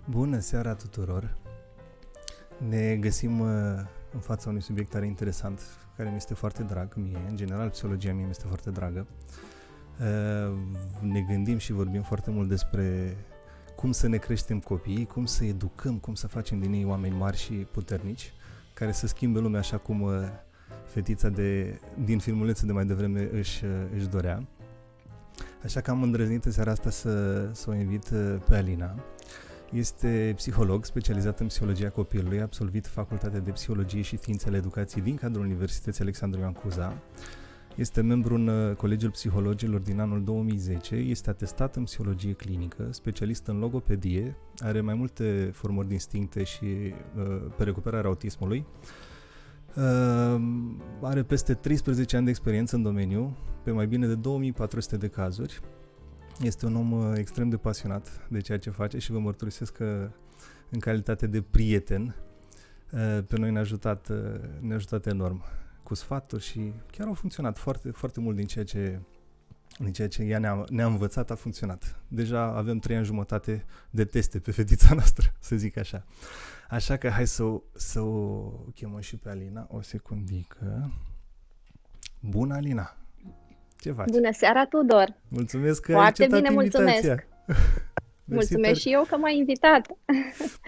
Bună seara tuturor! Ne găsim în fața unui subiect tare interesant, care mi este foarte drag mie. În general, psihologia mie mi este foarte dragă. Ne gândim și vorbim foarte mult despre cum să ne creștem copiii, cum să educăm, cum să facem din ei oameni mari și puternici, care să schimbe lumea așa cum fetița din filmulețul de mai devreme își dorea. Așa că am îndrăznit în seara asta să o invit pe Alina. Este psiholog specializat în psihologia copilului, a absolvit Facultatea de Psihologie și Științele Educației din cadrul Universității Alexandru Ioan Cuza. Este membru în Colegiul Psihologilor din anul 2010, este atestat în psihologie clinică, specialist în logopedie, are mai multe formări distincte și pe recuperarea autismului. Are peste 13 ani de experiență în domeniu, pe mai bine de 2400 de cazuri. Este un om extrem de pasionat de ceea ce face și vă mărturisesc că în calitate de prieten pe noi ne-a ajutat enorm cu sfaturi și chiar au funcționat foarte, foarte mult din ceea ce ea ne-a învățat a funcționat. Deja avem 3 ani jumătate de teste pe fetița noastră, să zic așa. Așa că hai să o chemăm și pe Alina. O secundică. Bună, Alina! Ce faci? Bună seara, Tudor! Mulțumesc că foarte ai acceptat bine, invitația. mulțumesc! Mulțumesc și eu că m-ai invitat!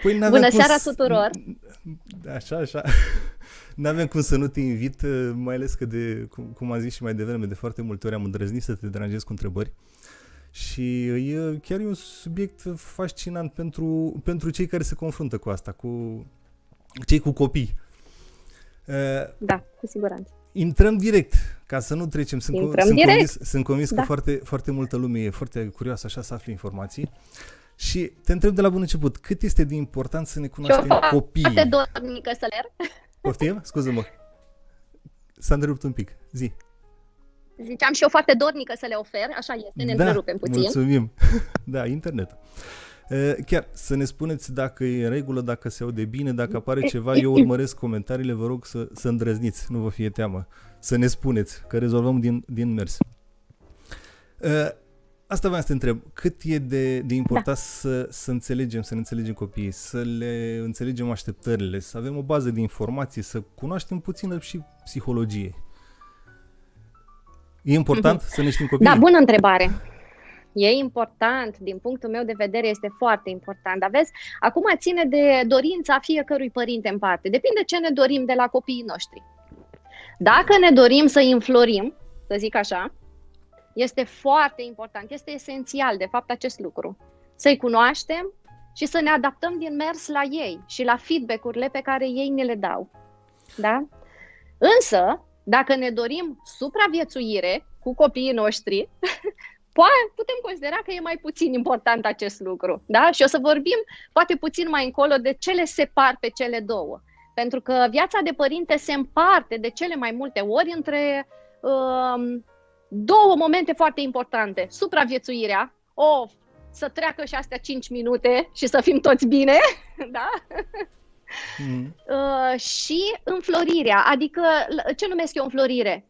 Păi bună seara tuturor! Așa. N-avem cum să nu te invit, mai ales că cum am zis și mai devreme, de foarte multe ori am îndrăznit să te deranjez cu întrebări. Și chiar e un subiect fascinant pentru cei care se confruntă cu asta, cu cei cu copii. Da, cu siguranță. Intrăm direct, ca să nu trecem. Sunt convins că foarte, foarte multă lume e foarte curioasă așa să afle informații. Și te întreb de la bun început, cât este de important să ne cunoaștem copiii? Foarte dornică să le... Poftim? Scuză-mă. S-a întrerupt un pic. Zi. Ziceam și eu foarte dornică să le ofer, așa este, ne întrerupem puțin. Mulțumim. Da, internet. Chiar să ne spuneți dacă e în regulă, dacă se aude bine, dacă apare ceva, eu urmăresc comentariile, vă rog să îndrăzniți, nu vă fie teamă, să ne spuneți, că rezolvăm din mers. Asta vreau să te întreb, cât e de important să înțelegem, să ne înțelegem copiii, să le înțelegem așteptările, să avem o bază de informații, să cunoaștem puțină și psihologie. E important să ne știm copiii? Da, bună întrebare. E important, din punctul meu de vedere este foarte important, dar vezi, acum ține de dorința fiecărui părinte în parte, depinde ce ne dorim de la copiii noștri. Dacă ne dorim să-i înflorim, să zic așa, este foarte important, este esențial de fapt acest lucru, să-i cunoaștem și să ne adaptăm din mers la ei și la feedback-urile pe care ei ne le dau. Da? Însă, dacă ne dorim supraviețuire cu copiii noștri, putem considera că e mai puțin important acest lucru. Da? Și o să vorbim poate puțin mai încolo de ce le separ pe cele două. Pentru că viața de părinte se împarte de cele mai multe ori între două momente foarte importante. Supraviețuirea, să treacă și astea 5 minute și să fim toți bine, da? Și înflorirea, adică ce numesc eu înflorire?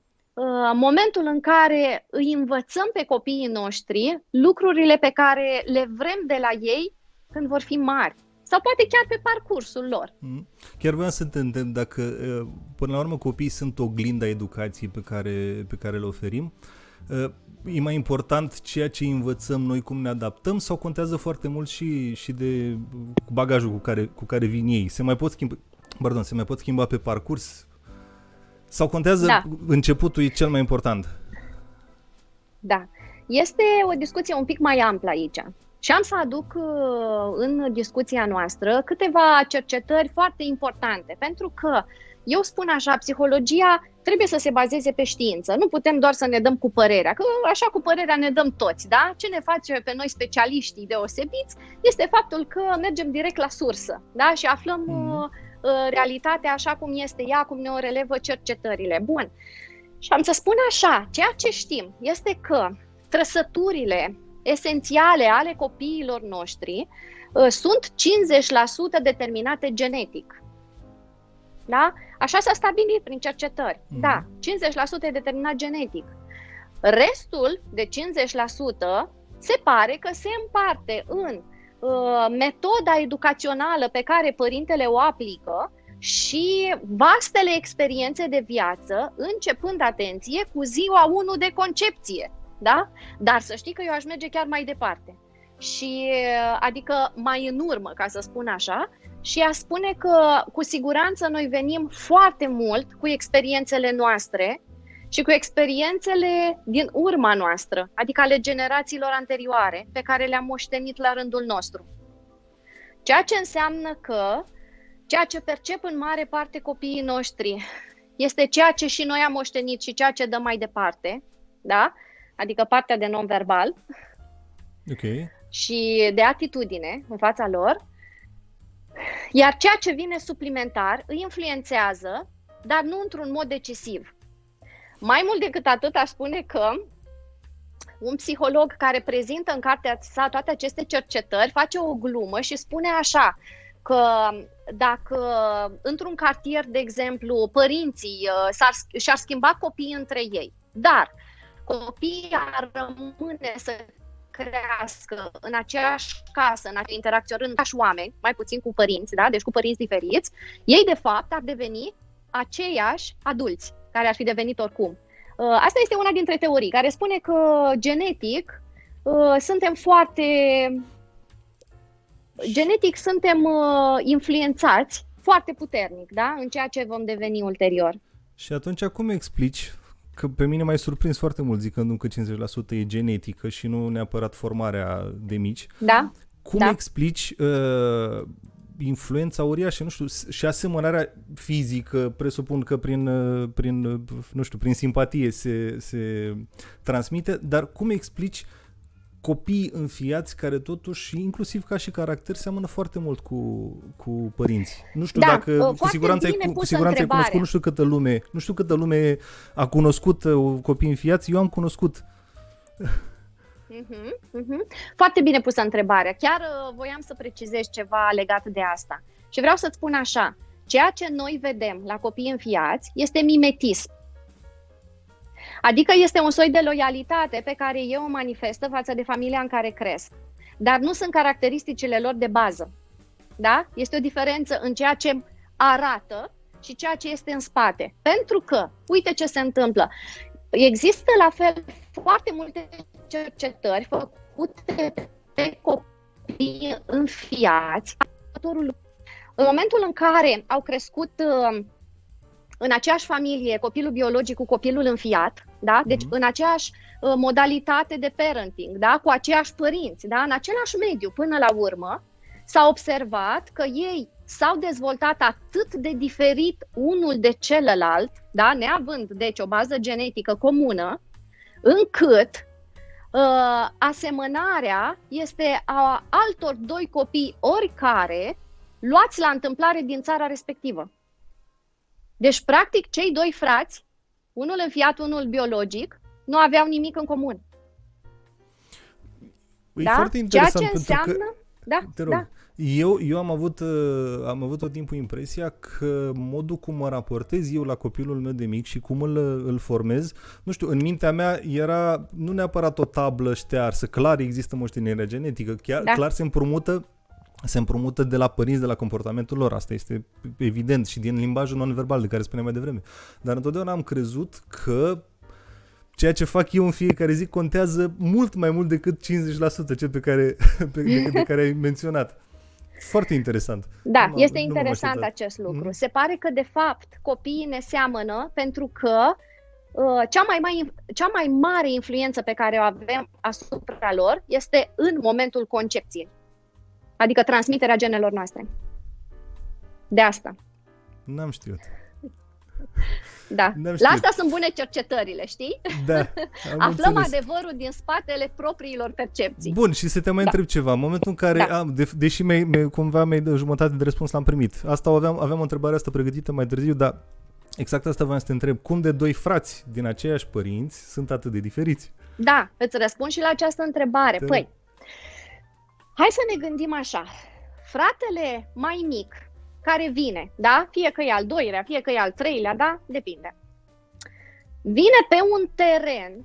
Momentul în care îi învățăm pe copiii noștri lucrurile pe care le vrem de la ei când vor fi mari sau poate chiar pe parcursul lor. Chiar vreau să te întreb dacă până la urmă copiii sunt oglinda educației pe care le oferim. E mai important ceea ce învățăm noi, cum ne adaptăm, sau contează foarte mult și de bagajul cu care vin ei? Se mai pot schimba pe parcurs? Sau contează începutul e cel mai important? Da. Este o discuție un pic mai amplă aici. Și am să aduc în discuția noastră câteva cercetări foarte importante. Pentru că, eu spun așa, psihologia trebuie să se bazeze pe știință. Nu putem doar să ne dăm cu părerea, că așa cu părerea ne dăm toți. Da? Ce ne face pe noi specialiștii deosebiți este faptul că mergem direct la sursă, da? Și aflăm realitatea așa cum este ea, cum ne o relevă cercetările. Bun. Și am să spun așa, ceea ce știm este că trăsăturile esențiale ale copiilor noștri sunt 50% determinate genetic. Da? Așa s-a stabilit prin cercetări. Da, 50% e determinat genetic. Restul de 50% se pare că se împarte în metoda educațională pe care părintele o aplică și vastele experiențe de viață, începând, atenție, cu ziua 1 de concepție. Da? Dar să știi că eu aș merge chiar mai departe. Și, adică mai în urmă, ca să spun așa, și aș spune că cu siguranță noi venim foarte mult cu experiențele noastre și cu experiențele din urma noastră, adică ale generațiilor anterioare, pe care le-am moștenit la rândul nostru. Ceea ce înseamnă că ceea ce percep în mare parte copiii noștri este ceea ce și noi am moștenit și ceea ce dăm mai departe, da? Adică partea de non-verbal și de atitudine în fața lor, iar ceea ce vine suplimentar îi influențează, dar nu într-un mod decisiv. Mai mult decât atât, aș spune că un psiholog care prezintă în cartea sa toate aceste cercetări face o glumă și spune așa, că dacă într-un cartier, de exemplu, părinții și-ar schimba copiii între ei, dar copiii ar rămâne să crească în aceeași casă, interacționând cu oameni, mai puțin cu părinți, da? Deci cu părinți diferiți, ei de fapt ar deveni aceiași adulți care ar fi devenit oricum. Asta este una dintre teorii care spune că genetic suntem influențați foarte puternic, da? În ceea ce vom deveni ulterior. Și atunci cum explici, că pe mine m-ai surprins foarte mult zicându-mi că 50% e genetică și nu neapărat formarea de mici. Da. Cum explici influența uriașă, nu știu, și asemănarea fizică, presupun că prin simpatie se transmite, dar cum explici copiii înfiați care totuși, inclusiv ca și caracter, seamănă foarte mult cu părinți. Nu știu dacă cu siguranță ai cunoscut, nu știu câtă lume a cunoscut copii înfiați, eu am cunoscut. Foarte bine pusă întrebarea. Chiar voiam să precizez ceva legat de asta. Și vreau să-ți spun așa, ceea ce noi vedem la copii înfiați este mimetism. Adică este un soi de loialitate pe care ei o manifestă față de familia în care cresc. Dar nu sunt caracteristicile lor de bază. Da? Este o diferență în ceea ce arată și ceea ce este în spate. Pentru că, uite ce se întâmplă. Există la fel foarte multe cercetări făcute pe copii înfiați. În momentul în care au crescut în aceeași familie copilul biologic cu copilul înfiat, da? Deci în aceeași modalitate de parenting, da? Cu aceiași părinți, da? În același mediu până la urmă, s-a observat că ei s-au dezvoltat atât de diferit unul de celălalt, da? Neavând deci o bază genetică comună, încât asemănarea este a altor doi copii oricare luați la întâmplare din țara respectivă. Deci, practic, cei doi frați, unul înfiat, unul biologic, nu aveau nimic în comun. E foarte interesant. Ceea ce înseamnă... Da. Eu am avut tot timpul impresia că modul cum mă raportez eu la copilul meu de mic și cum îl formez, nu știu, în mintea mea era nu neapărat o tablă ștearsă, clar există moștenirea genetică, clar se împrumută de la părinți, de la comportamentul lor, asta este evident, și din limbajul non-verbal de care spuneam mai devreme. Dar întotdeauna am crezut că ceea ce fac eu în fiecare zi contează mult mai mult decât 50% cel pe care ai menționat. Foarte interesant. Da, este interesant acest lucru. Se pare că, de fapt, copiii ne seamănă pentru că cea mai mare influență pe care o avem asupra lor este în momentul concepției. Adică transmiterea genelor noastre. De asta. N-am știut. Da. La asta sunt bune cercetările, știi? Da. Aflăm adevărul din spatele propriilor percepții. Bun, și să te mai întreb ceva. În momentul în care, deși cumva mi-ai de jumătate de răspuns l-am primit. Asta aveam o întrebare asta pregătită mai târziu, dar exact asta voiam să te întreb. Cum de doi frați din aceiași părinți sunt atât de diferiți? Da, îți răspund și la această întrebare. Păi, hai să ne gândim așa. Fratele mai mic care vine, da? Fie că e al doilea, fie că e al treilea, da? Depinde. Vine pe un teren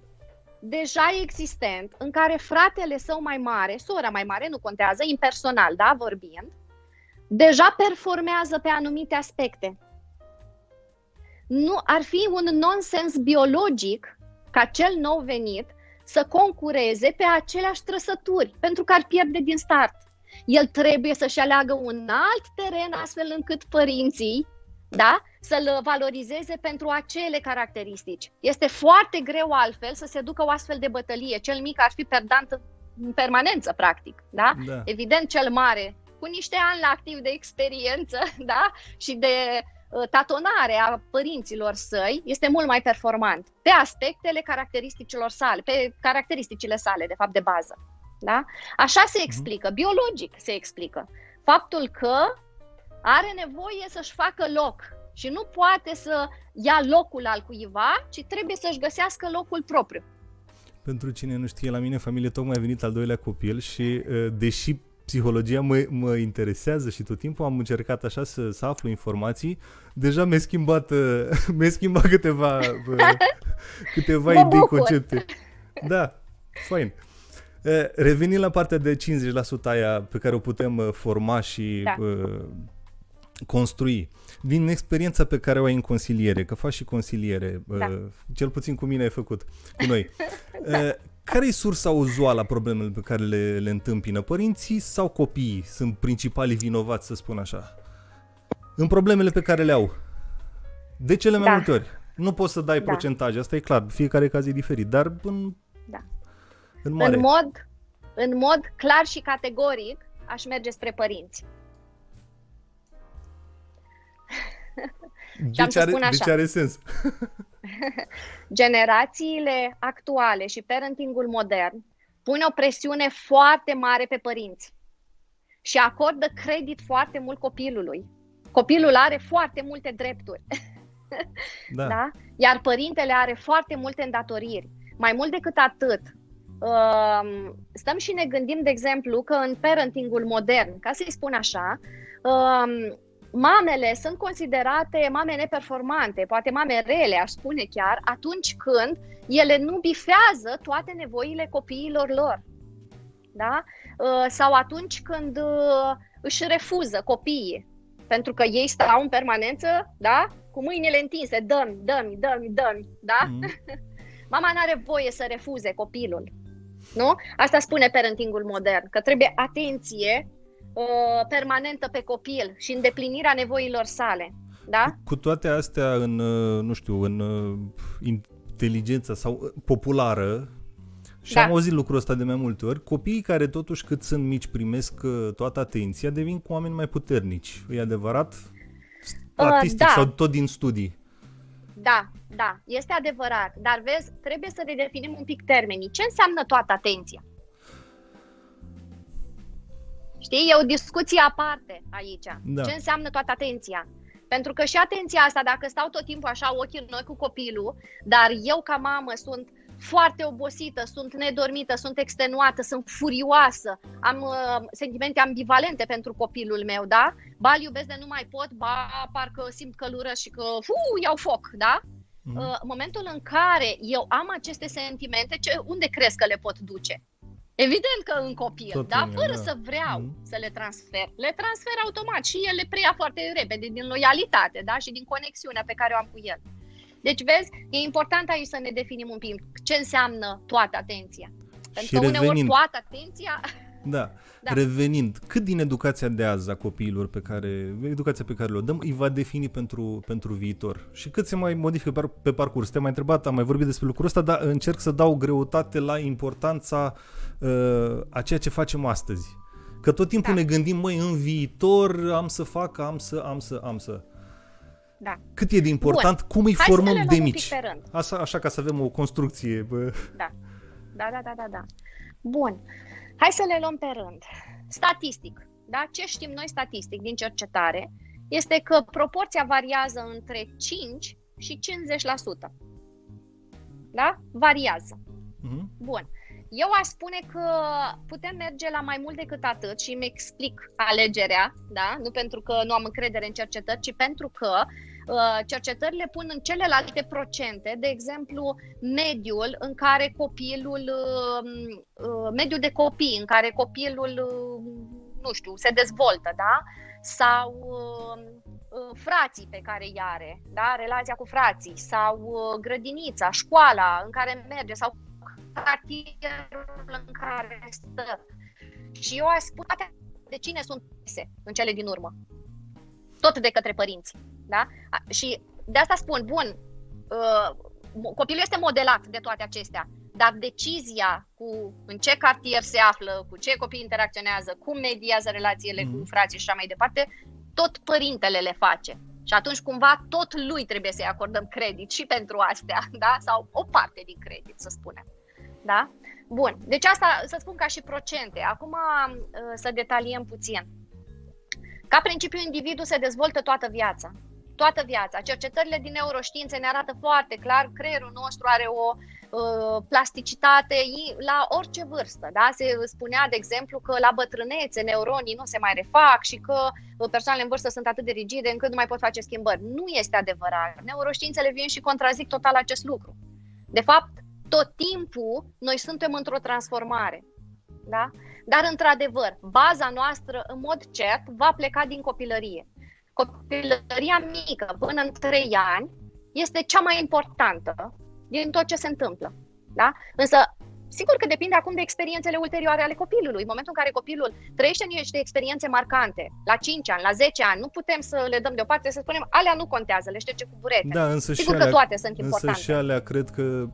deja existent, în care fratele său mai mare, sora mai mare, nu contează, impersonal, da, vorbind, deja performează pe anumite aspecte. Nu ar fi un nonsens biologic ca cel nou venit să concureze pe aceleași trăsături, pentru că ar pierde din start. El trebuie să-și aleagă un alt teren astfel încât părinții, da, să-l valorizeze pentru acele caracteristici. Este foarte greu altfel să se ducă o astfel de bătălie. Cel mic ar fi perdant în permanență, practic. Da? Da. Evident, cel mare, cu niște ani la activ de experiență, da, și de tatonare a părinților săi, este mult mai performant pe aspectele caracteristicilor sale, pe caracteristicile sale, de fapt, de bază. Da? Așa se explică, biologic se explică. Faptul că are nevoie să-și facă loc și nu poate să ia locul al cuiva, ci trebuie să-și găsească locul propriu. Pentru cine nu știe, la mine în familie tocmai a venit al doilea copil și deși psihologia mă interesează și tot timpul am încercat așa să aflu informații, deja mi-a schimbat câteva idei, concepte. Da, fain. Revenind la partea de 50% aia pe care o putem forma și construi, din experiența pe care o ai în consiliere, că faci și consiliere, cel puțin cu mine ai făcut, cu noi. Care e sursa uzuală a problemelor pe care le întâmpină? Părinții sau copiii sunt principalii vinovați, să spun așa, în problemele pe care le au? De cele mai multe ori. Nu poți să dai procentaje, asta e clar, fiecare caz e diferit, dar în mare. În mod clar și categoric aș merge spre părinți. Deci are sens. Generațiile actuale și parentingul modern pune o presiune foarte mare pe părinți și acordă credit foarte mult copilului. Copilul are foarte multe drepturi. Da? Iar părintele are foarte multe îndatoriri. Mai mult decât atât, stăm și ne gândim, de exemplu, că în parentingul modern, ca să-i spun așa, mamele sunt considerate mame neperformante, poate mame rele, aș spune chiar, atunci când ele nu bifează toate nevoile copiilor lor. Da? Sau atunci când își refuză copiii, pentru că ei stau în permanență, da? Cu mâinile întinse, dă-mi, da? Mama n-are voie să refuze copilul. Nu? Asta spune parentingul modern, că trebuie atenție permanentă pe copil și îndeplinirea nevoilor sale. Da? Cu toate astea în inteligența sau populară, și am auzit lucrul ăsta de mai multe ori, copiii care totuși cât sunt mici primesc toată atenția devin cu oameni mai puternici. E adevărat? Statistic sau tot din studii? Da, este adevărat. Dar vezi, trebuie să redefinim un pic termenii. Ce înseamnă toată atenția? Știi, e o discuție aparte aici. Da. Ce înseamnă toată atenția? Pentru că și atenția asta, dacă stau tot timpul așa ochii în noi cu copilul, dar eu ca mamă sunt foarte obosită, sunt nedormită, sunt extenuată, sunt furioasă, am sentimente ambivalente pentru copilul meu, da? Ba îl iubesc de nu mai pot, ba parcă simt căldură și că iau foc, da? În momentul în care eu am aceste sentimente, unde crezi că le pot duce? Evident că în copil, da? Fără să vreau să le transfer. Le transfer automat și el le preia foarte repede din loialitate, da? Și din conexiunea pe care o am cu el. Deci, vezi, e important aici să ne definim un pic ce înseamnă toată atenția. Pentru că uneori toată atenția... Da. Revenind, cât din educația de azi a copiilor educația pe care le dăm, îi va defini pentru viitor? Și cât se mai modifică pe parcurs? Te-am mai întrebat, am mai vorbit despre lucrul ăsta, dar încerc să dau greutate la importanța a ceea ce facem astăzi. Că tot timpul ne gândim, în viitor am să fac, am să... Da. Cât e de important, cum îi formăm de mici? Așa ca să avem o construcție. Da. Bun. Hai să le luăm pe rând. Statistic, da? Ce știm noi statistic din cercetare este că proporția variază între 5 și 50%. Da? Variază. Bun. Eu aș spune că putem merge la mai mult decât atât și îmi explic alegerea, da? Nu pentru că nu am încredere în cercetări, ci pentru că cercetările pun în celelalte procente, de exemplu, mediul în care mediul de copii, în care copilul, nu știu, se dezvoltă, da? Sau frații pe care îi are, da? Relația cu frații, sau grădinița, școala în care merge, sau cartierul în care stă. Și eu aș spune de cine sunt în cele din urmă. Tot de către părinți. Da? Și de asta spun, bun, copilul este modelat de toate acestea, dar decizia în ce cartier se află, cu ce copii interacționează, cum mediază relațiile cu frații și așa mai departe, tot părintele le face. Și atunci cumva tot lui trebuie să-i acordăm credit și pentru astea, da? Sau o parte din credit, să spunem. Da? Bun, deci asta să spun ca și procente. Acum să detaliem puțin. Ca principiu, individul se dezvoltă toată viața. Toată viața. Cercetările din neuroștiințe ne arată foarte clar, creierul nostru are o plasticitate la orice vârstă. Da? Se spunea, de exemplu, că la bătrânețe neuronii nu se mai refac și că persoanele în vârstă sunt atât de rigide încât nu mai pot face schimbări. Nu este adevărat. Neuroștiințele vin și contrazic total acest lucru. De fapt, tot timpul noi suntem într-o transformare. Da? Dar, într-adevăr, baza noastră, în mod cert, va pleca din copilărie. Copilăria mică, până în 3 ani, este cea mai importantă din tot ce se întâmplă. Da? Însă, sigur că depinde acum de experiențele ulterioare ale copilului. În momentul în care copilul trăiește niște experiențe marcante, la 5 ani, la 10 ani, nu putem să le dăm deoparte, să spunem, alea nu contează, le șterge cu burete. Da, însă sigur că toate sunt importante. Însă și alea cred că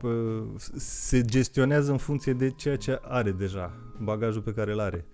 se gestionează în funcție de ceea ce are deja, bagajul pe care îl are.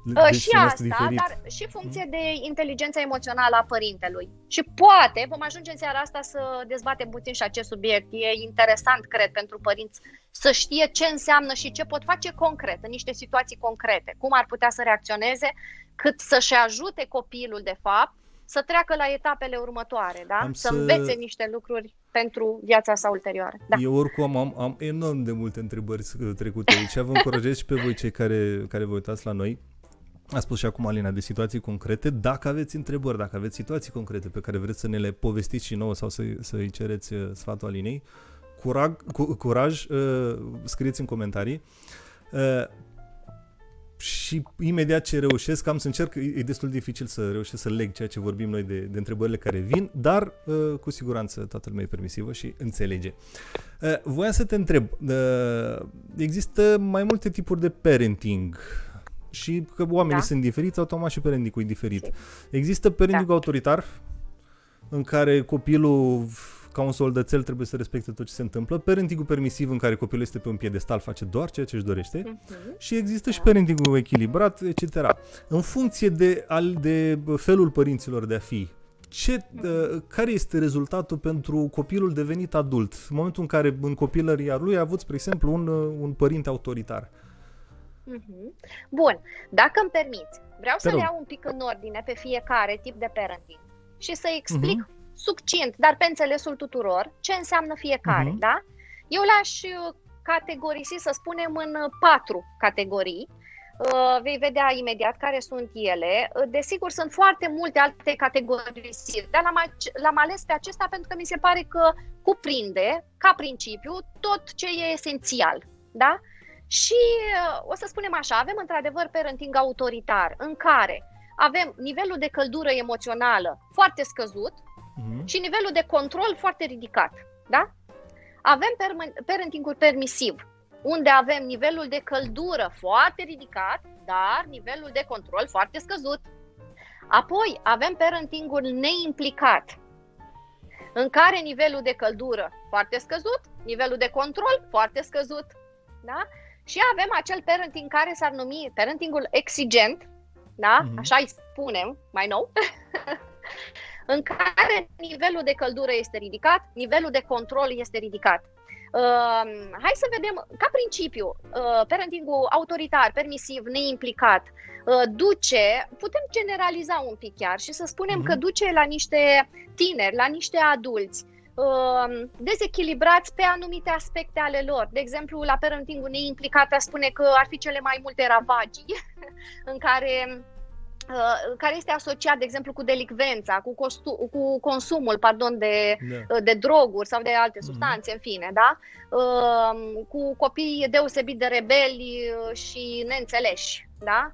Deci și asta, dar și funcție de inteligența emoțională a părintelui. Și poate vom ajunge în seara asta să dezbatem puțin și acest subiect. E interesant, cred, pentru părinți să știe ce înseamnă și ce pot face concret, în niște situații concrete. Cum ar putea să reacționeze, cât să-și ajute copilul, de fapt, să treacă la etapele următoare, da? Să învețe niște lucruri pentru viața sa ulterioară. Da. Eu oricum am enorm de multe întrebări trecute aici. Vă încurajez și pe voi cei care vă uitați la noi. A spus și acum Alina de situații concrete. Dacă aveți întrebări, dacă aveți situații concrete pe care vreți să ne le povestiți și nouă sau să-i cereți sfatul Alinei, curaj, scrieți în comentarii. Și imediat ce reușesc, am să încerc, e destul de dificil să reușesc să leg ceea ce vorbim noi de întrebările care vin, dar cu siguranță toată lumea e permisivă și înțelege. Voiam să te întreb, există mai multe tipuri de parenting și că oamenii sunt diferiți, automat și parenting-ul e diferit. Există parenting autoritar, în care copilul, ca un soldățel, trebuie să respecte tot ce se întâmplă, parenting-ul permisiv, în care copilul este pe un piedestal, face doar ceea ce își dorește, și există și parenting-ul echilibrat, etc. În funcție de felul părinților de a fi, care este rezultatul pentru copilul devenit adult, în momentul în care în copilăria lui a avut, spre exemplu, un părinte autoritar? Bun, dacă îmi permiți, vreau să le iau un pic în ordine pe fiecare tip de parenting și să explic succint, dar pe înțelesul tuturor, ce înseamnă fiecare, da? Eu le-aș categorisi, să spunem, în 4 categorii. Vei vedea imediat care sunt ele. Desigur, sunt foarte multe alte categorisiri, dar l-am ales pe acesta pentru că mi se pare că cuprinde, ca principiu, tot ce e esențial, da? Și o să spunem așa, avem într-adevăr parenting autoritar, în care avem nivelul de căldură emoțională foarte scăzut și nivelul de control foarte ridicat, da? Avem parentingul permisiv, unde avem nivelul de căldură foarte ridicat, dar nivelul de control foarte scăzut. Apoi avem parentingul neimplicat, în care nivelul de căldură foarte scăzut, nivelul de control foarte scăzut, da? Și avem acel parenting care s-ar numi parentingul exigent, da? Așa îi spunem mai nou, în care nivelul de căldură este ridicat, nivelul de control este ridicat. Hai să vedem, ca principiu, parentingul autoritar, permisiv, neimplicat, putem generaliza un pic chiar și să spunem că duce la niște tineri, la niște adulți dezechilibrați pe anumite aspecte ale lor. De exemplu, la parenting-ul neimplicat spune că ar fi cele mai multe ravagii în care este asociat, de exemplu, cu delicvența, cu consumul, de droguri sau de alte substanțe, în fine, da? Cu copii deosebit de rebeli și neînțeleși, da?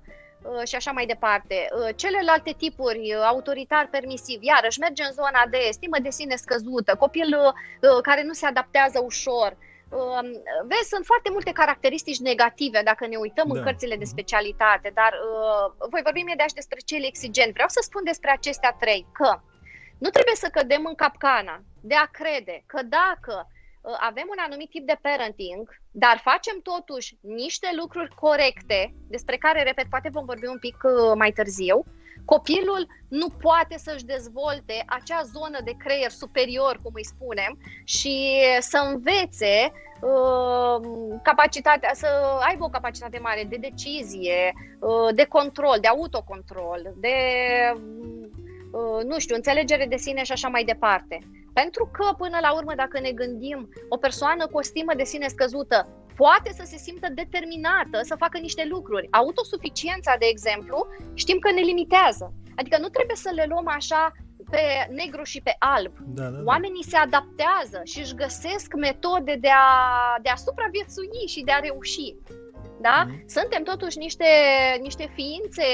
Și așa mai departe. Celelalte tipuri, autoritar, permisiv, iarăși merge în zona de stimă de sine scăzută, copil care nu se adaptează ușor. Vezi, sunt foarte multe caracteristici negative dacă ne uităm în cărțile de specialitate, dar voi vorbim imediat despre cele exigente. Vreau să spun despre acestea trei că nu trebuie să cădem în capcana de a crede că dacă avem un anumit tip de parenting, dar facem totuși niște lucruri corecte, despre care, repet, poate vom vorbi un pic mai târziu, copilul nu poate să-și dezvolte acea zonă de creier superior, cum îi spunem, și să învețe capacitatea, să aibă o capacitate mare de decizie, de control, de autocontrol, de, nu știu, înțelegere de sine și așa mai departe. Pentru că, până la urmă, dacă ne gândim, o persoană cu o stimă de sine scăzută poate să se simtă determinată să facă niște lucruri. Autosuficiența, de exemplu, știm că ne limitează. Adică nu trebuie să le luăm așa pe negru și pe alb. Oamenii se adaptează și își găsesc metode de a supraviețui și de a reuși. Da? Suntem totuși niște ființe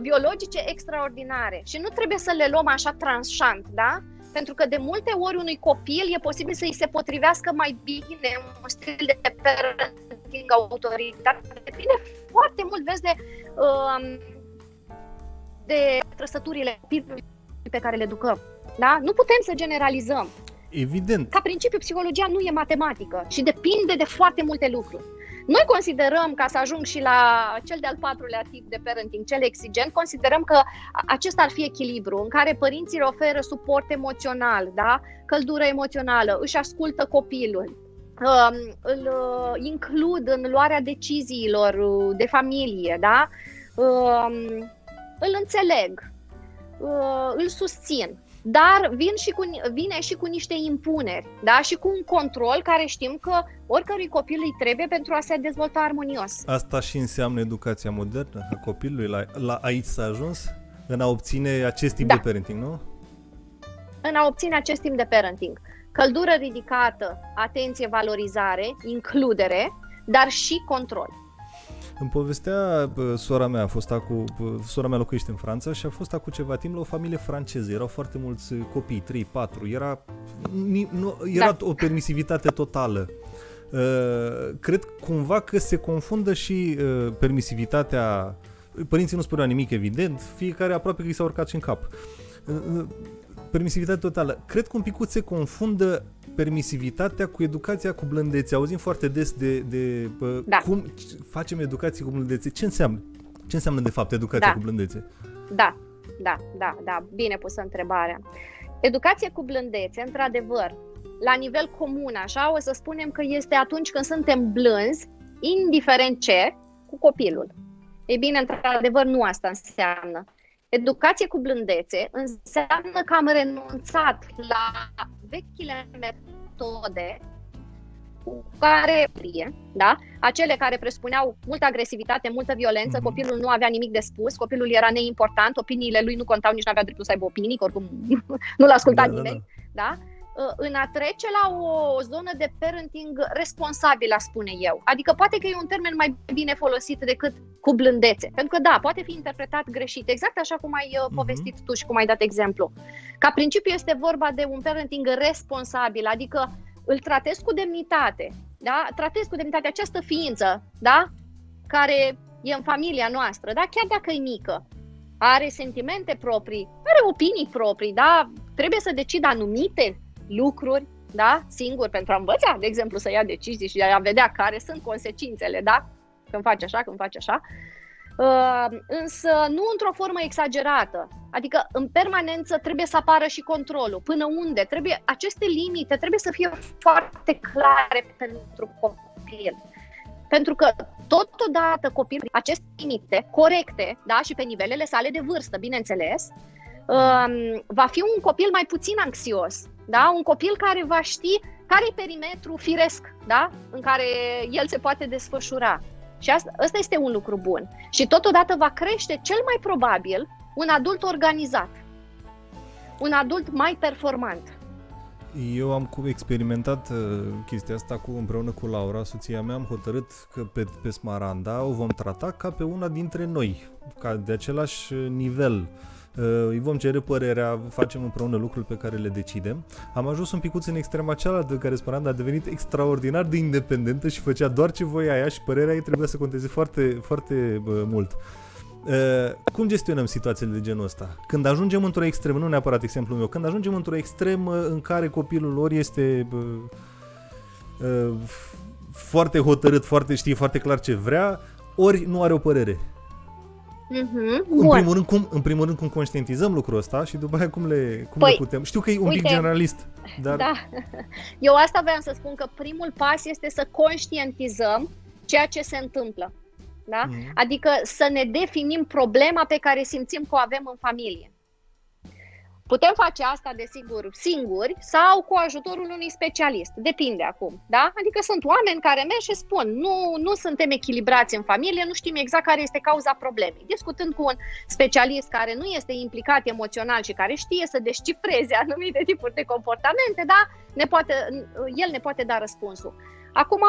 biologice extraordinare și nu trebuie să le luăm așa tranșant, da? Pentru că de multe ori unui copil e posibil să îi se potrivească mai bine un stil de parenting autoritar. Depinde foarte mult, vezi, de trăsăturile copilului pe care le educăm. Da? Nu putem să generalizăm. Evident. Ca principiu, psihologia nu e matematică și depinde de foarte multe lucruri. Noi considerăm, ca să ajung și la cel de-al patrulea tip de parenting, cel exigent, considerăm că acesta ar fi echilibru, în care părinții oferă suport emoțional, da? Căldură emoțională, își ascultă copilul, îl includ în luarea deciziilor de familie, da? Îl înțeleg, îl susțin. Dar vine și cu niște impuneri, da? Și cu un control care știm că oricărui copil îi trebuie pentru a se dezvolta armonios. Asta și înseamnă educația modernă a copilului? La aici s-a ajuns? În a obține acest tip de parenting, nu? În a obține acest tip de parenting. Căldură ridicată, atenție, valorizare, includere, dar și control. Îmi povestea sora mea, sora mea locuiește în Franța și a fost acum ceva timp la o familie franceză. Erau foarte mulți copii, 3-4. Era o permisivitate totală. Cred cumva că se confundă și permisivitatea. Părinții nu spuneau nimic, evident, fiecare aproape că i s-a urcat și în cap. Permisivitate totală. Cred că un picuț se confundă permisivitatea cu educația cu blândețe. Auzim foarte des de cum facem educație cu blândețe. Ce înseamnă? Ce înseamnă de fapt educația cu blândețe? Da. Bine pusă întrebarea. Educație cu blândețe, într-adevăr, la nivel comun, așa, o să spunem că este atunci când suntem blânzi, indiferent ce, cu copilul. Ei bine, într-adevăr, nu asta înseamnă. Educație cu blândețe înseamnă că am renunțat la vechile metode cu care, da? Acele care presupuneau multă agresivitate, multă violență, copilul nu avea nimic de spus, copilul era neimportant, opiniile lui nu contau, nici nu avea dreptul să aibă opinii, că oricum nu l-a ascultat nimeni. Da? În a trece la o zonă de parenting responsabil, aș spune eu. Adică poate că e un termen mai bine folosit decât cu blândețe. Pentru că da, poate fi interpretat greșit, exact așa cum ai povestit tu și cum ai dat exemplu. Ca principiu este vorba de un parenting responsabil, adică îl tratez cu demnitate, da? Tratez cu demnitate această ființă, da? Care e în familia noastră, da? Chiar dacă e mică. Are sentimente proprii, are opinii proprii, da? Trebuie să decid anumite lucruri, da? Singur pentru a învăța, de exemplu, să ia decizii și a vedea care sunt consecințele, da? Când faci așa, când faci așa. Însă nu într-o formă exagerată. Adică în permanență trebuie să apară și controlul. Până unde? Aceste limite trebuie să fie foarte clare pentru copil. Pentru că totodată copilul aceste limite corecte, da? Și pe nivelele sale de vârstă, bineînțeles, va fi un copil mai puțin anxios. Da? Un copil care va ști care e perimetrul firesc, da? În care el se poate desfășura. Și asta este un lucru bun. Și totodată va crește cel mai probabil un adult organizat, un adult mai performant. Eu am experimentat chestia asta împreună cu Laura, soția mea, am hotărât că pe Smaranda o vom trata ca pe una dintre noi, ca de același nivel. Îi vom cere părerea, facem împreună lucruri pe care le decidem. Am ajuns un picuț în extrema cealaltă, în care Smaranda a devenit extraordinar de independentă și făcea doar ce voia ea și părerea ei trebuia să conteze foarte, foarte mult. Cum gestionăm situațiile de genul ăsta? Când ajungem într-o extremă, nu neapărat exemplul meu, când ajungem într-o extremă în care copilul lor este foarte hotărât, știe foarte clar ce vrea, ori nu are o părere. În primul rând, cum conștientizăm lucrul ăsta și după aia cum le putem. Știu că e un pic generalist, dar... Da. Eu asta voiam să spun, că primul pas este să conștientizăm ceea ce se întâmplă. Da? Adică să ne definim problema pe care simțim că o avem în familie. Putem face asta, desigur, singuri sau cu ajutorul unui specialist. Depinde acum. Da? Adică sunt oameni care merg și spun nu suntem echilibrați în familie, nu știm exact care este cauza problemei. Discutând cu un specialist care nu este implicat emoțional și care știe să descifreze anumite tipuri de comportamente, da? El ne poate da răspunsul. Acum,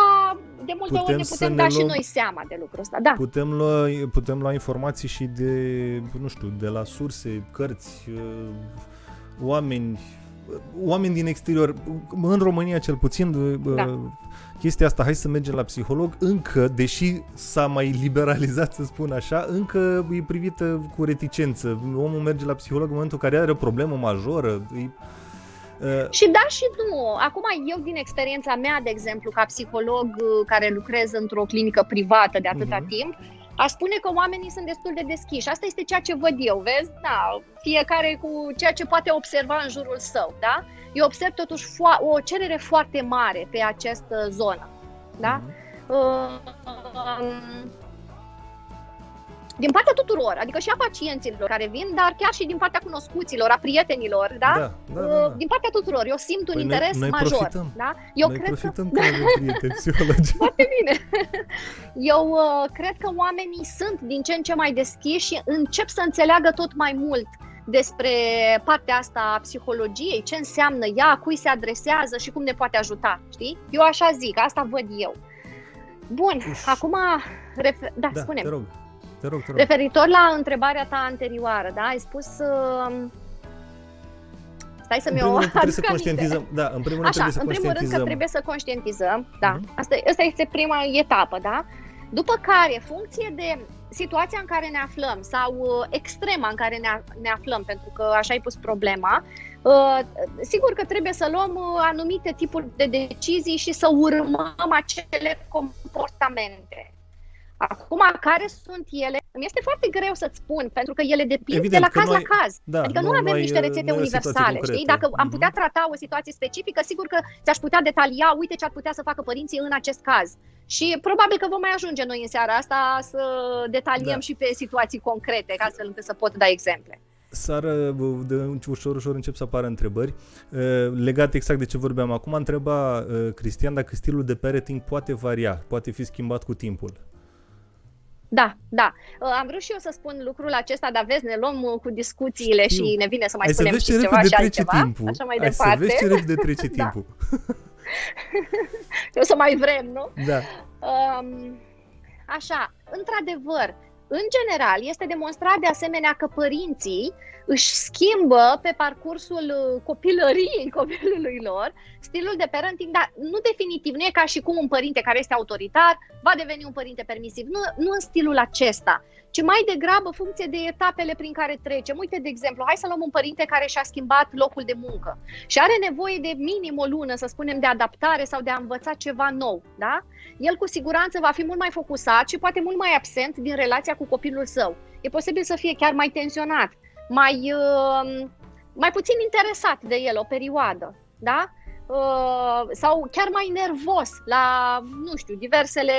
de multe ori ne putem da și noi seama de lucrul ăsta. Da. Putem lua informații și de la surse, cărți, oameni din exterior. În România, cel puțin, chestia asta, hai să mergem la psiholog, încă, deși s-a mai liberalizat, să spun așa, încă e privită cu reticență. Omul merge la psiholog în momentul în care are o problemă majoră. Și da și nu. Acum eu din experiența mea, de exemplu, ca psiholog care lucrez într-o clinică privată de atâta timp, aș spune că oamenii sunt destul de deschiși. Asta este ceea ce văd eu, vezi? Da, fiecare cu ceea ce poate observa în jurul său, da? Eu observ totuși o cerere foarte mare pe această zonă, da? Din partea tuturor, adică și a pacienților care vin, dar chiar și din partea cunoscuților, a prietenilor, da? Da. Din partea tuturor. Eu simt un interes major. Profităm. Da? Profităm că avem prieteni psihologi. Foarte bine. Eu cred că oamenii sunt din ce în ce mai deschiși și încep să înțeleagă tot mai mult despre partea asta a psihologiei, ce înseamnă ea, cui se adresează și cum ne poate ajuta, știi? Eu așa zic, asta văd eu. Bun, acum, spune-mi. Te rog. Referitor la întrebarea ta anterioară, da? Ai spus... Stai să-mi o aduc aminte. Da, în primul rând trebuie să conștientizăm. În primul rând că trebuie să conștientizăm, da. Asta este prima etapă, da? După care, funcție de situația în care ne aflăm sau extrema în care ne aflăm, pentru că așa ai pus problema, sigur că trebuie să luăm anumite tipuri de decizii și să urmăm acele comportamente. Acum, care sunt ele? Îmi este foarte greu să-ți spun, pentru că ele depind de la caz la caz. Da, adică nu avem niște rețete universale, știi? Dacă am putea trata o situație specifică, sigur că ți-aș putea detalia, uite ce ar putea să facă părinții în acest caz. Și probabil că vom mai ajunge noi în seara asta să detaliem și pe situații concrete, astfel încât să pot da exemple. Sară, ușor încep să apară întrebări legate exact de ce vorbeam acum. Întreba Cristian dacă stilul de parenting poate varia, poate fi schimbat cu timpul. Da. Am vrut și eu să spun lucrul acesta, dar vezi, ne luăm cu discuțiile și ne vine să mai spunem și ceva și altceva. Așa mai departe. Să vezi ce repede trece timpul. O să mai vrem, nu? Da. Așa, într-adevăr, în general, este demonstrat de asemenea că părinții își schimbă pe parcursul copilăriei copilului lor stilul de parenting, dar nu definitiv, nu e ca și cum un părinte care este autoritar va deveni un părinte permisiv, nu în stilul acesta, ci mai degrabă funcție de etapele prin care trecem. Uite, de exemplu, hai să luăm un părinte care și-a schimbat locul de muncă și are nevoie de minim o lună, să spunem, de adaptare sau de a învăța ceva nou, da? El cu siguranță va fi mult mai focusat și poate mult mai absent din relația cu copilul său. E posibil să fie chiar mai tensionat, mai puțin interesat de el o perioadă, da? Sau chiar mai nervos la, nu știu, diversele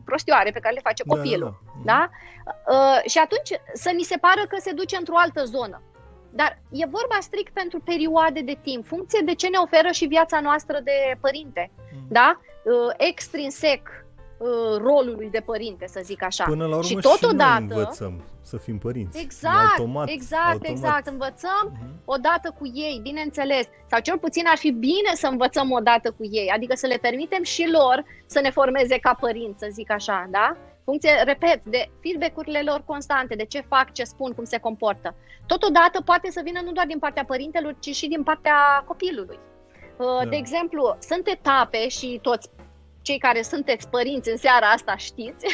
prostioare pe care le face copilul. Da? Și atunci să ni se pară că se duce într-o altă zonă. dar e vorba strict pentru perioade de timp, funcție de ce ne oferă și viața noastră de părinte, da? Extrinsec rolului de părinte, să zic așa. Până la urmă și totodată noi învățăm să fim părinți. Exact, automat. exact. Învățăm odată cu ei, bineînțeles. Sau cel puțin ar fi bine să învățăm odată cu ei, adică să le permitem și lor să ne formeze ca părinți, să zic așa, da? Funcție, repet, de feedback-urile lor constante, de ce fac, ce spun, cum se comportă. Totodată poate să vină nu doar din partea părintelor, ci și din partea copilului. De exemplu, sunt etape și toți cei care sunteți părinți în seara asta știți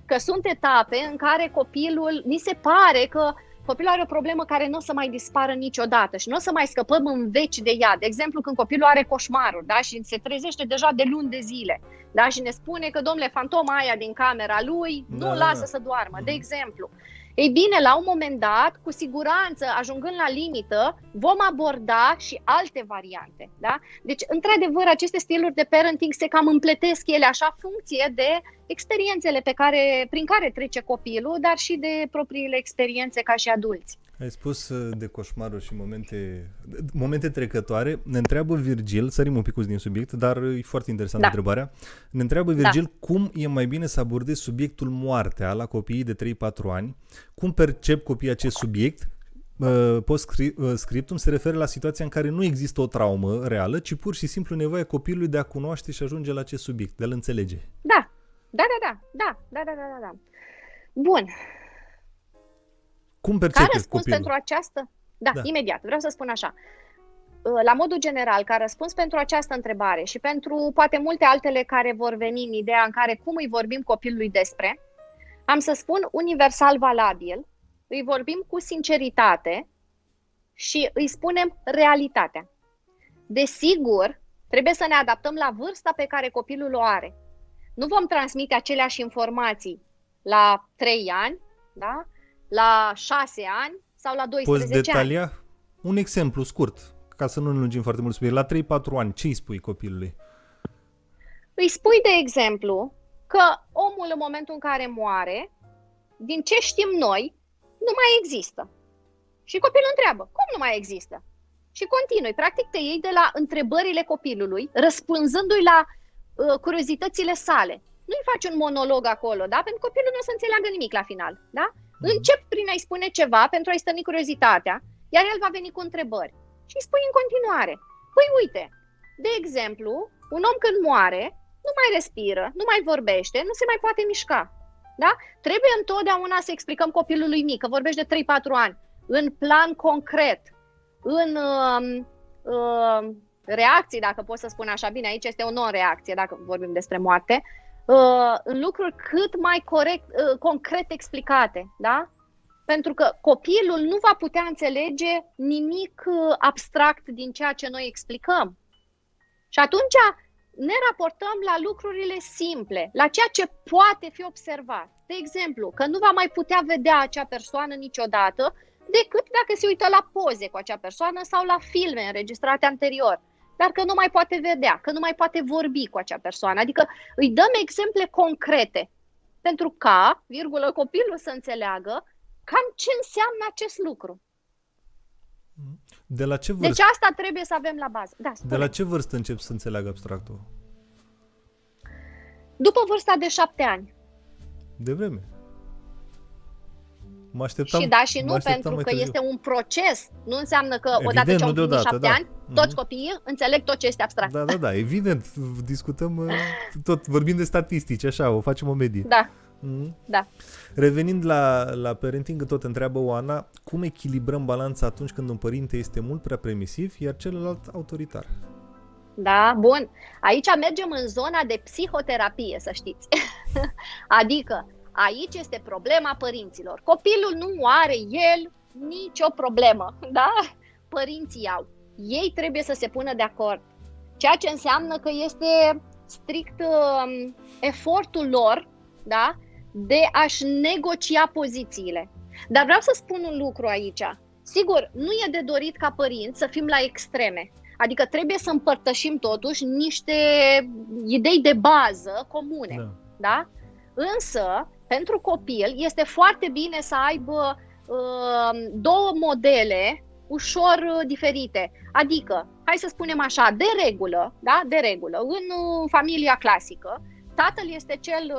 că sunt etape în care copilul, ni se pare că copilul are o problemă care nu o să mai dispară niciodată și nu o să mai scăpăm în veci de ea. De exemplu, când copilul are coșmaruri, da? Și se trezește deja de luni de zile, da? Și ne spune că, domnule, fantoma aia din camera lui nu lasă să doarmă, de exemplu. Ei bine, la un moment dat, cu siguranță, ajungând la limită, vom aborda și alte variante. Da? Deci, într-adevăr, aceste stiluri de parenting se cam împletesc ele așa, funcție de experiențele prin care trece copilul, dar și de propriile experiențe ca și adulți. Ai spus de coșmaruri și momente trecătoare. Ne întreabă Virgil, sărim un pic din subiect, dar e foarte interesantă întrebarea. Ne întreabă Virgil cum e mai bine să abordezi subiectul moartea la copiii de 3-4 ani, cum percep copiii acest subiect. Post-scriptum se referă la situația în care nu există o traumă reală, ci pur și simplu nevoia copilului de a cunoaște și ajunge la acest subiect, de a-l înțelege. Da. Bun. Cum percepe ca răspuns copilul? Pentru această? Da, imediat. Vreau să spun așa. La modul general, ca răspuns pentru această întrebare și pentru poate multe altele care vor veni în ideea în care cum îi vorbim copilului despre, am să spun universal valabil, îi vorbim cu sinceritate și îi spunem realitatea. Desigur, trebuie să ne adaptăm la vârsta pe care copilul o are. Nu vom transmite aceleași informații la 3 ani, da? La 6 ani sau la 12 ani. Poți detalia? Un exemplu scurt, ca să nu ne lungim foarte mult subiect. La 3-4 ani, ce îi spui copilului? Îi spui, de exemplu, că omul în momentul în care moare, din ce știm noi, nu mai există. Și copilul întreabă, cum nu mai există? Și continui. Practic te iei de la întrebările copilului, răspunzându-i la curiozitățile sale. Nu-i faci un monolog acolo, da? Pentru că copilul nu o să înțeleagă nimic la final, da? Încep prin a-i spune ceva pentru a-i stăni curiozitatea, iar el va veni cu întrebări. Și îi spui în continuare. Păi uite, de exemplu, un om când moare, nu mai respiră, nu mai vorbește, nu se mai poate mișca. Da? Trebuie întotdeauna să explicăm copilului mic, că vorbești de 3-4 ani, în plan concret, în reacții, dacă pot să spun așa, bine, aici este o non-reacție, dacă vorbim despre moarte, în lucruri cât mai concret explicate, da? Pentru că copilul nu va putea înțelege nimic abstract din ceea ce noi explicăm. Și atunci ne raportăm la lucrurile simple, la ceea ce poate fi observat. De exemplu, că nu va mai putea vedea acea persoană niciodată decât dacă se uită la poze cu acea persoană sau la filme înregistrate anterior. Dar că nu mai poate vedea, că nu mai poate vorbi cu acea persoană. Adică îi dăm exemple concrete pentru ca, copilul să înțeleagă cam ce înseamnă acest lucru. De la ce vârstă? Deci asta trebuie să avem la bază. Da, de la ce vârstă încep să înțeleagă abstractul? După vârsta de 7 ani. De vreme. Mă așteptam, și da și nu, pentru că este un proces. Nu înseamnă că evident, odată ce au împlinit 7 ani, toți copiii înțeleg tot ce este abstract. Da, evident. Discutăm, tot vorbim de statistici, așa, o facem o medie. Da. Da. Revenind la parenting, tot întreabă Oana, cum echilibrăm balanța atunci când un părinte este mult prea permisiv, iar celălalt autoritar? Da, bun. Aici mergem în zona de psihoterapie, să știți. Adică, aici este problema părinților. Copilul nu are el nicio problemă, da? Părinții au. Ei trebuie să se pună de acord. Ceea ce înseamnă că este strict efortul lor, da? De a-și negocia pozițiile. Dar vreau să spun un lucru aici. Sigur, nu e de dorit ca părinți să fim la extreme. Adică trebuie să împărtășim totuși niște idei de bază comune. Da? Însă, pentru copil este foarte bine să aibă două modele ușor diferite. Adică, hai să spunem așa, de regulă, da? De regulă, în familia clasică, tatăl este cel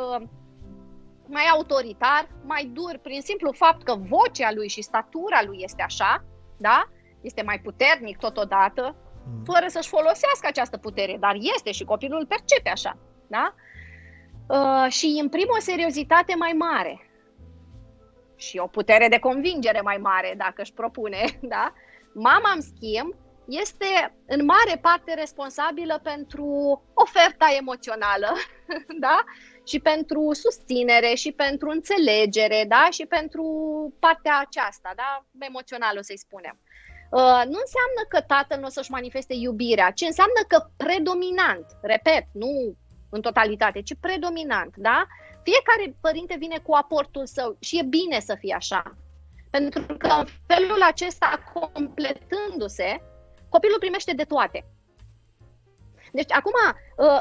mai autoritar, mai dur, prin simplu fapt că vocea lui și statura lui este așa, da? Este mai puternic totodată, fără să-și folosească această putere, dar este și copilul îl percepe așa, da? Și imprimă o seriozitate mai mare și o putere de convingere mai mare, dacă își propune, da? Mama, în schimb, este în mare parte responsabilă pentru oferta emoțională, da? Și pentru susținere, și pentru înțelegere, da? Și pentru partea aceasta, da? Emoțională, să-i spunem. Nu înseamnă că tatăl nu o să-și manifeste iubirea, ci înseamnă că predominant, repet, nu în totalitate, ci predominant, da? Fiecare părinte vine cu aportul său și e bine să fie așa. Pentru că în felul acesta, completându-se, copilul primește de toate. Deci, acum,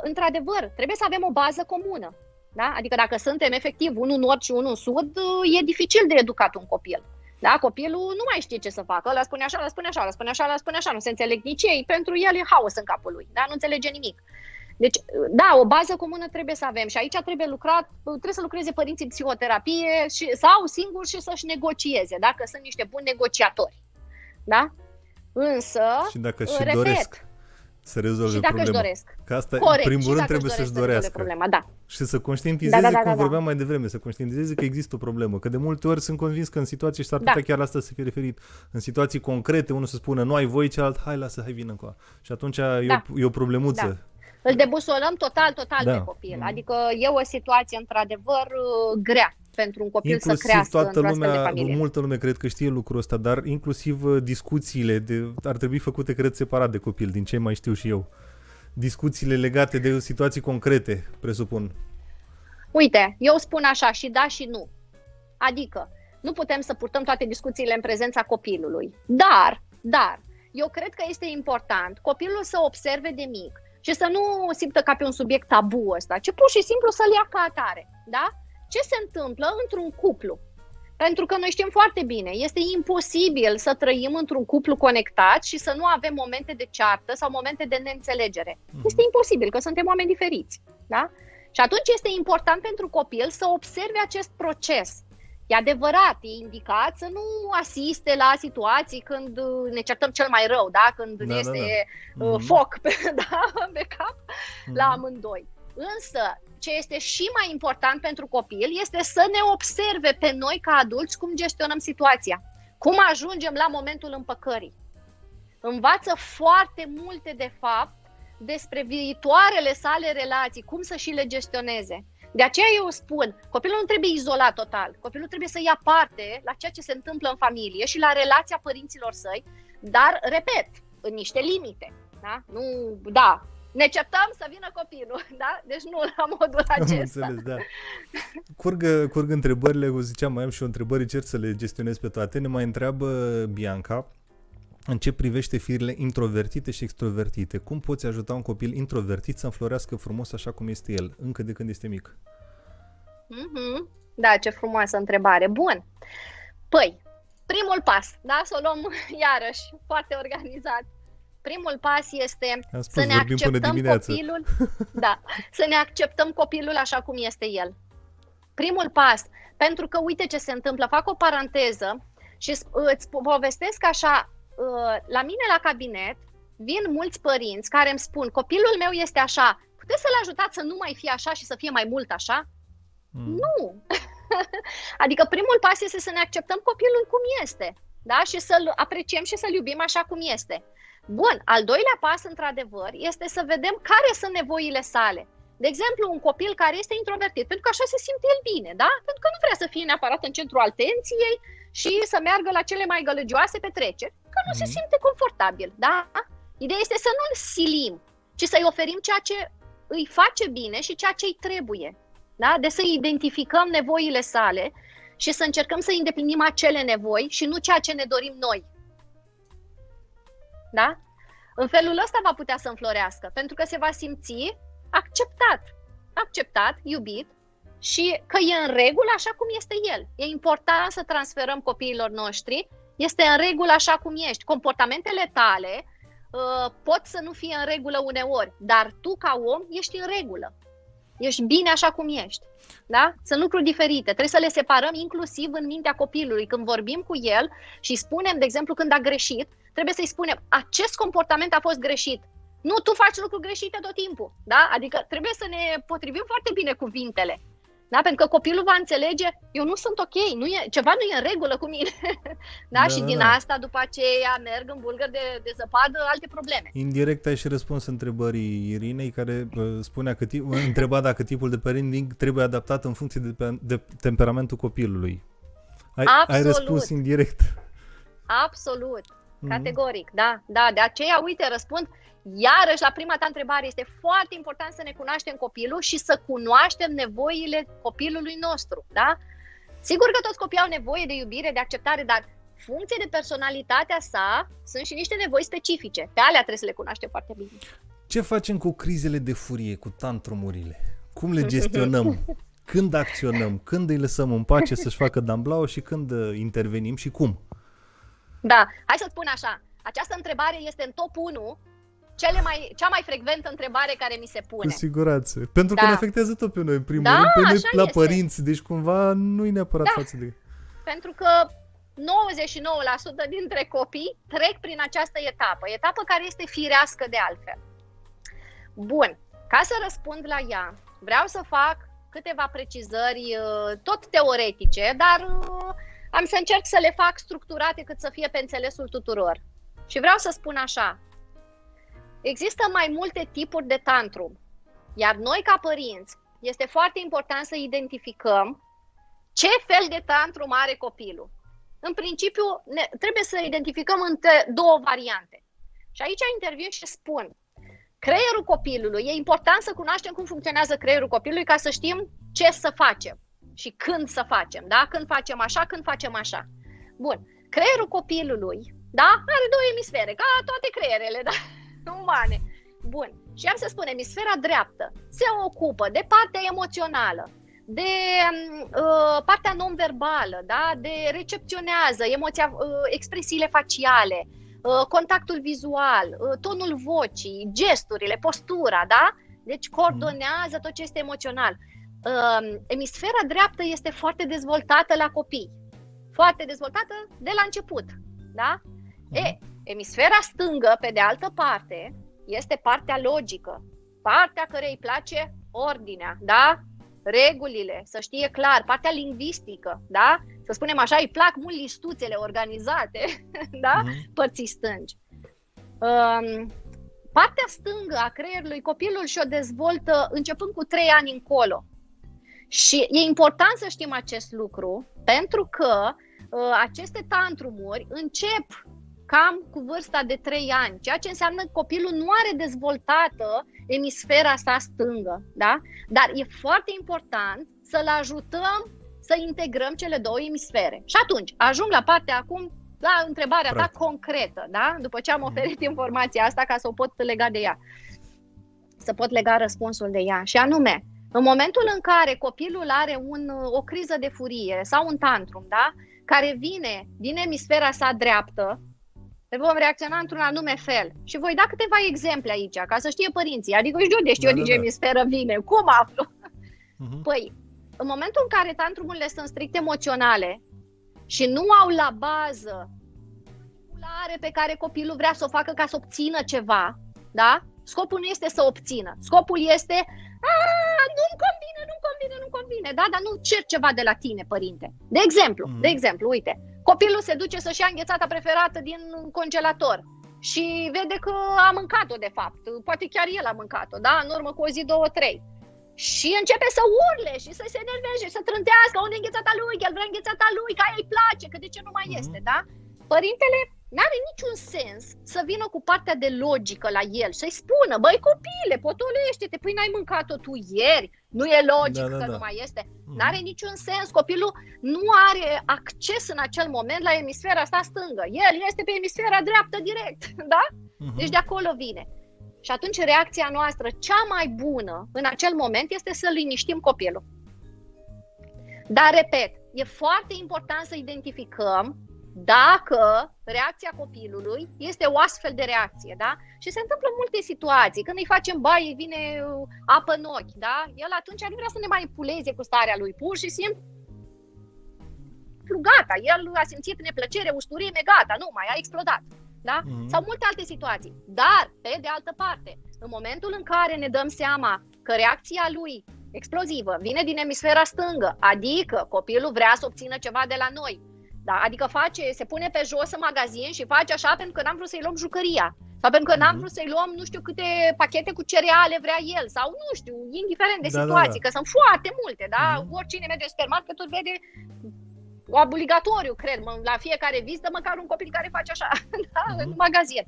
într-adevăr, trebuie să avem o bază comună. Da? Adică dacă suntem efectiv unul în nord și unul în sud, e dificil de educat un copil. Da? Copilul nu mai știe ce să facă. Ăla spune așa, ăla spune așa, ăla spune așa, ăla spune așa. Nu se înțeleg nici ei. Pentru el e haos în capul lui. Da? Nu înțelege nimic. Deci, da, o bază comună trebuie să avem și aici trebuie să lucreze părinții în psihoterapie sau singuri și să-și negocieze, dacă sunt niște buni negociatori. Da? Însă, și dacă și doresc să rezolve și dacă problema. Își doresc. Că asta, corect, în primul rând, trebuie să-și să-și dorească. Problema, da. Și să conștientizeze, da, cum vorbeam mai devreme, să conștientizeze că există o problemă. Că de multe ori sunt convins că în situații, și s-ar putea chiar la asta să fie referit, în situații concrete, unul să spună, nu ai voie, celălalt, hai vină încoa. Și atunci e o problemuță. Da. Îl debusolăm total pe copil. Adică e o situație, într-adevăr, grea pentru un copil să crească într-o astfel de familie. Multă lume cred că știe lucrul ăsta, dar inclusiv discuțiile ar trebui făcute, cred, separat de copil, din ce mai știu și eu. Discuțiile legate de situații concrete, presupun. Uite, eu spun așa, și da și nu. Adică, nu putem să purtăm toate discuțiile în prezența copilului. Dar, eu cred că este important copilul să observe de mic și să nu simtă ca pe un subiect tabu ăsta, ci pur și simplu să-l ia ca atare. Da? Ce se întâmplă într-un cuplu? Pentru că noi știm foarte bine, este imposibil să trăim într-un cuplu conectat și să nu avem momente de ceartă sau momente de neînțelegere. Este imposibil, că suntem oameni diferiți. Da? Și atunci este important pentru copil să observe acest proces. E adevărat, e indicat să nu asiste la situații când ne certăm cel mai rău, da? Când ne este foc pe cap la amândoi. Însă, ce este și mai important pentru copil este să ne observe pe noi ca adulți cum gestionăm situația, cum ajungem la momentul împăcării. Învață foarte multe, de fapt, despre viitoarele sale relații, cum să și le gestioneze. De aceea eu spun, copilul nu trebuie izolat total, copilul trebuie să ia parte la ceea ce se întâmplă în familie și la relația părinților săi, dar, repet, în niște limite. Da? Ne certăm să vină copilul, da? Deci nu la modul acesta. Am înțeles, da. Curg întrebările, ziceam, mai am și o întrebare, încerc să le gestionez pe toate. Ne mai întreabă Bianca, în ce privește firile introvertite și extrovertite, cum poți ajuta un copil introvertit să înflorească frumos așa cum este el, încă de când este mic? Da, ce frumoasă întrebare. Bun. Păi, primul pas, da? Să o luăm iarăși foarte organizat. Primul pas este să ne acceptăm copilul. Da, să ne acceptăm copilul așa cum este el. Primul pas, pentru că uite ce se întâmplă, fac o paranteză și îți povestesc așa, la mine la cabinet vin mulți părinți care îmi spun, copilul meu este așa, puteți să-l ajutați să nu mai fie așa și să fie mai mult așa? Nu! Adică primul pas este să ne acceptăm copilul cum este, da? Și să-l apreciem și să-l iubim așa cum este. Bun, al doilea pas, într-adevăr, este să vedem care sunt nevoile sale. De exemplu, un copil care este introvertit, pentru că așa se simte el bine, da? Pentru că nu vrea să fie neapărat în centrul atenției și să meargă la cele mai gălăgioase petreceri, că nu se simte confortabil, da? Ideea este să nu-l silim, ci să-i oferim ceea ce îi face bine și ceea ce îi trebuie, da? De să identificăm nevoile sale și să încercăm să îndeplinim acele nevoi și nu ceea ce ne dorim noi. Da? În felul ăsta va putea să înflorească, pentru că se va simți acceptat, iubit și că e în regulă așa cum este el. E important să transferăm copiilor noștri este în regulă așa cum ești. Comportamentele tale pot să nu fie în regulă uneori, dar tu ca om ești în regulă. Ești bine așa cum ești. Da? Sunt lucruri diferite. Trebuie să le separăm inclusiv în mintea copilului. Când vorbim cu el și spunem, de exemplu, când a greșit, trebuie să-i spunem, acest comportament a fost greșit. Nu, tu faci lucruri greșite tot timpul. Da? Adică trebuie să ne potrivim foarte bine cuvintele. Da? Pentru că copilul va înțelege, eu nu sunt ok, ceva nu e în regulă cu mine. Da? Și din asta, după aceea, merg în bulgări de zăpadă alte probleme. Indirect ai și răspuns întrebării Irinei, care spunea că întreba dacă tipul de parenting trebuie adaptat în funcție de temperamentul copilului. Ai răspuns indirect. Absolut. Categoric, da. De aceea, uite, răspund iarăși la prima ta întrebare. Este foarte important să ne cunoaștem copilul și să cunoaștem nevoile copilului nostru, da? Sigur că toți copiii au nevoie de iubire, de acceptare, dar funcție de personalitatea sa sunt și niște nevoi specifice. Pe alea trebuie să le cunoaștem foarte bine. Ce facem cu crizele de furie, cu tantrumurile? Cum le gestionăm? Când acționăm? Când îi lăsăm în pace să-și facă damblau și când intervenim și cum? Da, hai să spun așa. Această întrebare este în top 1 cea mai frecventă întrebare care mi se pune. Cu siguranță. Pentru că ne afectează tot pe noi, în primul rând, pe noi la părinți, deci cumva nu-i neapărat față de... Pentru că 99% dintre copii trec prin această etapă care este firească de altfel. Bun, ca să răspund la ea, vreau să fac câteva precizări tot teoretice, dar am să încerc să le fac structurate cât să fie pe înțelesul tuturor. Și vreau să spun așa, există mai multe tipuri de tantrum, iar noi ca părinți este foarte important să identificăm ce fel de tantrum are copilul. În principiu trebuie să identificăm între două variante. Și aici intervin și spun, creierul copilului, e important să cunoaștem cum funcționează creierul copilului ca să știm ce să facem și când să facem, da? Când facem așa, când facem așa. Bun, creierul copilului, da? Are două emisfere, ca toate creierele, da? Umane. Bun. Și am să spun, emisfera dreaptă se ocupă de partea emoțională, de partea non-verbală, da? De recepționează expresiile faciale, contactul vizual, tonul vocii, gesturile, postura, da? Deci coordonează tot ce este emoțional. Emisfera dreaptă este foarte dezvoltată la copii. Foarte dezvoltată de la început, da? Emisfera stângă, pe de altă parte, este partea logică, partea care îi place ordinea, da? Regulile, să știe clar, partea lingvistică, da? Să spunem așa, îi plac mult listuțele organizate, da? Părții stângi. Partea stângă a creierului, copilul și-o dezvoltă începând cu 3 ani încolo. Și e important să știm acest lucru, pentru că aceste tantrumuri încep cam cu vârsta de 3 ani, ceea ce înseamnă că copilul nu are dezvoltată emisfera sa stângă, da? Dar e foarte important să-l ajutăm să integrăm cele două emisfere. Și atunci, ajung la partea acum, la întrebarea ta concretă, da? După ce am oferit informația asta ca să o pot lega de ea, să pot lega răspunsul de ea. Și anume, în momentul în care copilul are o criză de furie sau un tantrum, da? Care vine din emisfera sa dreaptă, vom reacționa într-un anume fel. Și voi da câteva exemple aici, ca să știe părinții. Adică și de știu din ce emisferă vine. Cum aflu? Păi, în momentul în care tantrumurile sunt strict emoționale și nu au la bază manipulare pe care copilul vrea să o facă ca să obțină ceva, da? Scopul nu este să obțină. Scopul este nu-mi convine, da? Dar nu cer ceva de la tine, părinte. De exemplu, uite, copilul se duce să-și ia înghețata preferată din congelator și vede că a mâncat-o de fapt. Poate chiar el a mâncat-o, da? În urmă cu o zi, 2, 3. Și începe să urle și să se enerveze, să trântească, unde e înghețata lui, el vrea înghețata lui, că aia îi place, că de ce nu mai este, da? Părintele n-are niciun sens să vină cu partea de logică la el, să-i spună, băi copile, potolește-te, păi n-ai mâncat-o tu ieri, nu e logic că nu mai este. N-are niciun sens, copilul nu are acces în acel moment la emisfera sa stângă, el este pe emisfera dreaptă direct, da? Deci de acolo vine. Și atunci reacția noastră cea mai bună în acel moment este să liniștim copilul. Dar, repet, e foarte important să identificăm dacă reacția copilului este o astfel de reacție, da? Și se întâmplă multe situații. Când îi facem baie, vine apă în ochi, da? El atunci nu vrea să ne manipuleze cu starea lui, pur și simplu gata, el a simțit neplăcere, usturime, gata, nu, mai a explodat, da? Sau multe alte situații. Dar, pe de altă parte, în momentul în care ne dăm seama că reacția lui explozivă vine din emisfera stângă, adică copilul vrea să obțină ceva de la noi, da? Adică se pune pe jos în magazin și face așa pentru că n-am vrut să-i luăm jucăria, sau pentru că n-am vrut să-i luăm nu știu câte pachete cu cereale vrea el, sau nu știu, indiferent de situații, că sunt foarte multe, da? Oricine merge în supermarket vede obligatoriu, cred, la fiecare vizită măcar un copil care face așa, da? În magazin.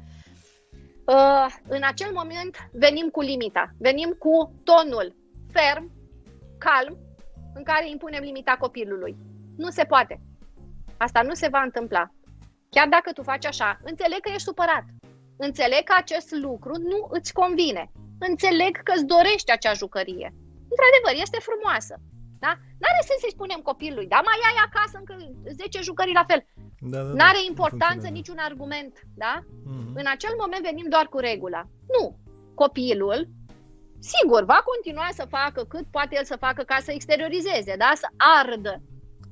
În acel moment venim cu limita, venim cu tonul ferm, calm, în care impunem limita copilului. Nu se poate. Asta nu se va întâmpla. Chiar dacă tu faci așa, înțeleg că ești supărat. Înțeleg că acest lucru nu îți convine. Înțeleg că îți dorești acea jucărie. Într-adevăr, este frumoasă. Da? N-are sens să-i spunem copilului, da, mai ai acasă încă 10 jucării la fel. N-are importanță niciun argument, da? În acel moment venim doar cu regula. Nu. Copilul, sigur, va continua să facă cât poate el să facă ca să exteriorizeze, da? Să ardă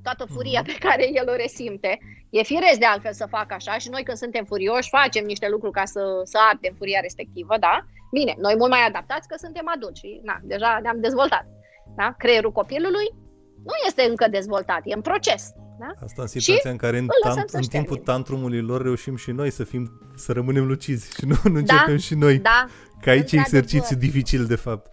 toată furia pe care el o resimte. E firesc de altfel să facă așa și noi când suntem furioși facem niște lucruri ca să ardem furia respectivă, da? Bine, noi mult mai adaptați că suntem adulți și deja ne-am dezvoltat. Da? Creierul copilului nu este încă dezvoltat, e în proces. Da? Asta în situația în care în timpul tantrumului lor reușim și noi să rămânem lucizi și nu începem și noi. Da, că aici e exercițiu dificil, de fapt.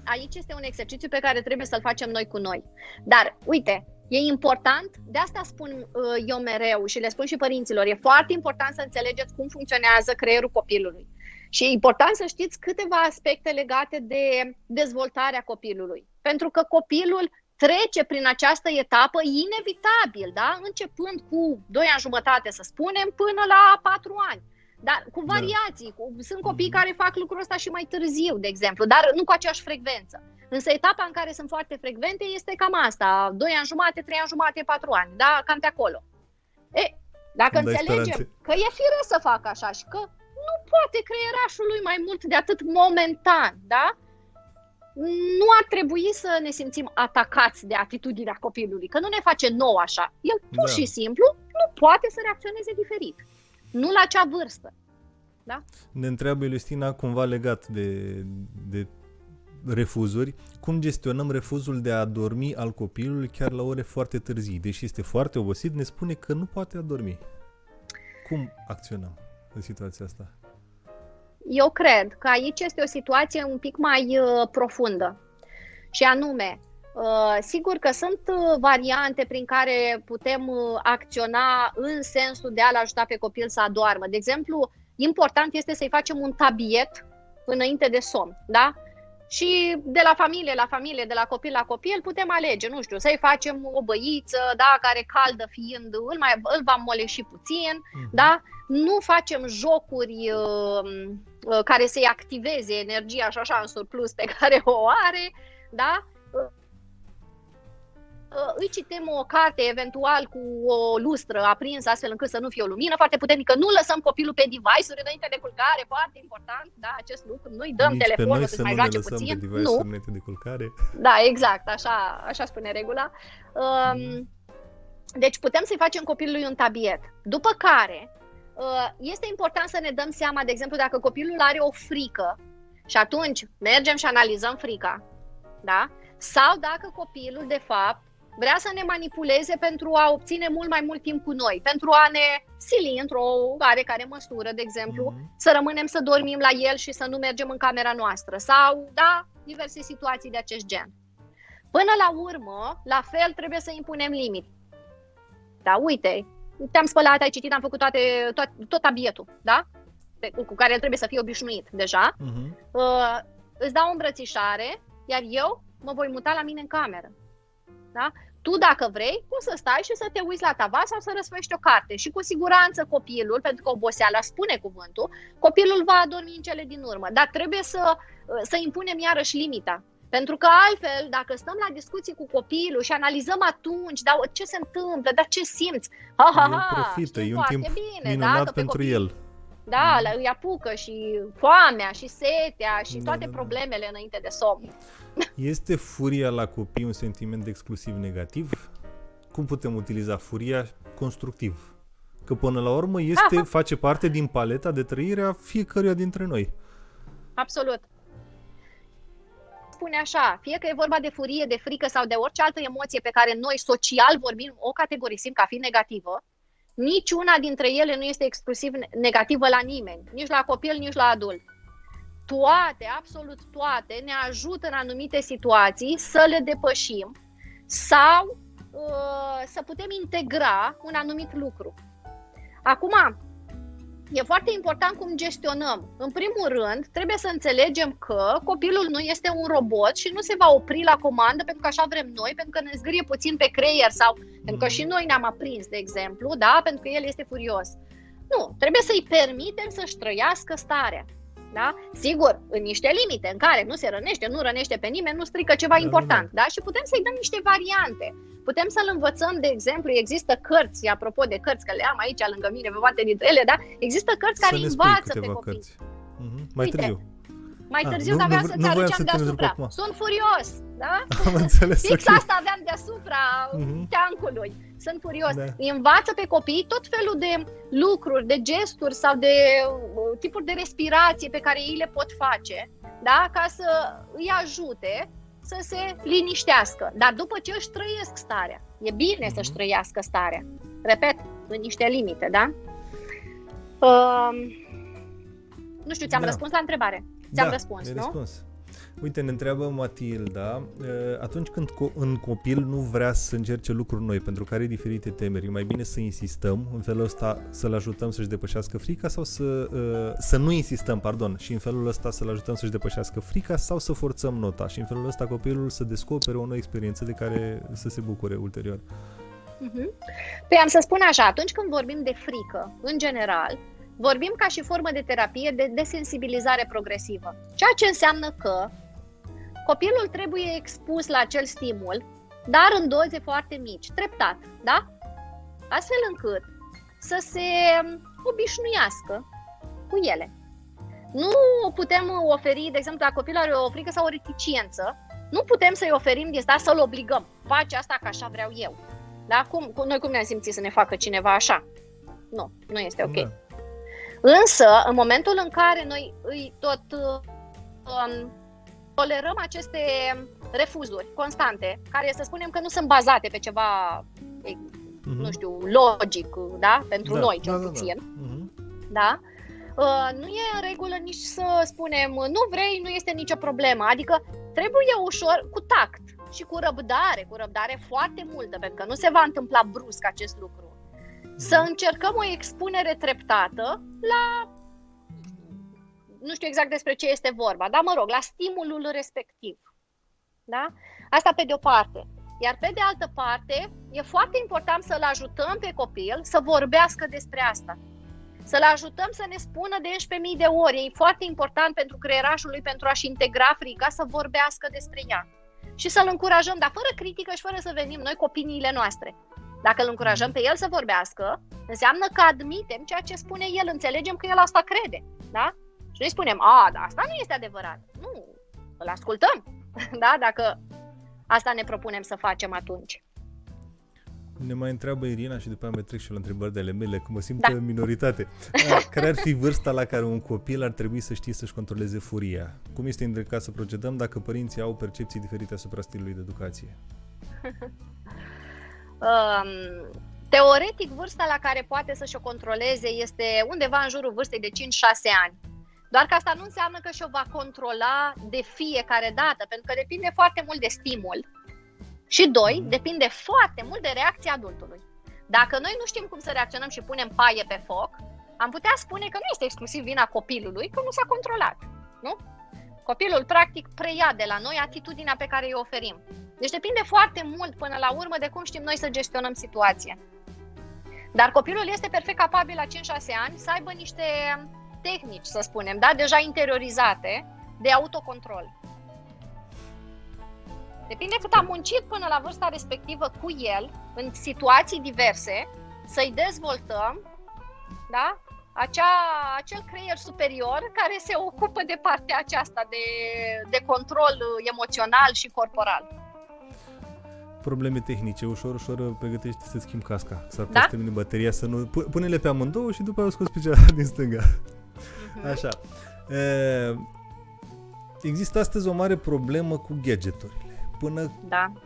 Aici este un exercițiu pe care trebuie să-l facem noi cu noi. Dar, uite, e important, de asta spun eu mereu și le spun și părinților, e foarte important să înțelegeți cum funcționează creierul copilului. Și e important să știți câteva aspecte legate de dezvoltarea copilului. Pentru că copilul trece prin această etapă inevitabil, da? Începând cu 2 ani jumătate, să spunem, până la 4 ani. Dar cu variații. Sunt copii care fac lucrul ăsta și mai târziu, de exemplu, dar nu cu aceeași frecvență. Însă etapa în care sunt foarte frecvente este cam asta, 2 ani jumate, 3 ani jumate, 4 ani, da? Cam pe acolo. Dacă înțelegem că e firesc să facă așa și că nu poate creierașul lui mai mult de atât momentan, da? Nu ar trebui să ne simțim atacați de atitudinea copilului, că nu ne face nou așa. El pur și simplu nu poate să reacționeze diferit. Nu la acea vârstă. Da? Ne întreabă Iustina, cumva legat de refuzuri, cum gestionăm refuzul de a dormi al copilului chiar la ore foarte târzii? Deși este foarte obosit, ne spune că nu poate adormi. Cum acționăm în situația asta? Eu cred că aici este o situație un pic mai profundă. Și anume, sigur că sunt variante prin care putem acționa în sensul de a-l ajuta pe copil să adoarmă. De exemplu, important este să-i facem un tabiet înainte de somn, da? Și de la familie la familie, de la copil la copil, putem alege, nu știu, să-i facem o băiță, da, care caldă fiind, îl va moleși puțin, da? Nu facem jocuri care să-i activeze energia și așa în surplus pe care o are, da? Îi citim o carte, eventual cu o lustră aprinsă, astfel încât să nu fie o lumină foarte puternică. Nu lăsăm copilul pe device-uri înainte de culcare, foarte important, da, acest lucru. Nu-i dăm telefonul să mai joace puțin. Nu. Înainte de culcare. Da, exact, așa spune regula. Deci putem să-i facem copilului un tabiet. După care, este important să ne dăm seama, de exemplu, dacă copilul are o frică și atunci mergem și analizăm frica, da? Sau dacă copilul, de fapt, vrea să ne manipuleze pentru a obține mult mai mult timp cu noi, pentru a ne sili într-o oarecare măsură, de exemplu, să rămânem să dormim la el și să nu mergem în camera noastră sau, da, diverse situații de acest gen. Până la urmă, la fel, trebuie să impunem limite. Da, uite, te-am spălat, ai citit, am făcut tot tabietul, da? Cu care el trebuie să fie obișnuit deja. Îți dau o îmbrățișare, iar eu mă voi muta la mine în cameră. Da? Tu, dacă vrei, poți să stai și să te uiți la tavan sau să răsfăiești o carte. Și cu siguranță copilul, pentru că oboseala spune cuvântul, copilul va adormi în cele din urmă. Dar trebuie să impunem iarăși limita. Pentru că altfel, dacă stăm la discuții cu copilul și analizăm atunci, da, ce se întâmplă, dar ce simți, profită, e un timp bine, minunat da, pentru copil, el. da, îi apucă și foamea și setea și toate problemele înainte de somn. Este furia la copii un sentiment exclusiv negativ? Cum putem utiliza furia constructiv? Că până la urmă face parte din paleta de trăire a fiecăruia dintre noi. Absolut. Spune așa, fie că e vorba de furie, de frică sau de orice altă emoție pe care noi social vorbim, o categorisim ca fiind negativă, niciuna dintre ele nu este exclusiv negativă la nimeni, nici la copil, nici la adult. Toate, absolut toate, ne ajută în anumite situații să le depășim sau să putem integra un anumit lucru. Acum, e foarte important cum gestionăm. În primul rând, trebuie să înțelegem că copilul nu este un robot și nu se va opri la comandă pentru că așa vrem noi, pentru că ne zgârie puțin pe creier sau pentru că și noi ne-am aprins, de exemplu, da? Pentru că el este furios. Nu, trebuie să-i permitem să-și trăiască starea. Da? Sigur, în niște limite în care nu se rănește, nu rănește pe nimeni, nu strică ceva important. Da? Și putem să-i dăm niște variante. Putem să-l învățăm, de exemplu, există cărți, apropo de cărți, că le am aici lângă mine, pe poate dintre ele, da? Există cărți care învață pe copii. Mai târziu. Mai târziu, dar vreau să-ți aducem deasupra. Sunt furios, da? Am înțeles. Fix asta aveam deasupra teancului. Sunt furios. Da. Învață pe copii tot felul de lucruri, de gesturi sau de tipuri de respirație pe care ei le pot face, da? Ca să îi ajute să se liniștească. Dar după ce își trăiesc starea. E bine să-și trăiască starea. Repet, în niște limite, da? Nu știu, ți-am răspuns la întrebare. Ți-am răspuns, nu? Răspuns. Uite, ne întreabă Matilda, atunci când un copil nu vrea să încerce lucruri noi, pentru că are diferite temeri, e mai bine să insistăm, în felul ăsta să-l ajutăm să-și depășească frica sau să nu insistăm, și în felul ăsta să-l ajutăm să-și depășească frica sau să forțăm nota și în felul ăsta copilul să descopere o nouă experiență de care să se bucure ulterior? Păi am să spun așa, atunci când vorbim de frică, în general, vorbim ca și formă de terapie de desensibilizare progresivă. Ceea ce înseamnă că copilul trebuie expus la acel stimul, dar în doze foarte mici, treptat, da? Astfel încât să se obișnuiască cu ele. Nu putem oferi, de exemplu, la copil are o frică sau o reticiență, nu putem să-i oferim din start, să-l obligăm. Face asta că așa vreau eu. Da? Noi cum ne-am simțit să ne facă cineva așa? Nu este ok. Da. Însă, în momentul în care noi îi tot tolerăm aceste refuzuri constante, care să spunem că nu sunt bazate pe ceva, nu știu, logic, da? Pentru noi, cel puțin, da? Nu e în regulă nici să spunem, nu vrei, nu este nicio problemă. Adică trebuie ușor, cu tact și cu răbdare foarte multă, pentru că nu se va întâmpla brusc acest lucru. Să încercăm o expunere treptată la, nu știu exact despre ce este vorba, dar la stimulul respectiv. Da? Asta pe de o parte. Iar pe de altă parte, e foarte important să-l ajutăm pe copil să vorbească despre asta. Să-l ajutăm să ne spună de 11.000 de ori. E foarte important pentru creierașul lui, pentru a-și integra frica, să vorbească despre ea. Și să-l încurajăm, dar fără critică și fără să venim noi cu opiniile noastre. Dacă îl încurajăm pe el să vorbească, înseamnă că admitem ceea ce spune el, înțelegem că el asta crede, da? Și noi spunem, dar asta nu este adevărat. Nu, îl ascultăm, da? Dacă asta ne propunem să facem atunci. Ne mai întreabă Irina și după aia mai trec și la întrebări de ale mele, că mă simt minoritate. Care ar fi vârsta la care un copil ar trebui să știe să-și controleze furia? Cum este indicat să procedăm dacă părinții au percepții diferite asupra stilului de educație? Teoretic, vârsta la care poate să-și o controleze este undeva în jurul vârstei de 5-6 ani. Doar că asta nu înseamnă că și-o va controla de fiecare dată, pentru că depinde foarte mult de stimul. Și doi, depinde foarte mult de reacția adultului. Dacă noi nu știm cum să reacționăm și punem paie pe foc, am putea spune că nu este exclusiv vina copilului, că nu s-a controlat, nu? Copilul, practic, preia de la noi atitudinea pe care îi oferim. Deci depinde foarte mult, până la urmă, de cum știm noi să gestionăm situația. Dar copilul este perfect capabil la 5-6 ani să aibă niște tehnici, să spunem, da? Deja interiorizate de autocontrol. Depinde cât am muncit până la vârsta respectivă cu el, în situații diverse, să-i dezvoltăm, da? Acel creier superior care se ocupă de partea aceasta de control emoțional și corporal. Probleme tehnice, ușor pregătește să schimbi casca, s-ar putea să termine bateria, să nu... Pune-le pe amândouă și după aia o scoți pe cealaltă din stânga. Așa. Există astăzi o mare problemă cu gadgeturile. Până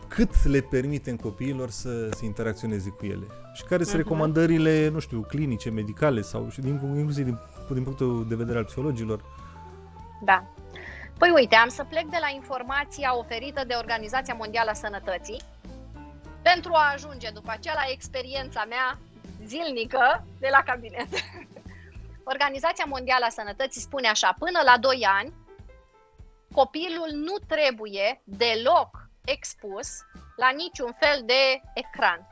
cât le permitem copiilor să interacționeze cu ele? Și care sunt recomandările, nu știu, clinice, medicale sau și inclusiv din punctul de vedere al psihologilor? Da. Păi uite, am să plec de la informația oferită de Organizația Mondială a Sănătății pentru a ajunge după aceea la experiența mea zilnică de la cabinet. Organizația Mondială a Sănătății spune așa: până la 2 ani, copilul nu trebuie deloc expus la niciun fel de ecran.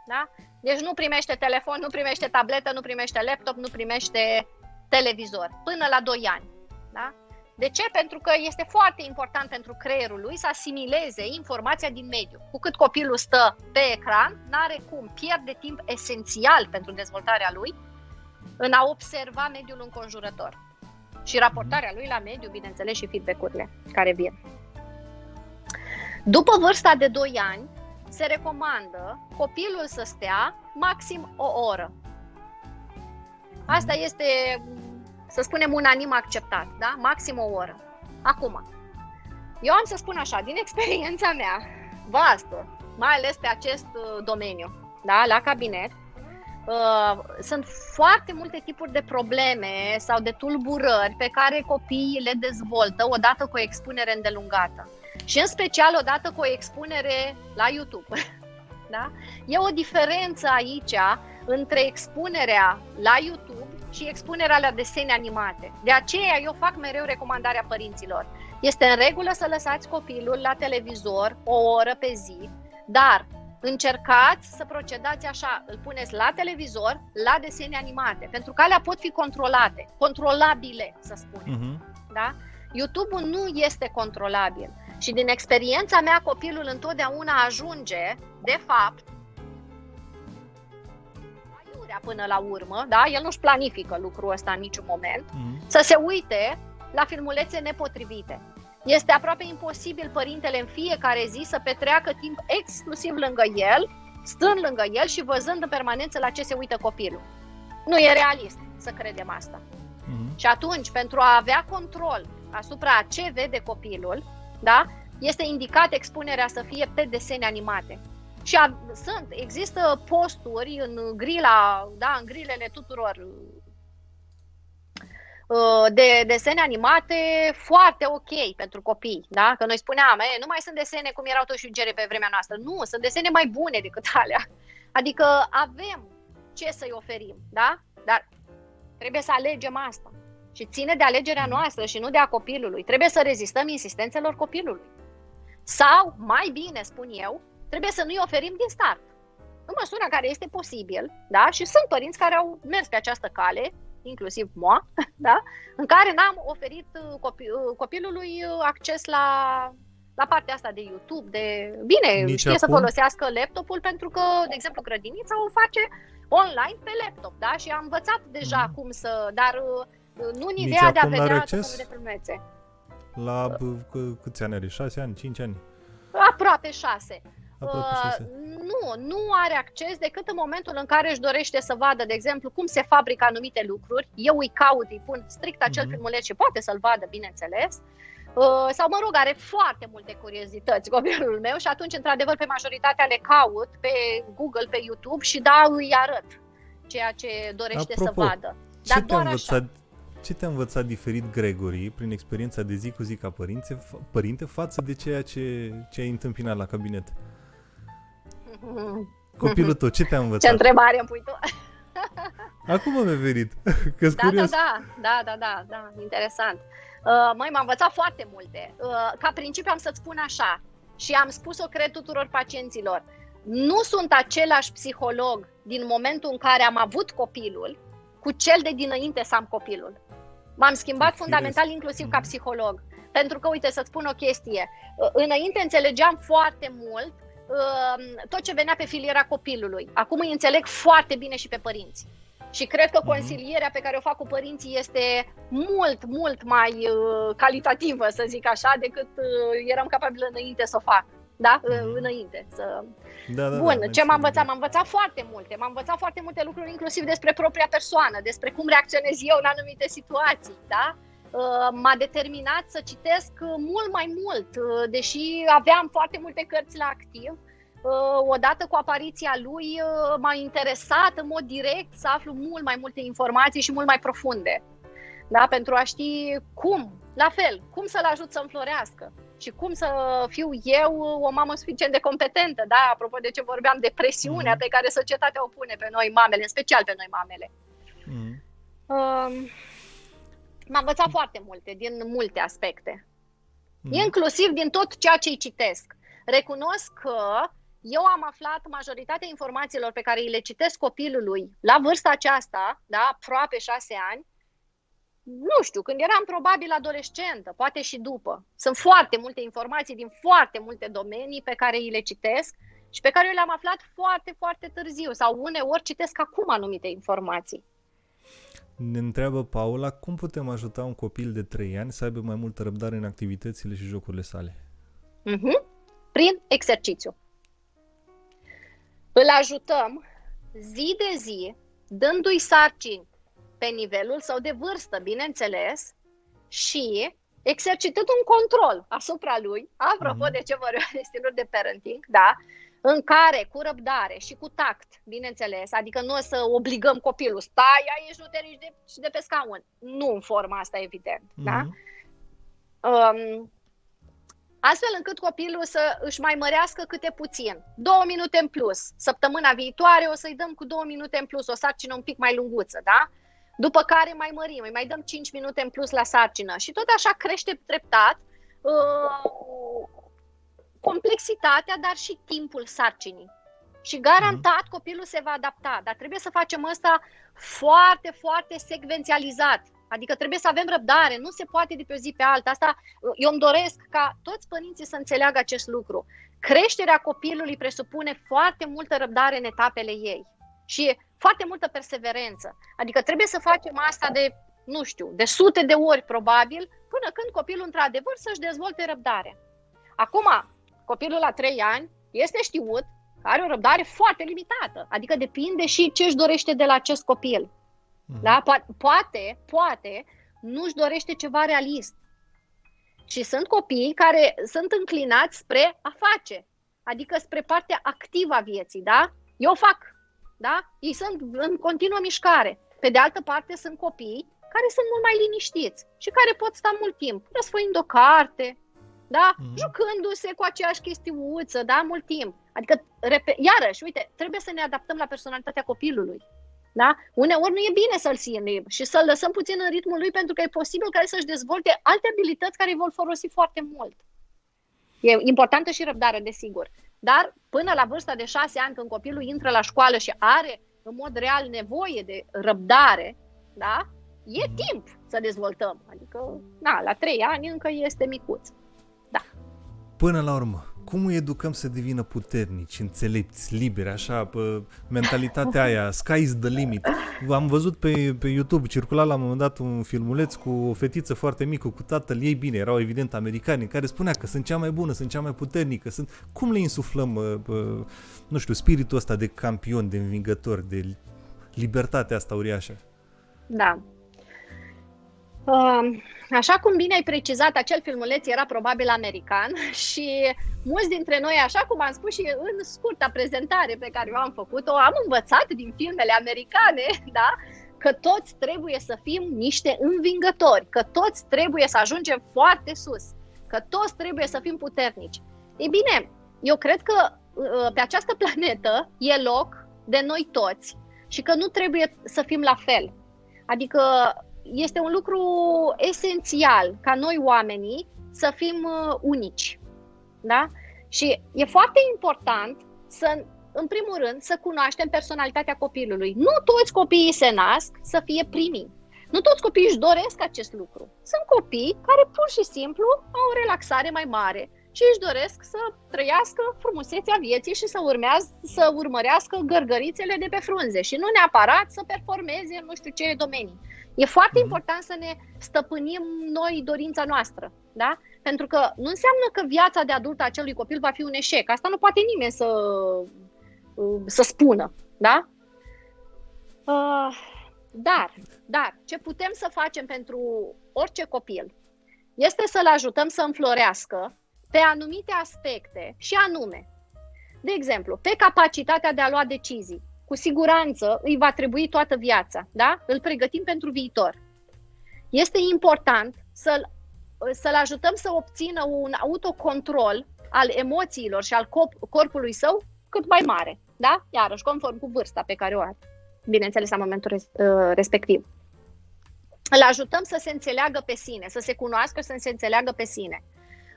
Da? Deci nu primește telefon, nu primește tabletă, nu primește laptop, nu primește televizor. Până la 2 ani. Da? De ce? Pentru că este foarte important pentru creierul lui să asimileze informația din mediu. Cu cât copilul stă pe ecran, n-are cum, pierde timp esențial pentru dezvoltarea lui în a observa mediul înconjurător. Și raportarea lui la mediu, bineînțeles, și feedback-urile care vin. După vârsta de 2 ani, se recomandă copilul să stea maxim o oră. Asta este, să spunem, unanim acceptat, da? Maxim o oră. Acum, eu am să spun așa, din experiența mea vastă, mai ales pe acest domeniu, da? La cabinet, sunt foarte multe tipuri de probleme sau de tulburări pe care copiii le dezvoltă odată cu o expunere îndelungată. Și în special odată cu o expunere la YouTube. Da? E o diferență aici între expunerea la YouTube și expunerea la desene animate. De aceea eu fac mereu recomandarea părinților. Este în regulă să lăsați copilul la televizor o oră pe zi, dar încercați să procedați așa, îl puneți la televizor, la desene animate, pentru că alea pot fi controlate, controlabile, să spunem. Da? YouTube-ul nu este controlabil. Și din experiența mea, copilul întotdeauna ajunge, de fapt, aiurea până la urmă, da? El nu-și planifică lucrul ăsta în niciun moment, să se uite la filmulețe nepotrivite. Este aproape imposibil părintele în fiecare zi să petreacă timp exclusiv lângă el, stând lângă el și văzând în permanență la ce se uită copilul. Nu e realist să credem asta. Și atunci, pentru a avea control asupra ce vede copilul, da, este indicat expunerea să fie pe desene animate. Și există posturi în grila, da, în grilele tuturor de desene animate foarte ok pentru copii, da? Că noi spuneam, nu mai sunt desene cum erau toșugere pe vremea noastră. Nu, sunt desene mai bune decât alea. Adică avem ce să-i oferim, da? Dar trebuie să alegem asta. Și ține de alegerea noastră și nu de a copilului. Trebuie să rezistăm insistențelor copilului. Sau, mai bine spun eu, trebuie să nu-i oferim din start. În măsura în care este posibil, da? Și sunt părinți care au mers pe această cale, inclusiv moi, da? În care n-am oferit copilului acces la partea asta de YouTube, Bine, nici știe acum? Să folosească laptopul pentru că, de exemplu, grădinița o face online pe laptop, da? Și am învățat deja cum să... Dar nu în ideea de a vedea tot de filmețe. La câți ani are? 6 ani? 5 ani? Aproape 6. Nu are acces decât în momentul în care își dorește să vadă, de exemplu, cum se fabrică anumite lucruri. Eu îi caut, îi pun strict acel filmuleț și poate să-l vadă, bineînțeles. Sau, mă rog, are foarte multe curiozități copilul meu și atunci, într-adevăr, pe majoritatea le caut pe Google, pe YouTube și îi arăt ceea ce dorește să vadă. Dar doar așa. Ce te-a învățat diferit Gregory prin experiența de zi cu zi ca părinte față de ceea ce ai întâmpinat la cabinet? Copilul tău, ce te-a învățat? Ce întrebare îmi pui tu? Acum mi-a venit. Că-s curios. Da, interesant. M-a învățat foarte multe. Ca principiu am să-ți spun așa și am spus-o, cred, tuturor pacienților. Nu sunt același psiholog din momentul în care am avut copilul cu cel de dinainte să am copilul. M-am schimbat fundamental inclusiv ca psiholog. Pentru că, uite, să-ți spun o chestie, înainte înțelegeam foarte mult tot ce venea pe filiera copilului. Acum îi înțeleg foarte bine și pe părinți. Și cred că consilierea pe care o fac cu părinții este mult, mult mai calitativă, să zic așa, decât eram capabilă înainte să o fac. Da? Înainte să... Bun, ce m-am învățat? M-am învățat foarte multe. M-am învățat foarte multe lucruri, inclusiv despre propria persoană, despre cum reacționez eu în anumite situații, da? M-a determinat să citesc mult mai mult, deși aveam foarte multe cărți la activ. Odată cu apariția lui m-a interesat în mod direct să aflu mult mai multe informații și mult mai profunde, da? Pentru a ști cum, la fel, cum să-l ajut să înflorească și cum să fiu eu o mamă suficient de competentă, da? Apropo de ce vorbeam, de presiunea pe care societatea o pune pe noi mamele, în special pe noi mamele. M-am învățat foarte multe, din multe aspecte, inclusiv din tot ceea ce îi citesc. Recunosc că eu am aflat majoritatea informațiilor pe care îi le citesc copilului la vârsta aceasta, da, aproape 6 ani, nu știu, când eram probabil adolescentă, poate și după. Sunt foarte multe informații din foarte multe domenii pe care îi le citesc și pe care eu le-am aflat foarte, foarte târziu sau uneori citesc acum anumite informații. Ne întreabă Paula, cum putem ajuta un copil de 3 ani să aibă mai multă răbdare în activitățile și jocurile sale? Prin exercițiu. Îl ajutăm zi de zi, dându-i sarcini pe nivelul său de vârstă, bineînțeles, și exercitând un control asupra lui, apropo de ce vorbeam de stiluri de parenting, da? În care, cu răbdare și cu tact, bineînțeles, adică nu o să obligăm copilul, stai aici, nu te ridici de pe scaun. Nu în forma asta, evident, da? Astfel încât copilul să își mai mărească câte puțin. 2 minute în plus. Săptămâna viitoare o să-i dăm cu 2 minute în plus, o sarcină un pic mai lunguță, da? După care mai mărim, îi mai dăm 5 minute în plus la sarcină. Și tot așa crește treptat complexitatea, dar și timpul sarcinii. Și garantat copilul se va adapta, dar trebuie să facem asta foarte, foarte secvențializat. Adică trebuie să avem răbdare, nu se poate de pe o zi pe alta. Asta, eu îmi doresc ca toți părinții să înțeleagă acest lucru. Creșterea copilului presupune foarte multă răbdare în etapele ei și foarte multă perseverență. Adică trebuie să facem asta de, nu știu, de sute de ori probabil, până când copilul într-adevăr să-și dezvolte răbdare. Acum, copilul la 3 ani este știut că are o răbdare foarte limitată. Adică depinde și ce își dorește de la acest copil. Da? Poate nu-și dorește ceva realist. Și sunt copii care sunt înclinați spre a face, adică spre partea activă a vieții, da? Eu fac, da? Ei sunt în continuă mișcare. Pe de altă parte sunt copii care sunt mult mai liniștiți și care pot sta mult timp răsfăind o carte, da? Jucându-se cu aceeași chestiuță, da? Mult timp. Adică, iarăși, uite, trebuie să ne adaptăm la personalitatea copilului. Da? Uneori nu e bine să-l ținem și să-l lăsăm puțin în ritmul lui, pentru că e posibil ca el să-și dezvolte alte abilități care îi vor folosi foarte mult. E importantă și răbdare, desigur. Dar până la vârsta de 6 ani, când copilul intră la școală și are în mod real nevoie de răbdare, da? E timp să dezvoltăm. Adică, la 3 ani încă este micuț. Da. Până la urmă, cum îi educăm să devină puternici, înțelepți, liberi, așa, mentalitatea aia, sky is the limit. Am văzut pe YouTube, circula la un moment dat un filmuleț cu o fetiță foarte mică, cu tatăl ei, bine, erau evident americani, care spunea că sunt cea mai bună, sunt cea mai puternică. Cum le insuflăm, nu știu, spiritul ăsta de campion, de învingător, de libertatea asta uriașă? Da. Așa cum bine ai precizat, acel filmuleț era probabil american și mulți dintre noi, așa cum am spus și în scurta prezentare pe care o am făcut-o, am învățat din filmele americane, da? Că toți trebuie să fim niște învingători, că toți trebuie să ajungem foarte sus, că toți trebuie să fim puternici. Ei bine, eu cred că pe această planetă e loc de noi toți și că nu trebuie să fim la fel. Adică este un lucru esențial ca noi oamenii să fim unici. Da? Și e foarte important să, în primul rând, să cunoaștem personalitatea copilului. Nu toți copiii se nasc să fie primii. Nu toți copiii își doresc acest lucru. Sunt copii care pur și simplu au o relaxare mai mare și își doresc să trăiască frumusețea vieții și să urmărească gărgărițele de pe frunze și nu neapărat să performeze în nu știu ce domenii. E foarte important să ne stăpânim noi dorința noastră, da? Pentru că nu înseamnă că viața de adult a acelui copil va fi un eșec. Asta nu poate nimeni să spună, da? Dar ce putem să facem pentru orice copil este să-l ajutăm să înflorească pe anumite aspecte și anume, de exemplu, pe capacitatea de a lua decizii. Cu siguranță îi va trebui toată viața, da? Îl pregătim pentru viitor. Este important să-l ajutăm să obțină un autocontrol al emoțiilor și al corpului său cât mai mare, da? Iarăși, conform cu vârsta pe care o are, bineînțeles, la momentul respectiv. Îl ajutăm să se înțeleagă pe sine, să se cunoască și să se înțeleagă pe sine.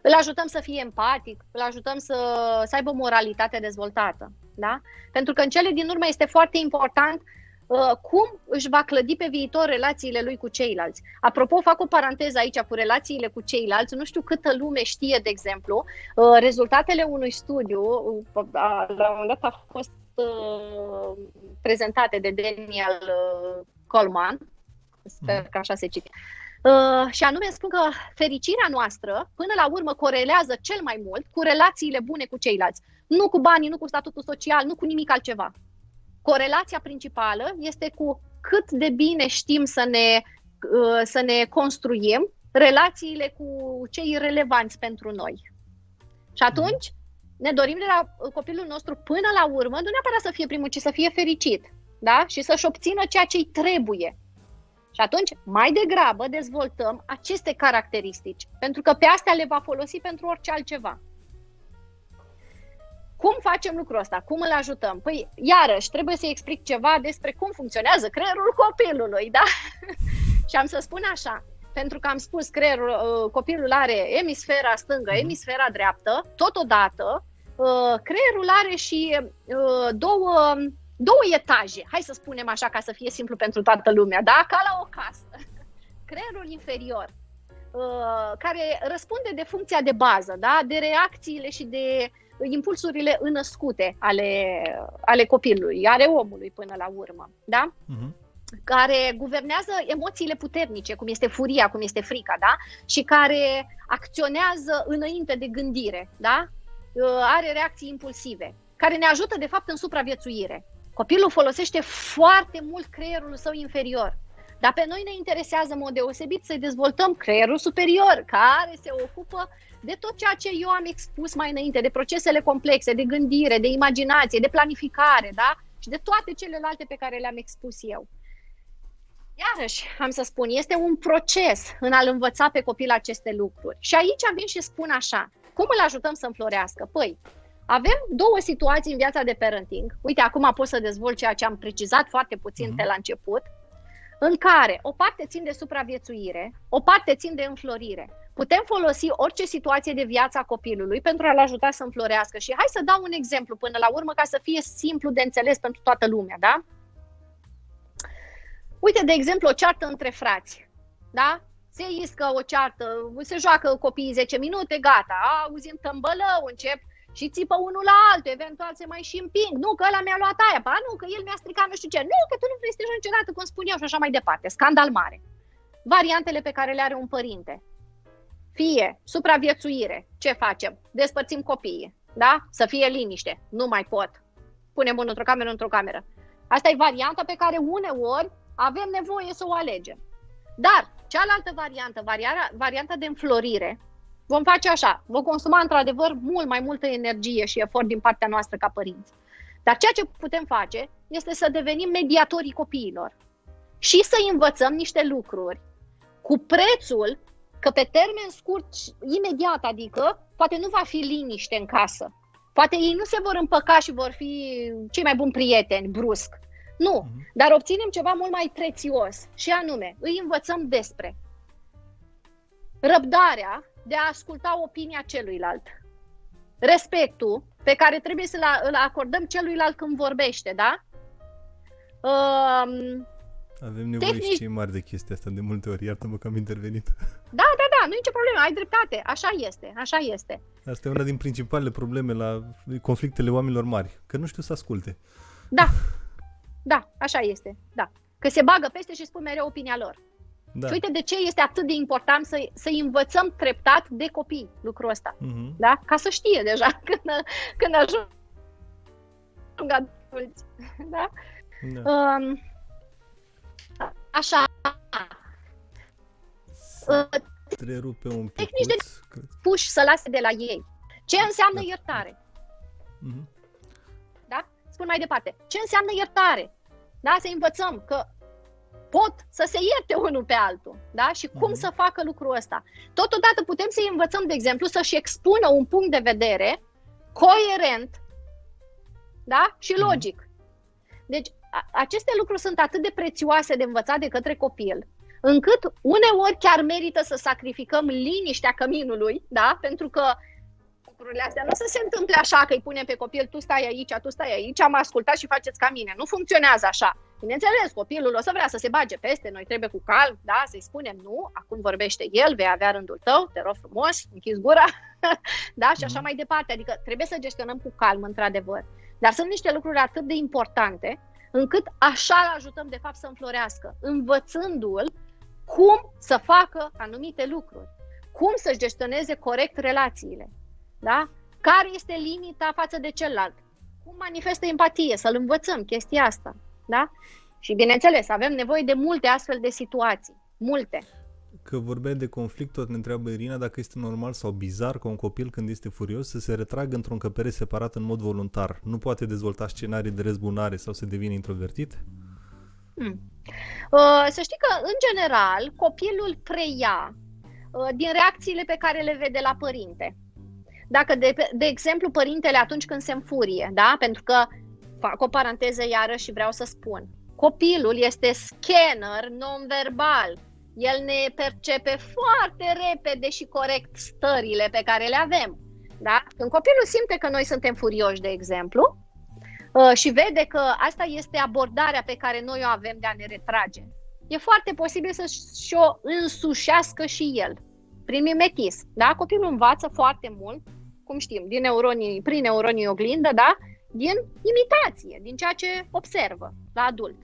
Îl ajutăm să fie empatic, îl ajutăm să aibă moralitate dezvoltată. Da? Pentru că în cele din urmă este foarte important cum își va clădi pe viitor relațiile lui cu ceilalți. Apropo, fac o paranteză aici cu relațiile cu ceilalți. Nu știu câtă lume știe, de exemplu, rezultatele unui studiu, la un moment dat a fost prezentate de Daniel Goleman, sper că așa se cite. Și anume spun că fericirea noastră până la urmă corelează cel mai mult cu relațiile bune cu ceilalți. Nu cu banii, nu cu statutul social, nu cu nimic altceva. Corelația principală este cu cât de bine știm să ne construim relațiile cu cei relevanți pentru noi. Și atunci ne dorim de la copilul nostru până la urmă, nu neapărat să fie primul, ci să fie fericit, da? Și să-și obțină ceea ce îi trebuie. Și atunci, mai degrabă, dezvoltăm aceste caracteristici, pentru că pe astea le va folosi pentru orice altceva. Cum facem lucrul ăsta? Cum îl ajutăm? Păi, iarăși, trebuie să-i explic ceva despre cum funcționează creierul copilului, da? Și am să spun așa, pentru că am spus copilul are emisfera stângă, emisfera dreaptă, totodată, creierul are și două etaje, hai să spunem așa ca să fie simplu pentru toată lumea, da? Ca la o casă. Creierul inferior, care răspunde de funcția de bază, da? De reacțiile și de impulsurile înăscute ale copilului, ale omului până la urmă, da? Care guvernează emoțiile puternice, cum este furia, cum este frica, da? Și care acționează înainte de gândire, da? Are reacții impulsive, care ne ajută de fapt în supraviețuire. Copilul folosește foarte mult creierul său inferior, dar pe noi ne interesează în mod deosebit să dezvoltăm creierul superior, care se ocupă de tot ceea ce eu am expus mai înainte, de procesele complexe, de gândire, de imaginație, de planificare, da? Și de toate celelalte pe care le-am expus eu. Iarăși, am să spun, este un proces în a-l învăța pe copil aceste lucruri. Și aici vin și spun așa, cum îl ajutăm să înflorească? Păi, avem două situații în viața de parenting. Uite, acum pot să dezvolt ceea ce am precizat foarte puțin pe la început, în care o parte țin de supraviețuire, o parte țin de înflorire. Putem folosi orice situație de viață a copilului pentru a-l ajuta să înflorească. Și hai să dau un exemplu până la urmă ca să fie simplu de înțeles pentru toată lumea, da? Uite, de exemplu, o ceartă între frați, da? Se iscă o ceartă, se joacă copiii 10 minute, gata, auzim tămbălău, încep și țipă unul la altul, eventual se mai și împing. Nu, că ăla mi-a luat aia, ba nu, că el mi-a stricat nu știu ce. Nu, că tu nu vrei să te joci niciodată, cum spun eu, și așa mai departe. Scandal mare. Variantele pe care le are un părinte. Fie supraviețuire. Ce facem? Despărțim copiii, da? Să fie liniște. Nu mai pot. Punem unul într-o cameră, într-o cameră. Asta e varianta pe care uneori avem nevoie să o alegem. Dar cealaltă variantă, varianta de înflorire, vom face așa, vom consuma într-adevăr mult mai multă energie și efort din partea noastră ca părinți. Dar ceea ce putem face este să devenim mediatorii copiilor și să învățăm niște lucruri cu prețul că pe termen scurt, imediat, adică, poate nu va fi liniște în casă. Poate ei nu se vor împăca și vor fi cei mai buni prieteni, brusc. Nu, dar obținem ceva mult mai prețios și anume, îi învățăm despre răbdarea de a asculta opinia celuilalt, respectul pe care trebuie să îl acordăm celuilalt când vorbește, da? Avem nevoie și cei mari de chestia asta de multe ori. Iartă-mă că am intervenit. Da, nu e nicio problemă, ai dreptate, așa este. Asta e una din principalele probleme la conflictele oamenilor mari, că nu știu să asculte. Da, așa este, da. Că se bagă peste și spun mereu opinia lor. Da. Și uite de ce este atât de important să învățăm treptat de copii lucrul ăsta. Da? Ca să știe deja când ajung adulți. Da? Da. Așa. Trerupe un pic. Tehnici de puși să lase de la ei. Ce înseamnă iertare? Da? Spun mai departe. Ce înseamnă iertare? Da? Să învățăm că pot să se ierte unul pe altul, da? Și cum să facă lucrul ăsta. Totodată putem să-i învățăm, de exemplu, să-și expună un punct de vedere coerent, da? Și logic. Deci, aceste lucruri sunt atât de prețioase de învățat de către copil, încât uneori chiar merită să sacrificăm liniștea căminului, da? Pentru că lucrurile astea nu se întâmple așa că îi punem pe copil, tu stai aici, am ascultat și faceți ca mine. Nu funcționează așa. Bineînțeles, copilul o să vrea să se bage peste, noi trebuie cu calm, da, să-i spunem nu, acum vorbește el, vei avea rândul tău, te rog frumos, închizi gura, da, și așa mai departe. Adică trebuie să gestionăm cu calm, într-adevăr. Dar sunt niște lucruri atât de importante, încât așa îl ajutăm, de fapt, să înflorească, învățându-l cum să facă anumite lucruri, cum să-și gestioneze corect relațiile, da? Care este limita față de celălalt, cum manifestă empatie, să-l învățăm chestia asta. Da? Și bineînțeles, avem nevoie de multe astfel de situații. Multe. Că vorbeai de conflict, tot ne întreabă Irina dacă este normal sau bizar ca un copil când este furios să se retragă într-o încăpere separată în mod voluntar. Nu poate dezvolta scenarii de răzbunare sau să devină introvertit? Să știi că, în general, copilul preia din reacțiile pe care le vede la părinte. Dacă, de exemplu, părintele atunci când se înfurie, da? Pentru că fac o paranteză iarăși și vreau să spun. Copilul este scanner non-verbal. El ne percepe foarte repede și corect stările pe care le avem. Da? Când copilul simte că noi suntem furioși, de exemplu, și vede că asta este abordarea pe care noi o avem de a ne retrage, e foarte posibil să-și o însușească și el, prin mimetism. Da? Copilul învață foarte mult, cum știm, prin neuronii oglindă, da? Din imitație, din ceea ce observă la adult.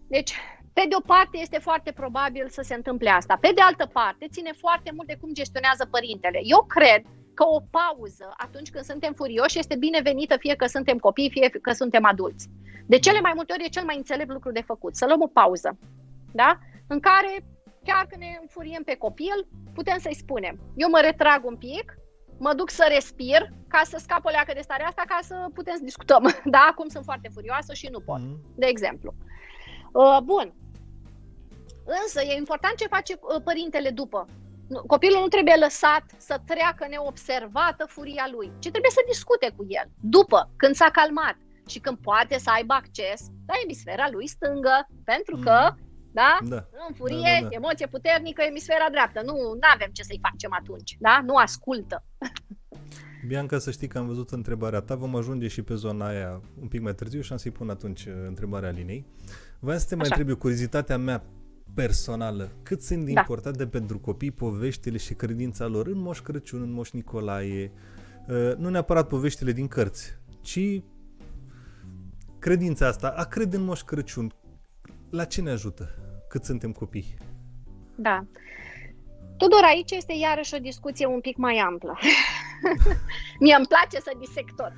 Deci, pe de o parte, este foarte probabil să se întâmple asta. Pe de altă parte, ține foarte mult de cum gestionează părintele. Eu cred că o pauză atunci când suntem furioși este binevenită, fie că suntem copii, fie că suntem adulți. De cele mai multe ori e cel mai înțelept lucru de făcut, să luăm o pauză, da? În care, chiar când ne înfuriem pe copil, putem să-i spunem, eu mă retrag un pic, mă duc să respir ca să scap o leacă de starea asta, ca să putem să discutăm. Da, acum sunt foarte furioasă și nu pot, de exemplu. Bun. Însă e important ce face părintele după. Copilul nu trebuie lăsat să treacă neobservată furia lui, ci trebuie să discute cu el după, când s-a calmat și când poate să aibă acces la emisfera lui stângă, pentru că în furie, emoție puternică, emisfera dreaptă. Nu avem ce să-i facem atunci, da? Nu ascultă. Bianca, să știi că am văzut întrebarea ta, vom ajunge și pe zona aia un pic mai târziu și am să-i pun atunci întrebarea Alinei. Voiam să te mai întreb, curiozitatea mea personală, cât sunt de importante pentru copii poveștile și credința lor în Moș Crăciun, în Moș Nicolae, nu neapărat poveștile din cărți, ci credința asta, a crede în Moș Crăciun, la ce ne ajută cât suntem copii? Da. Tudor, aici este iarăși o discuție un pic mai amplă. Mie îmi place să disec tot.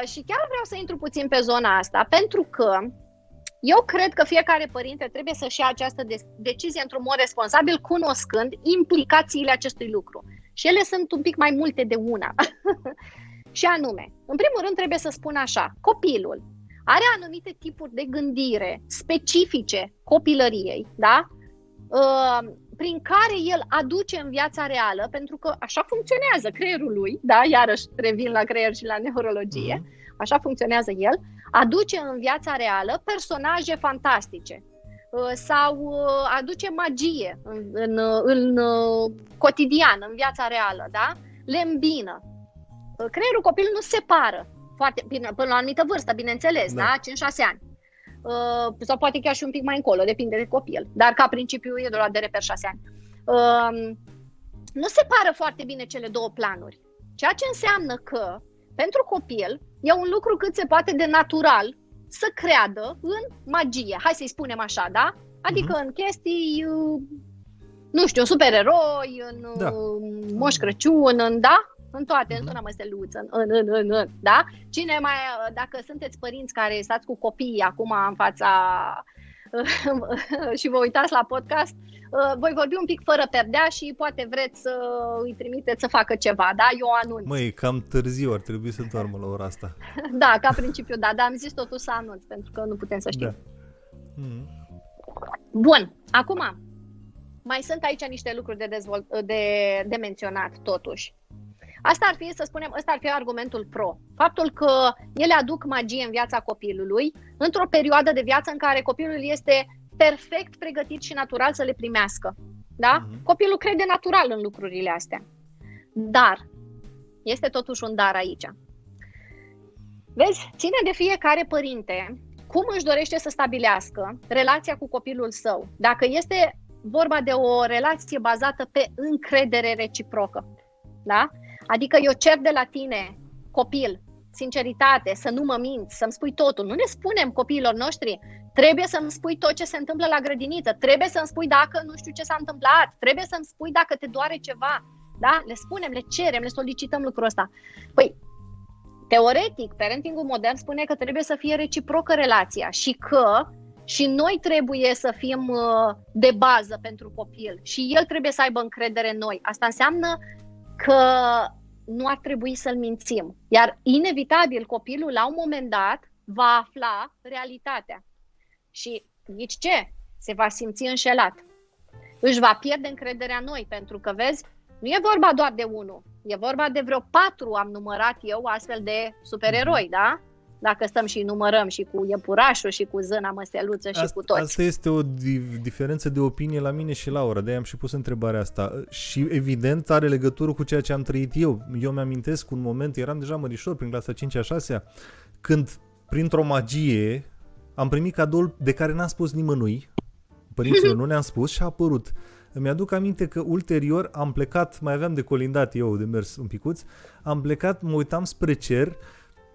Și chiar vreau să intru puțin pe zona asta, pentru că eu cred că fiecare părinte trebuie să-și ia această decizie într-un mod responsabil, cunoscând implicațiile acestui lucru. Și ele sunt un pic mai multe de una. Și anume, în primul rând trebuie să spun așa, copilul are anumite tipuri de gândire specifice copilăriei, da? Prin care el aduce în viața reală, pentru că așa funcționează creierul lui, da? Iarăși revin la creier și la neurologie, așa funcționează el, aduce în viața reală personaje fantastice sau aduce magie în cotidian, în viața reală, da? Le îmbină. Creierul copilului nu se separă foarte bine, până la o anumită vârstă, bineînțeles, da? 5-6 ani. sau poate chiar și un pic mai încolo, depinde de copil, dar ca principiu e doar de reper 6 ani. Nu separă foarte bine cele două planuri, ceea ce înseamnă că pentru copil e un lucru cât se poate de natural să creadă în magie, hai să-i spunem așa, da? Adică în chestii, nu știu, supereroi, în Moș Crăciun, în toate, în zona măseluță, da? Dacă sunteți părinți care stați cu copiii acum în fața și vă uitați la podcast, voi vorbi un pic fără perdea și poate vreți să îi trimiteți să facă ceva, da? Eu anunț. Măi, cam târziu, ar trebui să doarmă la ora asta. Da, ca principiu, da, dar am zis totuși să anunț, pentru că nu putem să știm. Da. Bun, acum, mai sunt aici niște lucruri de menționat, totuși. Asta ar fi, să spunem, ăsta ar fi argumentul pro. Faptul că ele aduc magie în viața copilului, într-o perioadă de viață în care copilul este perfect pregătit și natural să le primească. Da? Copilul crede natural în lucrurile astea. Dar, este totuși un dar aici. Vezi, ține de fiecare părinte cum își dorește să stabilească relația cu copilul său. Dacă este vorba de o relație bazată pe încredere reciprocă. Da? Adică eu cer de la tine, copil, sinceritate, să nu mă minți, să-mi spui totul. Nu ne spunem copiilor noștri, trebuie să-mi spui tot ce se întâmplă la grădiniță, trebuie să-mi spui dacă nu știu ce s-a întâmplat, trebuie să-mi spui dacă te doare ceva. Da? Le spunem, le cerem, le solicităm lucrul ăsta. Păi, teoretic, parentingul modern spune că trebuie să fie reciprocă relația și că și noi trebuie să fim de bază pentru copil și el trebuie să aibă încredere în noi. Asta înseamnă că nu ar trebui să-l mințim. Iar inevitabil copilul la un moment dat va afla realitatea. Și nici ce? Se va simți înșelat. Își va pierde încrederea în noi, pentru că, vezi, nu e vorba doar de unul. E vorba de vreo 4, am numărat eu, astfel de supereroi, da? Dacă stăm și numărăm și cu iepurașul și cu zâna măseluță și cu toți. Asta este o diferență de opinie la mine și Laura, de-aia am și pus întrebarea asta. Și evident are legătură cu ceea ce am trăit eu. Eu mi-amintesc un moment, eram deja mărișor prin clasa 5-a, 6-a, când printr-o magie am primit cadoul de care n-am spus nimănui, părinților nu ne-am spus și a apărut. Îmi aduc aminte că ulterior am plecat, mai aveam de colindat eu, de mers un picuț, am plecat, mă uitam spre cer.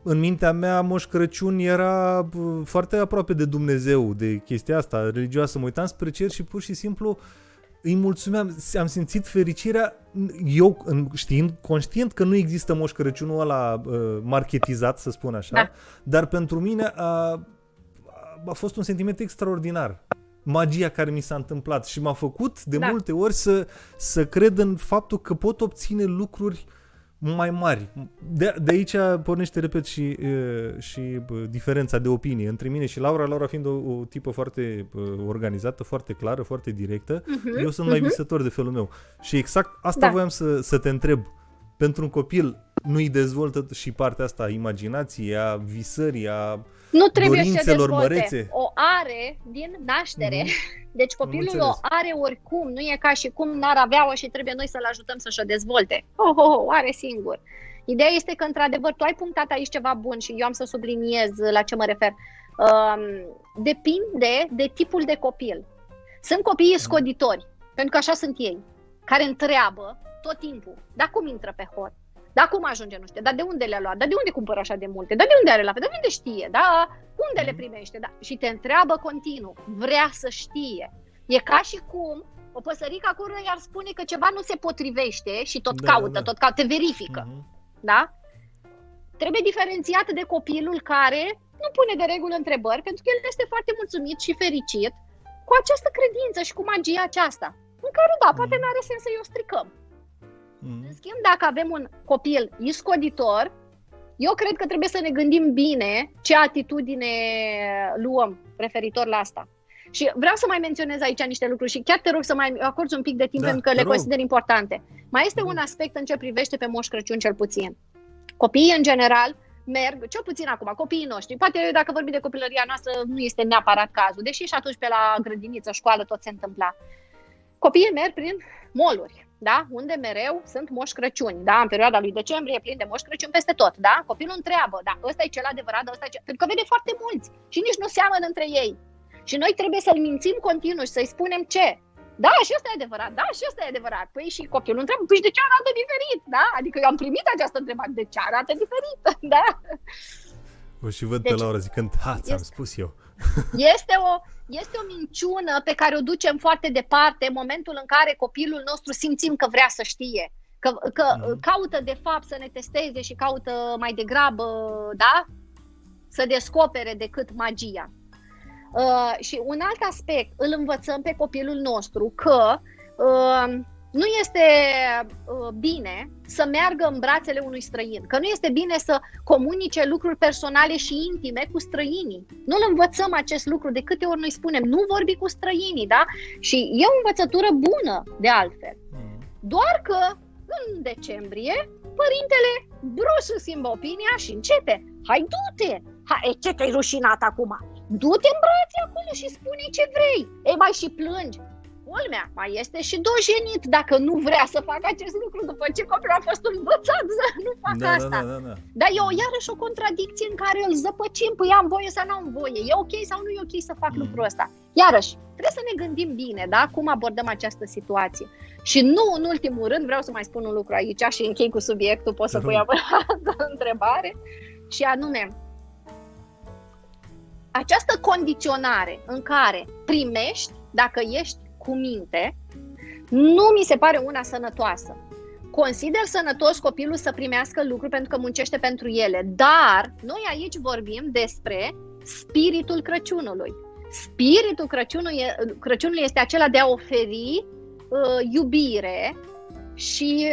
În mintea mea, Moș Crăciun era foarte aproape de Dumnezeu, de chestia asta religioasă. Mă uitam spre cer și pur și simplu îi mulțumeam. Am simțit fericirea, eu știind, conștient că nu există Moș Crăciunul ăla marketizat, să spun așa, da. Dar pentru mine a fost un sentiment extraordinar. Magia care mi s-a întâmplat și m-a făcut de multe ori să cred în faptul că pot obține lucruri mai mari. De aici pornește, repet, și diferența de opinie între mine și Laura. Laura fiind o tipă foarte organizată, foarte clară, foarte directă. Eu sunt mai visător de felul meu. Și exact asta voiam să te întreb. Pentru un copil nu-i dezvoltă și partea asta a imaginației, a visării, a nu trebuie dorințelor să mărețe? O are din naștere. Deci copilul o are oricum. Nu e ca și cum n-ar avea-o și trebuie noi să-l ajutăm să-și o dezvolte. O are singur. Ideea este că, într-adevăr, tu ai punctat aici ceva bun și eu am să subliniez la ce mă refer. Depinde de tipul de copil. Sunt copiii scoditori, pentru că așa sunt ei, care întreabă tot timpul, dar cum intră pe hot? Dar cum ajunge, nu știu, dar de unde le-a luat? Dar de unde cumpără așa de multe? Dar de unde are la fel? Dar de unde știe? Da? Unde le primește? Da? Și te întreabă continuu, vrea să știe. E ca și cum o păsărică acolo i-ar spune că ceva nu se potrivește și tot caută, tot caută, te verifică. Da? Trebuie diferențiat de copilul care nu pune de regulă întrebări, pentru că el este foarte mulțumit și fericit cu această credință și cu magia aceasta, în care, da, poate n-are sens să-i o stricăm. În schimb, dacă avem un copil iscoditor, eu cred că trebuie să ne gândim bine ce atitudine luăm referitor la asta. Și vreau să mai menționez aici niște lucruri și chiar te rog să mai acorzi un pic de timp, pentru că le consider importante. Mai este un aspect în ce privește pe Moș Crăciun cel puțin. Copiii în general merg, cel puțin acum, copiii noștri, poate dacă vorbim de copilăria noastră nu este neapărat cazul, deși și atunci pe la grădiniță, școală tot se întâmpla. copiii merg prin mall-uri, da? Unde mereu sunt Moș Crăciuni, da? În perioada lui decembrie e plin de Moș Crăciuni peste tot, da? Copilul întreabă, da, ăsta e cel adevărat, ăsta e cel... Pentru că vede foarte mulți și nici nu seamănă între ei. Și noi trebuie să-l mințim continuu și să-i spunem ce? Da, și ăsta e adevărat, da, și ăsta e adevărat. Păi și copilul întreabă, păi de ce arată diferit, da? Adică eu am primit această întrebare, de ce arată diferit, da? O și văd pe Laura zicând, ți-am spus eu. Este o minciună pe care o ducem foarte departe în momentul în care copilul nostru simțim că vrea să știe, că caută de fapt să ne testeze și caută mai degrabă, da? Să descopere decât magia. Și un alt aspect, îl învățăm pe copilul nostru că nu este bine să meargă în brațele unui străin, că nu este bine să comunice lucruri personale și intime cu străinii. Nu-l învățăm acest lucru, de câte ori noi spunem, nu vorbi cu străinii, da? Și e o învățătură bună, de altfel. Doar că în decembrie, părintele brusc își schimbă opinia și începe. Hai, du-te! Hai, ce te-ai rușinat acum? Du-te în brațe acolo și spune ce vrei. Ei, mai și plângi. Culmea, mai este și dojenit dacă nu vrea să facă acest lucru după ce copilul a fost învățat să nu facă asta. Da. Dar e iarăși o contradicție în care îl zăpăcim. Păi am voie sau nu am voie? E ok sau nu e ok să fac lucrul ăsta? Iarăși, trebuie să ne gândim bine, da? Cum abordăm această situație. Și nu în ultimul rând, vreau să mai spun un lucru aici și închei cu subiectul, poți să pui altă întrebare. Și anume, această condiționare în care primești dacă ești cu minte, nu mi se pare una sănătoasă. Consider sănătos copilul să primească lucruri pentru că muncește pentru ele, dar noi aici vorbim despre spiritul Crăciunului. Spiritul Crăciunului este acela de a oferi iubire și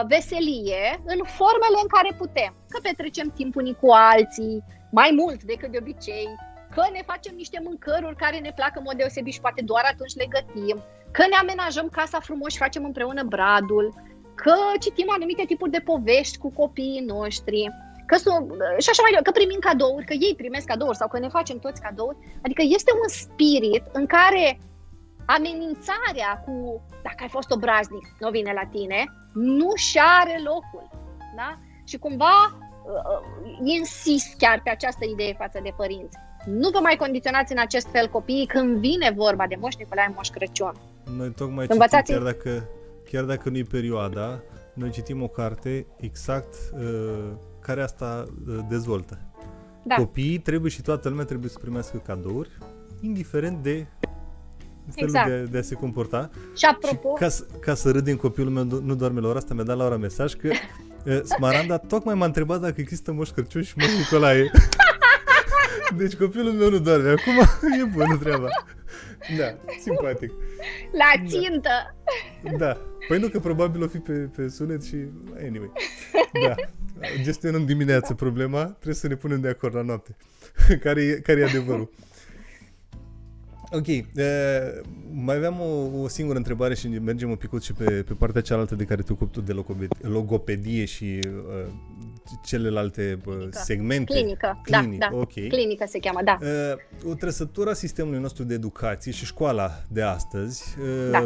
veselie în formele în care putem. Că petrecem timp unii cu alții, mai mult decât de obicei, că ne facem niște mâncăruri care ne plac în mod deosebit și poate doar atunci le gătim, că ne amenajăm casa frumos și facem împreună bradul, că citim anumite tipuri de povești cu copiii noștri, și așa mai departe, că primim cadouri, că ei primesc cadouri sau că ne facem toți cadouri. Adică este un spirit în care amenințarea cu dacă ai fost obraznic, nu vine la tine, nu și are locul. Da? Și cumva insist chiar pe această idee față de părinți. Nu vă mai condiționați în acest fel copiii când vine vorba de Moș Nicolae, Moș Crăciun. Noi tocmai citim, chiar dacă nu e perioada, noi citim o carte exact care asta dezvoltă. Da. Copiii trebuie și toată lumea trebuie să primească cadouri, indiferent de felul de a se comporta. Și apropo... Și ca să râdem, copilul meu nu doarme la ora asta, mi-a dat Laura mesaj că Smaranda tocmai m-a întrebat dacă există Moș Crăciun și Moș Nicolae. Deci copilul meu nu doarme. Acum e bună treaba. Da, simpatic. La țintă. Da. Păi nu, că probabil o fi pe sunet și... Anyway. Da. Gestionăm dimineața problema, trebuie să ne punem de acord la noapte. Care e adevărul? Ok. Mai aveam o singură întrebare și mergem un picut și pe partea cealaltă de care te ocupi tu, de logopedie și celelalte segmente. Clinică. Da. Okay. Clinică se cheamă, da. O trăsătură a sistemului nostru de educație și școala de astăzi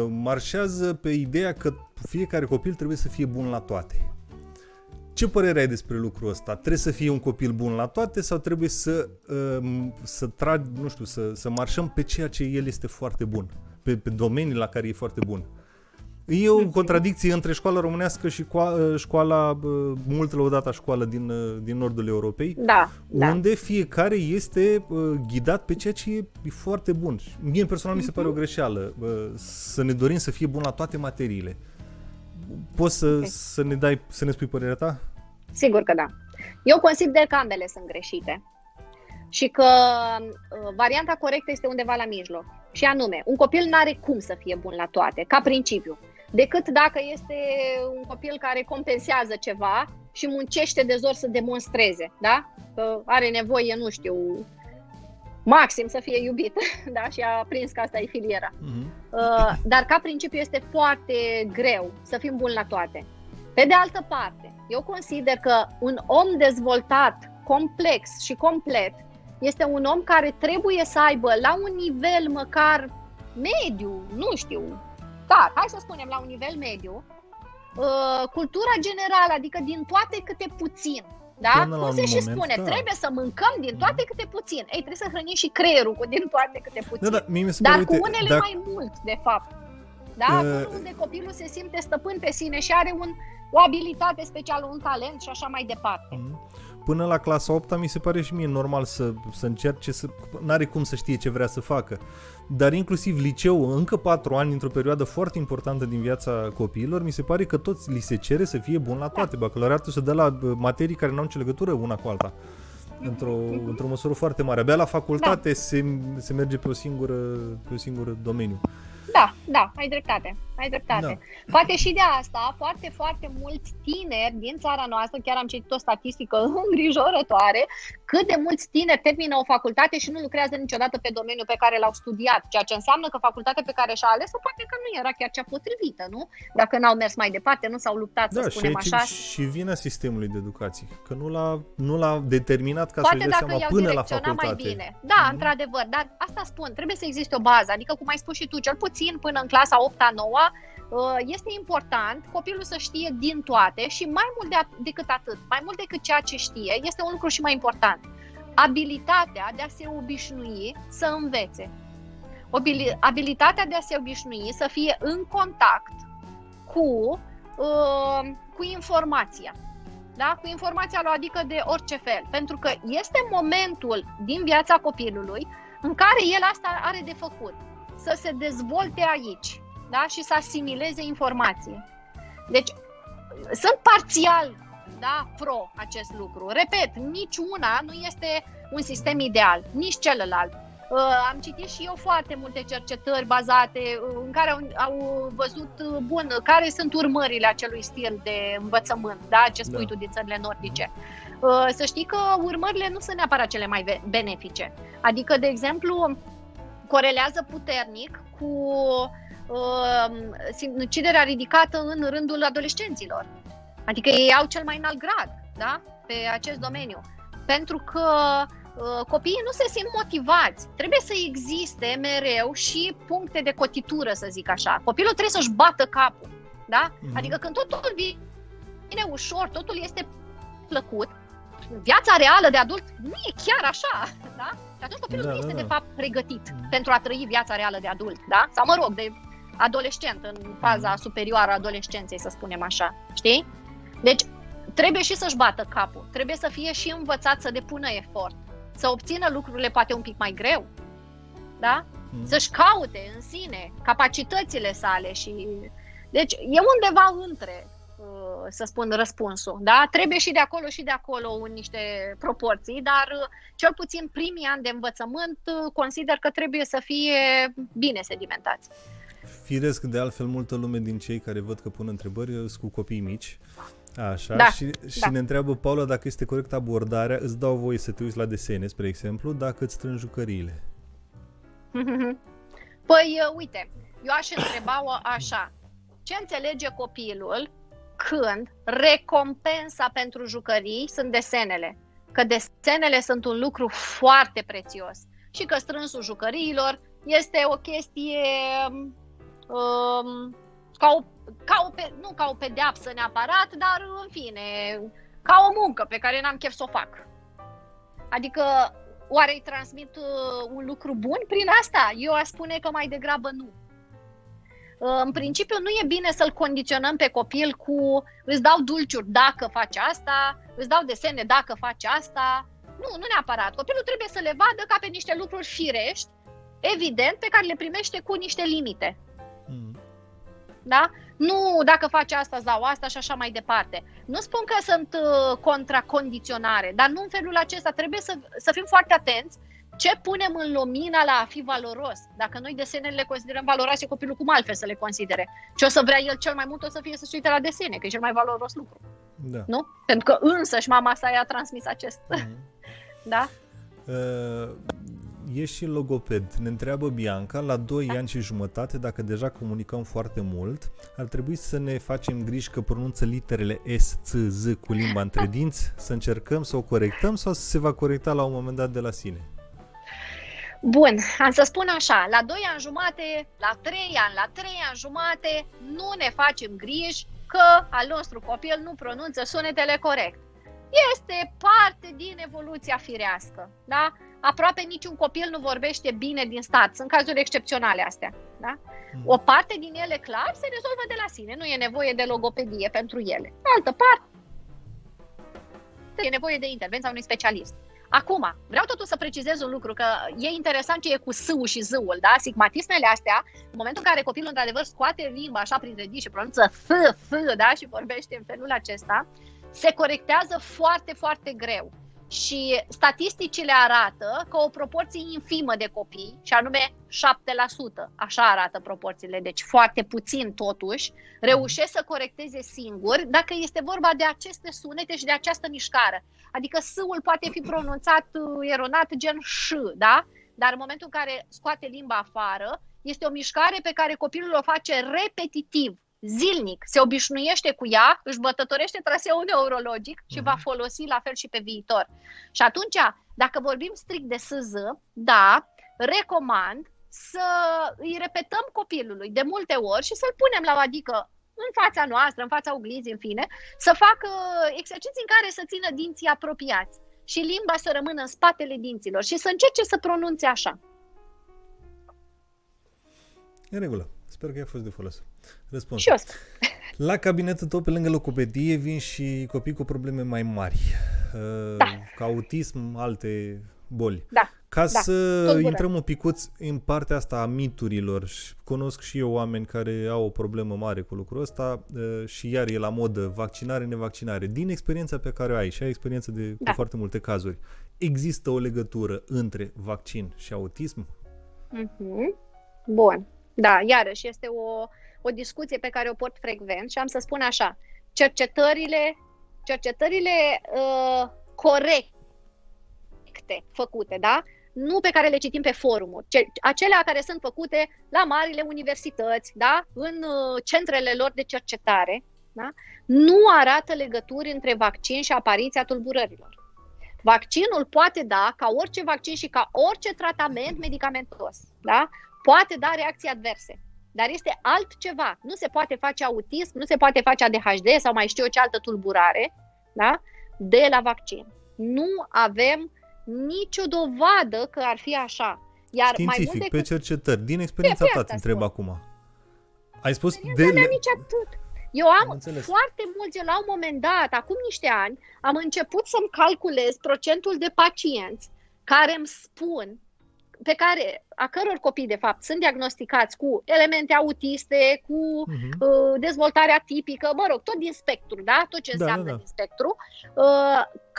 marșează pe ideea că fiecare copil trebuie să fie bun la toate. Ce părere ai despre lucrul ăsta? Trebuie să fie un copil bun la toate sau trebuie să tragi, nu știu, să marșăm pe ceea ce el este foarte bun, pe domenii la care e foarte bun? E o contradicție între școala românească și școala, mult lăudată școală din nordul Europei, unde fiecare este ghidat pe ceea ce e foarte bun. Mie personal mi se pare o greșeală să ne dorim să fie bun la toate materiile. Poți să ne spui părerea ta? Sigur că da. Eu consider că ambele sunt greșite și că varianta corectă este undeva la mijloc. Și anume, un copil n-are cum să fie bun la toate, ca principiu, decât dacă este un copil care compensează ceva și muncește de zor să demonstreze, da? Că are nevoie, nu știu, maxim să fie iubit, da? Și a prins că asta e filiera. Dar ca principiu este foarte greu să fim buni la toate. Pe de altă parte, eu consider că un om dezvoltat, complex și complet este un om care trebuie să aibă la un nivel măcar mediu, nu știu, dar hai să spunem la un nivel mediu, cultura generală, adică din toate câte puțin. Da? Cum se și spune, trebuie să mâncăm din toate câte puțin. Ei, trebuie să hrănim și creierul cu din toate câte puțin. Dar cu unele mai mult, de fapt. Da? Acolo unde copilul se simte stăpân pe sine și are o abilitate specială, un talent și așa mai departe. Până la clasa 8-a mi se pare și mie normal să încerce, n-are cum să știe ce vrea să facă. Dar inclusiv liceu, încă 4 ani, într-o perioadă foarte importantă din viața copiilor, mi se pare că toți li se cere să fie bun la toate. Bacalaureatul se dă la materii care n-au nicio legătură una cu alta. Într-o măsură foarte mare. Abia la facultate se merge pe o singură domeniu. Da, ai dreptate. Da. Poate și de asta, foarte, foarte mulți tineri din țara noastră, chiar am citit o statistică îngrijorătoare, cât de mulți tineri termină o facultate și nu lucrează niciodată pe domeniul pe care l-au studiat, ceea ce înseamnă că facultatea pe care și-a ales-o poate că nu era chiar cea potrivită, nu? Dacă n-au mers mai departe, nu s-au luptat, să spunem așa. Și vina sistemului de educație, că nu l-a determinat ca să-și dea seama până la facultate. Mai bine. Da, într-adevăr, dar asta spun, trebuie să existe o bază, adică cum ai spus și tu, cel puțin până în clasa 8-a, 9-a, este important copilul să știe din toate și mai mult decât atât, mai mult decât ceea ce știe, este un lucru și mai important. Abilitatea de a se obișnui să învețe. Abilitatea de a se obișnui să fie în contact cu informația. Da? Cu informația lui, adică de orice fel. Pentru că este momentul din viața copilului în care el asta are de făcut. Să se dezvolte aici, da? Și să asimileze informație. Deci, sunt parțial, da, pro acest lucru. Repet, niciuna nu este un sistem ideal, nici celălalt. Am citit și eu foarte multe cercetări bazate în care au văzut, care sunt urmările acelui stil de învățământ, da, ce spui tu din țările nordice. Să știi că urmările nu sunt neapărat cele mai benefice. Adică, de exemplu, corelează puternic cu sinuciderea ridicată în rândul adolescenților. Adică ei au cel mai înalt grad, da, pe acest domeniu. Pentru că copiii nu se simt motivați. Trebuie să existe mereu și puncte de cotitură, să zic așa. Copilul trebuie să-și bată capul, da? Adică când totul vine ușor, totul este plăcut, viața reală de adult nu e chiar așa, da? Și atunci copilul nu este de fapt pregătit pentru a trăi viața reală de adult, da? Sau mă rog, de adolescent, în faza superioară a adolescenței, să spunem așa, știi? Deci trebuie și să-și bată capul, trebuie să fie și învățat să depună efort, să obțină lucrurile poate un pic mai greu, da? Să-și caute în sine capacitățile sale și... Deci e undeva între, să spun, răspunsul, da? Trebuie și de acolo în niște proporții, dar cel puțin primii ani de învățământ consider că trebuie să fie bine sedimentați. Firesc, de altfel, multă lume din cei care văd că pun întrebări sunt cu copii mici. Așa, și ne întreabă Paula dacă este corect abordarea, îți dau voie să te uiți la desene, spre exemplu, dacă îți strângi jucăriile. Păi, uite, eu aș întreba așa, ce înțelege copilul când recompensa pentru jucării sunt desenele? Că desenele sunt un lucru foarte prețios și că strânsul jucăriilor este o chestie nu ca o pedeapsă neapărat, dar în fine, ca o muncă pe care n-am chef să o fac. Adică, oare îi transmit un lucru bun prin asta? Eu aș spune că mai degrabă nu. În principiu nu e bine să-l condiționăm pe copil cu îți dau dulciuri dacă faci asta, îți dau desene dacă faci asta. Nu neapărat. Copilul trebuie să le vadă ca pe niște lucruri firești, evident, pe care le primește cu niște limite. Da? Nu dacă faci asta, îți dau asta și așa mai departe. Nu spun că sunt contra condiționare, dar nu în felul acesta. Trebuie să fim foarte atenți ce punem în lumina la a fi valoros. Dacă noi desenele le considerăm valoroase, copilul cum altfel să le considere? Ce o să vrea el cel mai mult o să fie să se uite la desene, că e cel mai valoros lucru. Da. Nu? Pentru că însăși mama sa i-a transmis acest. Da? Ești și logoped. Ne întreabă Bianca, la 2 ani și jumătate, dacă deja comunicăm foarte mult, ar trebui să ne facem griji că pronunță literele S, C, Z cu limba între dinți, să încercăm să o corectăm sau se va corecta la un moment dat de la sine? Bun, am să spun așa, la 2 ani jumate, la 3 ani, la 3 ani jumate, nu ne facem griji că al nostru copil nu pronunță sunetele corect. Este parte din evoluția firească, da? Aproape niciun copil nu vorbește bine din start, sunt cazuri excepționale astea, da? O parte din ele, clar, se rezolvă de la sine, nu e nevoie de logopedie pentru ele. Altă parte, e nevoie de intervenția unui specialist. Acum, vreau totuși să precizez un lucru, că e interesant ce e cu s-ul și z-ul, da? Sigmatismele astea, în momentul în care copilul într-adevăr scoate limba așa printre dinți și pronunță f, da? Și vorbește în felul acesta, se corectează foarte, foarte greu. Și statisticile arată că o proporție infimă de copii, și anume 7%, așa arată proporțiile, deci foarte puțin totuși, reușesc să corecteze singuri dacă este vorba de aceste sunete și de această mișcare. Adică s-ul poate fi pronunțat eronat gen ș, da? Dar în momentul în care scoate limba afară, este o mișcare pe care copilul o face repetitiv, zilnic, se obișnuiește cu ea, își bătătorește traseul neurologic și va folosi la fel și pe viitor. Și atunci, dacă vorbim strict de SZ, da, recomand să îi repetăm copilului de multe ori și să-l punem la o adică în fața noastră, în fața oglinzii, în fine, să facă exerciții în care să țină dinții apropiați și limba să rămână în spatele dinților și să încerce să pronunțe așa. În regulă. Sper că a fost de folos. Răspuns. Și eu sper. La cabinetul tău, pe lângă logopedie, vin și copii cu probleme mai mari. Ca autism, alte boli. Da. Ca să intrăm un picuț în partea asta a miturilor, cunosc și eu oameni care au o problemă mare cu lucrul ăsta și iar e la modă vaccinare, nevaccinare. Din experiența pe care o ai și ai experiență cu foarte multe cazuri, există o legătură între vaccin și autism? Bun. Da, iarăși este o discuție pe care o port frecvent și am să spun așa, cercetările corecte făcute, da? Nu pe care le citim pe forumuri, acelea care sunt făcute la marile universități, da? În centrele lor de cercetare, da? Nu arată legături între vaccin și apariția tulburărilor. Vaccinul poate da, ca orice vaccin și ca orice tratament medicamentos, da? Poate da reacții adverse, dar este altceva. Nu se poate face autism, nu se poate face ADHD sau mai știu eu ce altă tulburare, da? De la vaccin. Nu avem nicio dovadă că ar fi așa. Iar științific, mai mult pe cercetări, din experiența ta îți întreb acum. Ai spus nici atât. Eu am foarte mulți, la un moment dat, acum niște ani, am început să-mi calculez procentul de pacienți care îmi spun, a căror copii, de fapt, sunt diagnosticați cu elemente autiste, cu dezvoltare atipică, mă rog, tot din spectru, da? Tot ce înseamnă din spectru.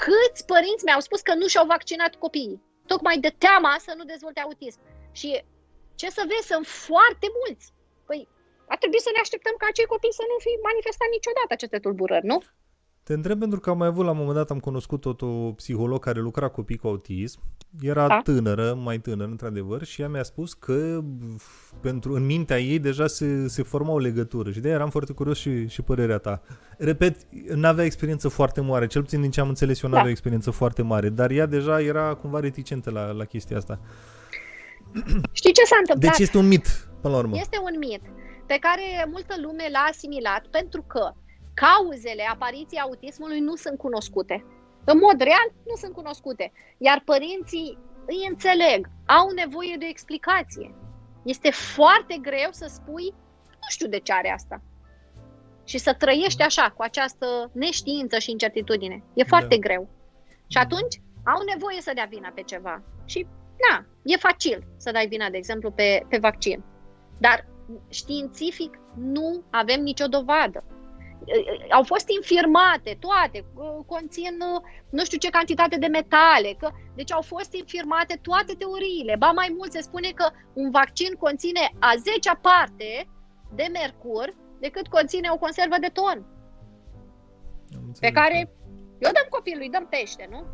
Câți părinți mi-au spus că nu și-au vaccinat copiii, tocmai de teama să nu dezvolte autism. Și ce să vezi, sunt foarte mulți. Păi, ar trebui să ne așteptăm ca acei copii să nu fi manifestat niciodată aceste tulburări, nu? Te întreb pentru că am mai avut, la un moment dat, am cunoscut o psiholog care lucra cu copii cu autism. Era tânără, mai tânără, într-adevăr, și ea mi-a spus că în mintea ei deja se forma o legătură. Și de-aia eram foarte curios și părerea ta. Repet, n-avea experiență foarte mare, cel puțin din ce am înțeles eu, n-avea experiență foarte mare, dar ea deja era cumva reticentă la chestia asta. Știi ce s-a întâmplat? Deci este un mit, până la urmă. Este un mit pe care multă lume l-a asimilat pentru că cauzele apariției autismului nu sunt cunoscute. În mod real, nu sunt cunoscute. Iar părinții îi înțeleg, au nevoie de o explicație. Este foarte greu să spui, nu știu de ce are asta. Și să trăiești așa, cu această neștiință și incertitudine. E foarte greu. Și atunci au nevoie să dea vina pe ceva. Și, e facil să dai vina, de exemplu, pe vaccin. Dar științific nu avem nicio dovadă. Au fost infirmate toate, conțin nu știu ce cantitate de metale, deci au fost infirmate toate teoriile. Ba mai mult, se spune că un vaccin conține a 10-a parte de mercur decât conține o conservă de ton. Pe care eu dăm copilului, dăm pește, nu?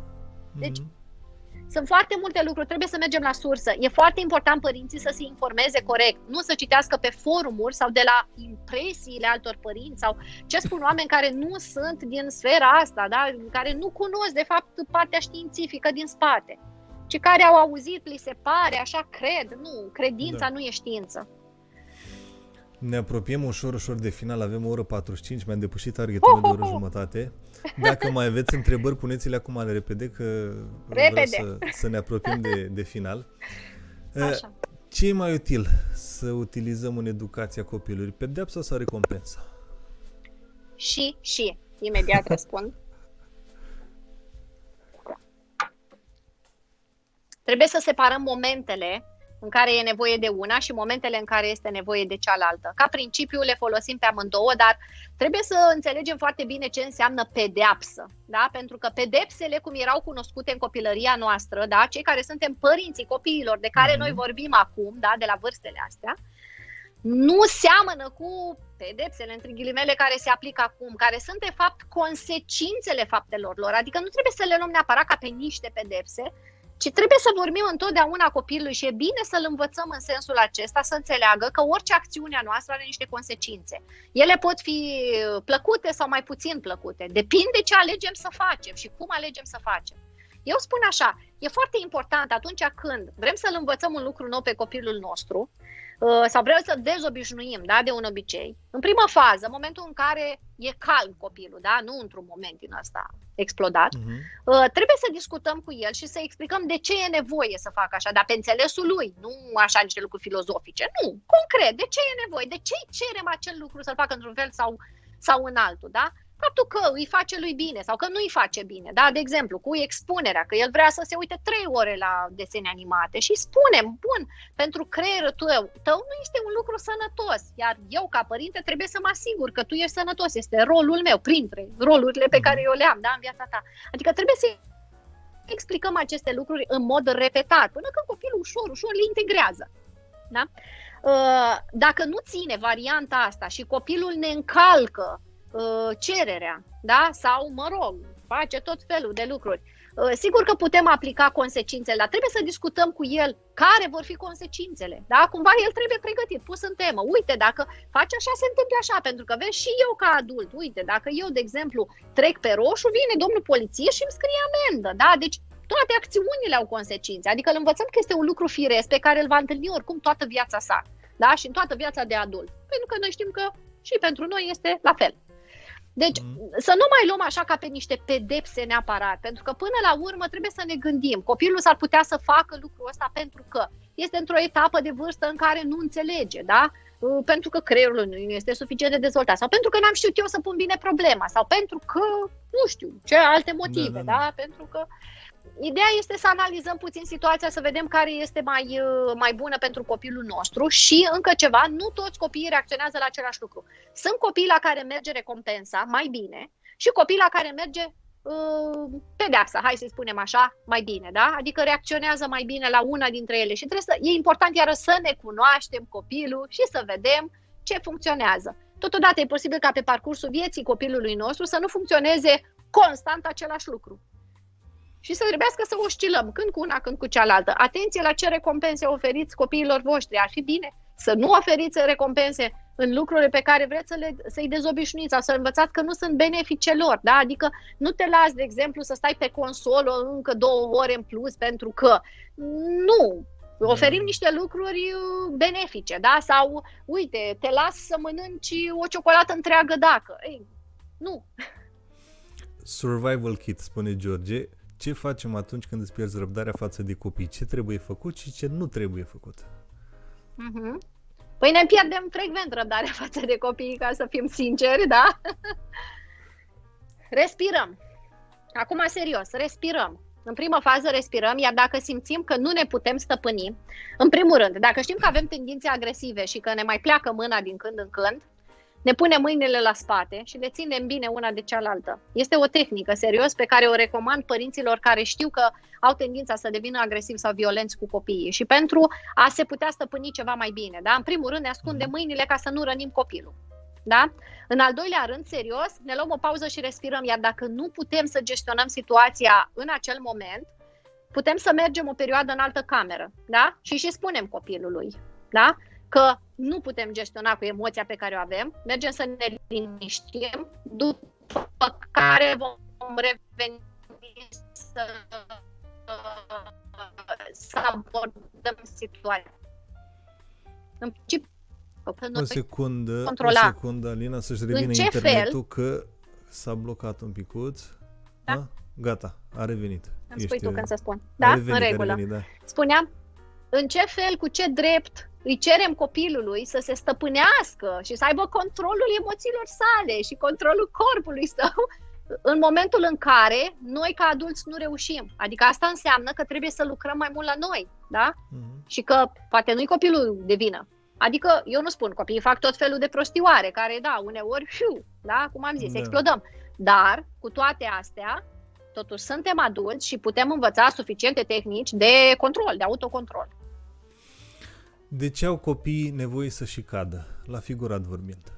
Deci sunt foarte multe lucruri, trebuie să mergem la sursă. E foarte important părinții să se informeze corect, nu să citească pe forumuri sau de la impresiile altor părinți sau ce spun oameni care nu sunt din sfera asta, da? Care nu cunosc de fapt partea științifică din spate. ci care au auzit, li se pare, așa cred. Nu, credința nu e știință. Ne apropiem ușor de final, avem o oră 45, mi-am depășit targetul meu de oră jumătate. Dacă mai aveți întrebări, puneți-le acum repede, că vreau să ne apropiem de final. Așa. Ce e mai util să utilizăm în educația copilului? Pedeapsa sau recompensa? Și, imediat răspund. Trebuie să separăm momentele în care e nevoie de una și momentele în care este nevoie de cealaltă. Ca principiu le folosim pe amândouă, dar trebuie să înțelegem foarte bine ce înseamnă pedeapsă. Da? Pentru că pedepsele, cum erau cunoscute în copilăria noastră, da? Cei care suntem părinții copiilor de care noi vorbim acum, da? De la vârstele astea, nu seamănă cu pedepsele, între ghilimele, care se aplică acum, care sunt de fapt consecințele faptelor lor. Adică nu trebuie să le luăm neapărat ca pe niște pedepse, ci trebuie să vorbim întotdeauna copilului și e bine să-l învățăm în sensul acesta, să înțeleagă că orice acțiune a noastră are niște consecințe. Ele pot fi plăcute sau mai puțin plăcute. Depinde ce alegem să facem și cum alegem să facem. Eu spun așa, e foarte important atunci când vrem să-l învățăm un lucru nou pe copilul nostru sau vrem să dezobișnuim, da, de un obicei. În prima fază, în momentul în care e calm copilul, da, nu într-un moment din ăsta explodat, trebuie să discutăm cu el și să explicăm de ce e nevoie să facă așa, dar pe înțelesul lui, nu așa niște lucruri filozofice, nu, concret, de ce e nevoie, de ce cerem acel lucru să-l facă într-un fel sau în altul, da? Faptul că îi face lui bine sau că nu îi face bine, da? De exemplu, cu expunerea, că el vrea să se uite 3 ore la desene animate și spunem, bun, pentru creierul tău nu este un lucru sănătos, iar eu ca părinte trebuie să mă asigur că tu ești sănătos, este rolul meu, printre rolurile pe care eu le am, da, în viața ta. Adică trebuie să explicăm aceste lucruri în mod repetat, până când copilul ușor le integrează, da? Dacă nu ține varianta asta și copilul ne încalcă cererea, da? Sau, mă rog, face tot felul de lucruri. Sigur că putem aplica consecințele, dar trebuie să discutăm cu el care vor fi consecințele. Da? Cumva el trebuie pregătit, pus în temă. Uite, dacă faci așa, se întâmplă așa, pentru că vezi și eu ca adult. Uite, dacă eu, de exemplu, trec pe roșu, vine domnul poliție și îmi scrie amendă. Da? Deci toate acțiunile au consecințe. Adică îl învățăm că este un lucru firesc pe care îl va întâlni oricum toată viața sa. Da? Și în toată viața de adult. Pentru că noi știm că și pentru noi este la fel. Deci să nu mai luăm așa ca pe niște pedepse neapărat, pentru că până la urmă trebuie să ne gândim. Copilul s-ar putea să facă lucrul ăsta pentru că este într-o etapă de vârstă în care nu înțelege, da? Pentru că creierul nu este suficient de dezvoltat sau pentru că n-am știut eu să pun bine problema sau pentru că, nu știu, ce alte motive, da? Pentru că ideea este să analizăm puțin situația, să vedem care este mai bună pentru copilul nostru și încă ceva, nu toți copiii reacționează la același lucru. Sunt copii la care merge recompensa mai bine și copii la care merge pedeapsa, hai să spunem așa, mai bine, da? Adică reacționează mai bine la una dintre ele și e important iară să ne cunoaștem copilul și să vedem ce funcționează. Totodată e posibil ca pe parcursul vieții copilului nostru să nu funcționeze constant același lucru. Și să trebuiască să oscilăm, când cu una, când cu cealaltă. Atenție la ce recompense oferiți copiilor voștri. Ar fi bine să nu oferiți recompense în lucrurile pe care vreți să-i dezobișnuiți sau să învățați că nu sunt benefice lor. Da? Adică nu te lași, de exemplu, să stai pe consolă încă 2 ore în plus pentru că nu. Oferim niște lucruri benefice, da? Sau, uite, te las să mănânci o ciocolată întreagă dacă. Ei, nu. Survival kit, spune George. Ce facem atunci când îți pierzi răbdarea față de copii? Ce trebuie făcut și ce nu trebuie făcut? Păi ne pierdem frecvent răbdarea față de copii, ca să fim sinceri, da? Respirăm. Acum, serios, respirăm. În primă fază respirăm, iar dacă simțim că nu ne putem stăpâni, în primul rând, dacă știm că avem tendințe agresive și că ne mai pleacă mâna din când în când, ne punem mâinile la spate și le ținem bine una de cealaltă. Este o tehnică, serios, pe care o recomand părinților care știu că au tendința să devină agresivi sau violenți cu copiii și pentru a se putea stăpâni ceva mai bine. Da? În primul rând ne ascundem mâinile ca să nu rănim copilul. Da? În al doilea rând, serios, ne luăm o pauză și respirăm, iar dacă nu putem să gestionăm situația în acel moment, putem să mergem o perioadă în altă cameră, da? Și spunem copilului, da? Că nu putem gestiona cu emoția pe care o avem, mergem să ne liniștim, după care vom reveni să să abordăm situația. În principiu, O secundă, Alina, să-și revină internetul că s-a blocat un picuț. Da? Gata, a revenit. Îmi spui tu când să spun. Da? În regulă. Da. Spuneam, în ce fel, cu ce drept îi cerem copilului să se stăpânească și să aibă controlul emoțiilor sale și controlul corpului său în momentul în care noi ca adulți nu reușim. Adică asta înseamnă că trebuie să lucrăm mai mult la noi, da? Și că poate nu-i copilul de vină. Adică, eu nu spun, copiii fac tot felul de prostioare, care, da, uneori, da, cum am zis, explodăm. Dar, cu toate astea, totuși suntem adulți și putem învăța suficiente tehnici de control, de autocontrol. De ce au copiii nevoie să și cadă, la figurat vorbind?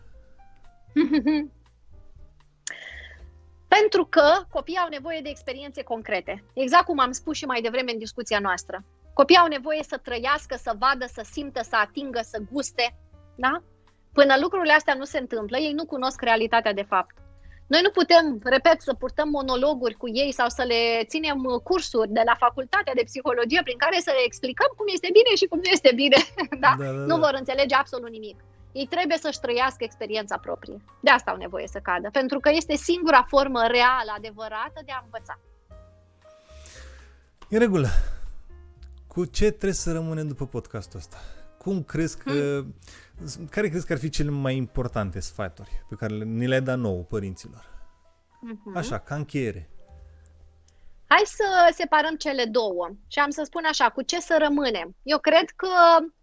Pentru că copiii au nevoie de experiențe concrete. Exact cum am spus și mai devreme în discuția noastră. Copiii au nevoie să trăiască, să vadă, să simtă, să atingă, să guste. Da? Până lucrurile astea nu se întâmplă, ei nu cunosc realitatea de fapt. Noi nu putem, repet, să purtăm monologuri cu ei sau să le ținem cursuri de la facultatea de psihologie prin care să le explicăm cum este bine și cum nu este bine. Da? Nu vor înțelege absolut nimic. Ei trebuie să-și trăiască experiența proprie. De asta au nevoie să cadă, pentru că este singura formă reală, adevărată de a învăța. În regulă. Cu ce trebuie să rămânem după podcastul ăsta? Cum crezi că... Care crezi că ar fi cele mai importante sfaturi pe care ni le-ai dat nouă, părinților? Așa, ca încheiere. Hai să separăm cele două și am să spun așa, cu ce să rămânem? Eu cred că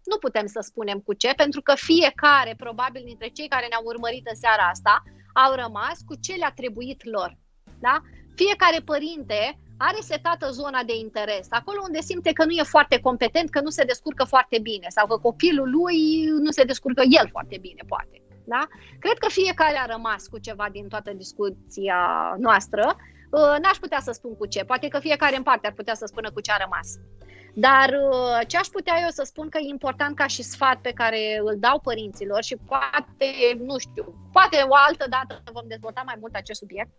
nu putem să spunem cu ce, pentru că fiecare, probabil dintre cei care ne-au urmărit în seara asta, au rămas cu ce le-a trebuit lor. Da? Fiecare părinte are setată zona de interes, acolo unde simte că nu e foarte competent, că nu se descurcă foarte bine sau că copilul lui nu se descurcă el foarte bine, poate. Da? Cred că fiecare a rămas cu ceva din toată discuția noastră. N-aș putea să spun cu ce, poate că fiecare în parte ar putea să spună cu ce a rămas. Dar ce aș putea eu să spun că e important ca și sfat pe care îl dau părinților și poate, nu știu, poate o altă dată vom dezvolta mai mult acest subiect,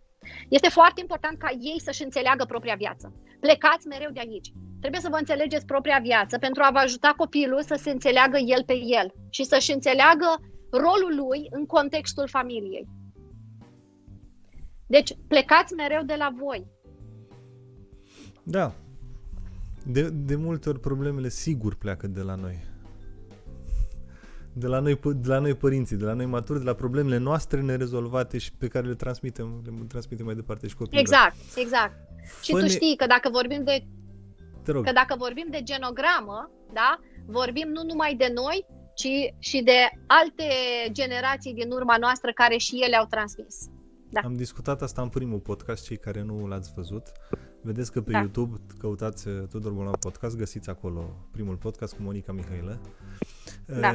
este foarte important ca ei să-și înțeleagă propria viață. Plecați mereu de aici. Trebuie să vă înțelegeți propria viață pentru a vă ajuta copilul să se înțeleagă el pe el și să-și înțeleagă rolul lui în contextul familiei. Deci, plecați mereu de la voi. Da. De multe ori problemele sigur pleacă de la noi. De la noi părinții, de la noi maturi, de la problemele noastre nerezolvate și pe care le transmitem mai departe și copiilor. Exact. Și tu știi că dacă vorbim de genogramă, da, vorbim nu numai de noi, ci și de alte generații din urma noastră care și ele au transmis. Da. Am discutat asta în primul podcast, cei care nu l-ați văzut. Vedeți că pe YouTube căutați Tudor Bolnav Podcast, găsiți acolo primul podcast cu Monica Mihailă. Da.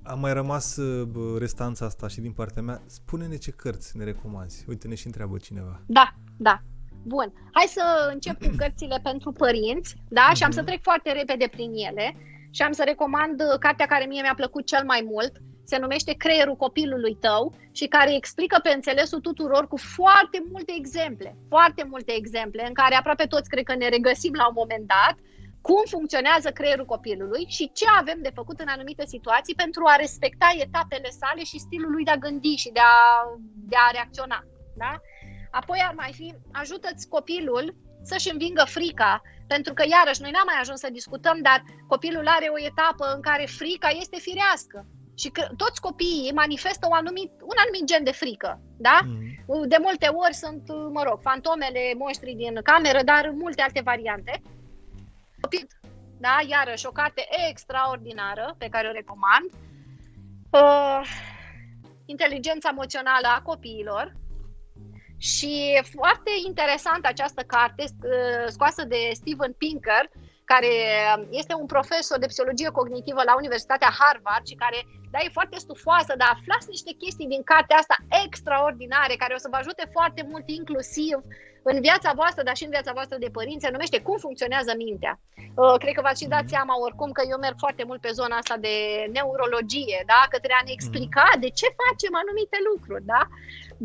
A mai rămas restanța asta și din partea mea. Spune-ne ce cărți ne recomanzi. Uite, ne și întreabă cineva. Da. Bun. Hai să încep cu cărțile pentru părinți, da? Și am să trec foarte repede prin ele și am să recomand cartea care mie mi-a plăcut cel mai mult. Se numește Creierul copilului tău și care explică pe înțelesul tuturor cu foarte multe exemple în care aproape toți cred că ne regăsim la un moment dat, cum funcționează creierul copilului și ce avem de făcut în anumite situații pentru a respecta etapele sale și stilul lui de a gândi și de a reacționa. Da? Apoi ar mai fi, ajută-ți copilul să-și învingă frica, pentru că iarăși noi n-am mai ajuns să discutăm, dar copilul are o etapă în care frica este firească. Și că toți copiii manifestă un anumit gen de frică, da? De multe ori sunt, fantomele, monștrii din cameră, dar multe alte variante. Da? Iarăși o carte extraordinară pe care o recomand. Inteligența emoțională a copiilor. Și foarte interesant această carte scoasă de Steven Pinker, care este un profesor de psihologie cognitivă la Universitatea Harvard și care, e foarte stufoasă, dar aflați niște chestii din cartea asta extraordinare, care o să vă ajute foarte mult, inclusiv în viața voastră, dar și în viața voastră de părinți. Se numește Cum funcționează mintea. Cred că v-ați și dat seama oricum că eu merg foarte mult pe zona asta de neurologie, da? Către a ne explica de ce facem anumite lucruri, da?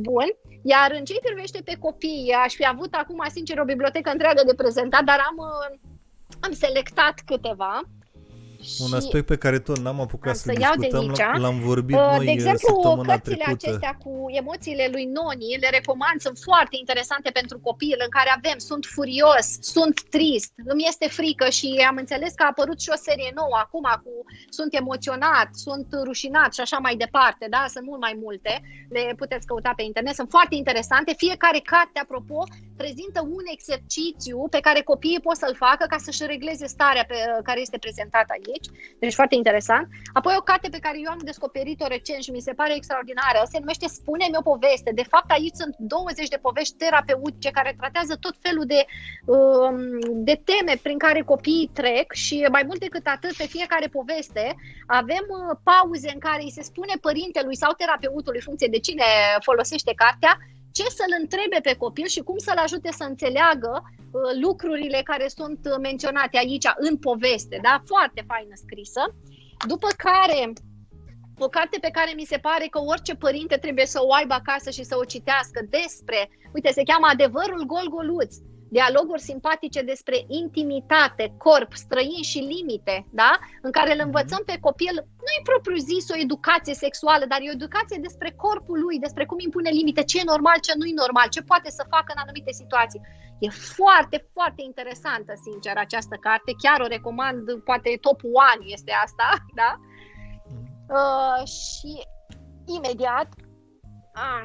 Bun. Iar în ce privește pe copii, aș fi avut acum, sincer, o bibliotecă întreagă de prezentat, dar am Am selectat câteva. Un aspect pe care tot n-am apucat să discutăm, l-am vorbit de noi exemplu, săptămâna cărțile trecută. acestea cu emoțiile lui Noni, le recomand, sunt foarte interesante pentru copil, în care avem sunt furios, sunt trist, îmi este frică și am înțeles că a apărut și o serie nouă acum cu sunt emoționat, sunt rușinat și așa mai departe, da? Sunt mult mai multe, le puteți căuta pe internet, sunt foarte interesante. Fiecare carte, apropo, prezintă un exercițiu pe care copiii pot să-l facă ca să-și regleze starea care este prezentată aici. Deci foarte interesant. Apoi o carte pe care eu am descoperit-o recent și mi se pare extraordinară, se numește Spune-mi o poveste. De fapt, aici sunt 20 de povești terapeutice care tratează tot felul de teme prin care copiii trec și mai mult decât atât, pe fiecare poveste avem pauze în care îi se spune părintelui sau terapeutului, funcție de cine folosește cartea, ce să-l întrebe pe copil și cum să-l ajute să înțeleagă lucrurile care sunt menționate aici în poveste, da? Foarte faină scrisă. După care, o carte pe care mi se pare că orice părinte trebuie să o aibă acasă și să o citească despre, uite, se cheamă Adevărul gol-goluț, dialoguri simpatice despre intimitate, corp, străini și limite, da? În care îl învățăm pe copil, nu-i propriu zis o educație sexuală, dar e o educație despre corpul lui, despre cum impune limite, ce e normal, ce nu e normal, ce poate să facă în anumite situații. E foarte, foarte interesantă, sincer, această carte. Chiar o recomand, poate top 1 este asta, da? Și imediat,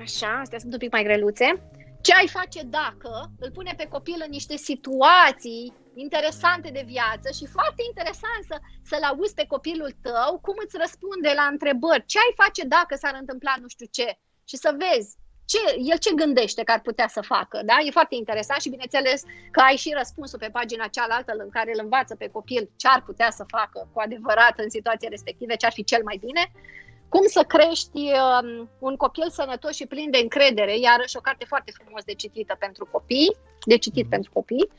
așa, astea sunt un pic mai greluțe. Ce ai face dacă îl pune pe copil în niște situații interesante de viață și foarte interesant să-l auzi pe copilul tău cum îți răspunde la întrebări. Ce ai face dacă s-ar întâmpla nu știu ce? Și să vezi el ce gândește că ar putea să facă. Da? E foarte interesant și bineînțeles că ai și răspunsul pe pagina cealaltă în care îl învață pe copil ce ar putea să facă cu adevărat în situația respective, ce ar fi cel mai bine. Cum să crești un copil sănătos și plin de încredere, iarăși o carte foarte frumos de citită pentru copii, pentru copii.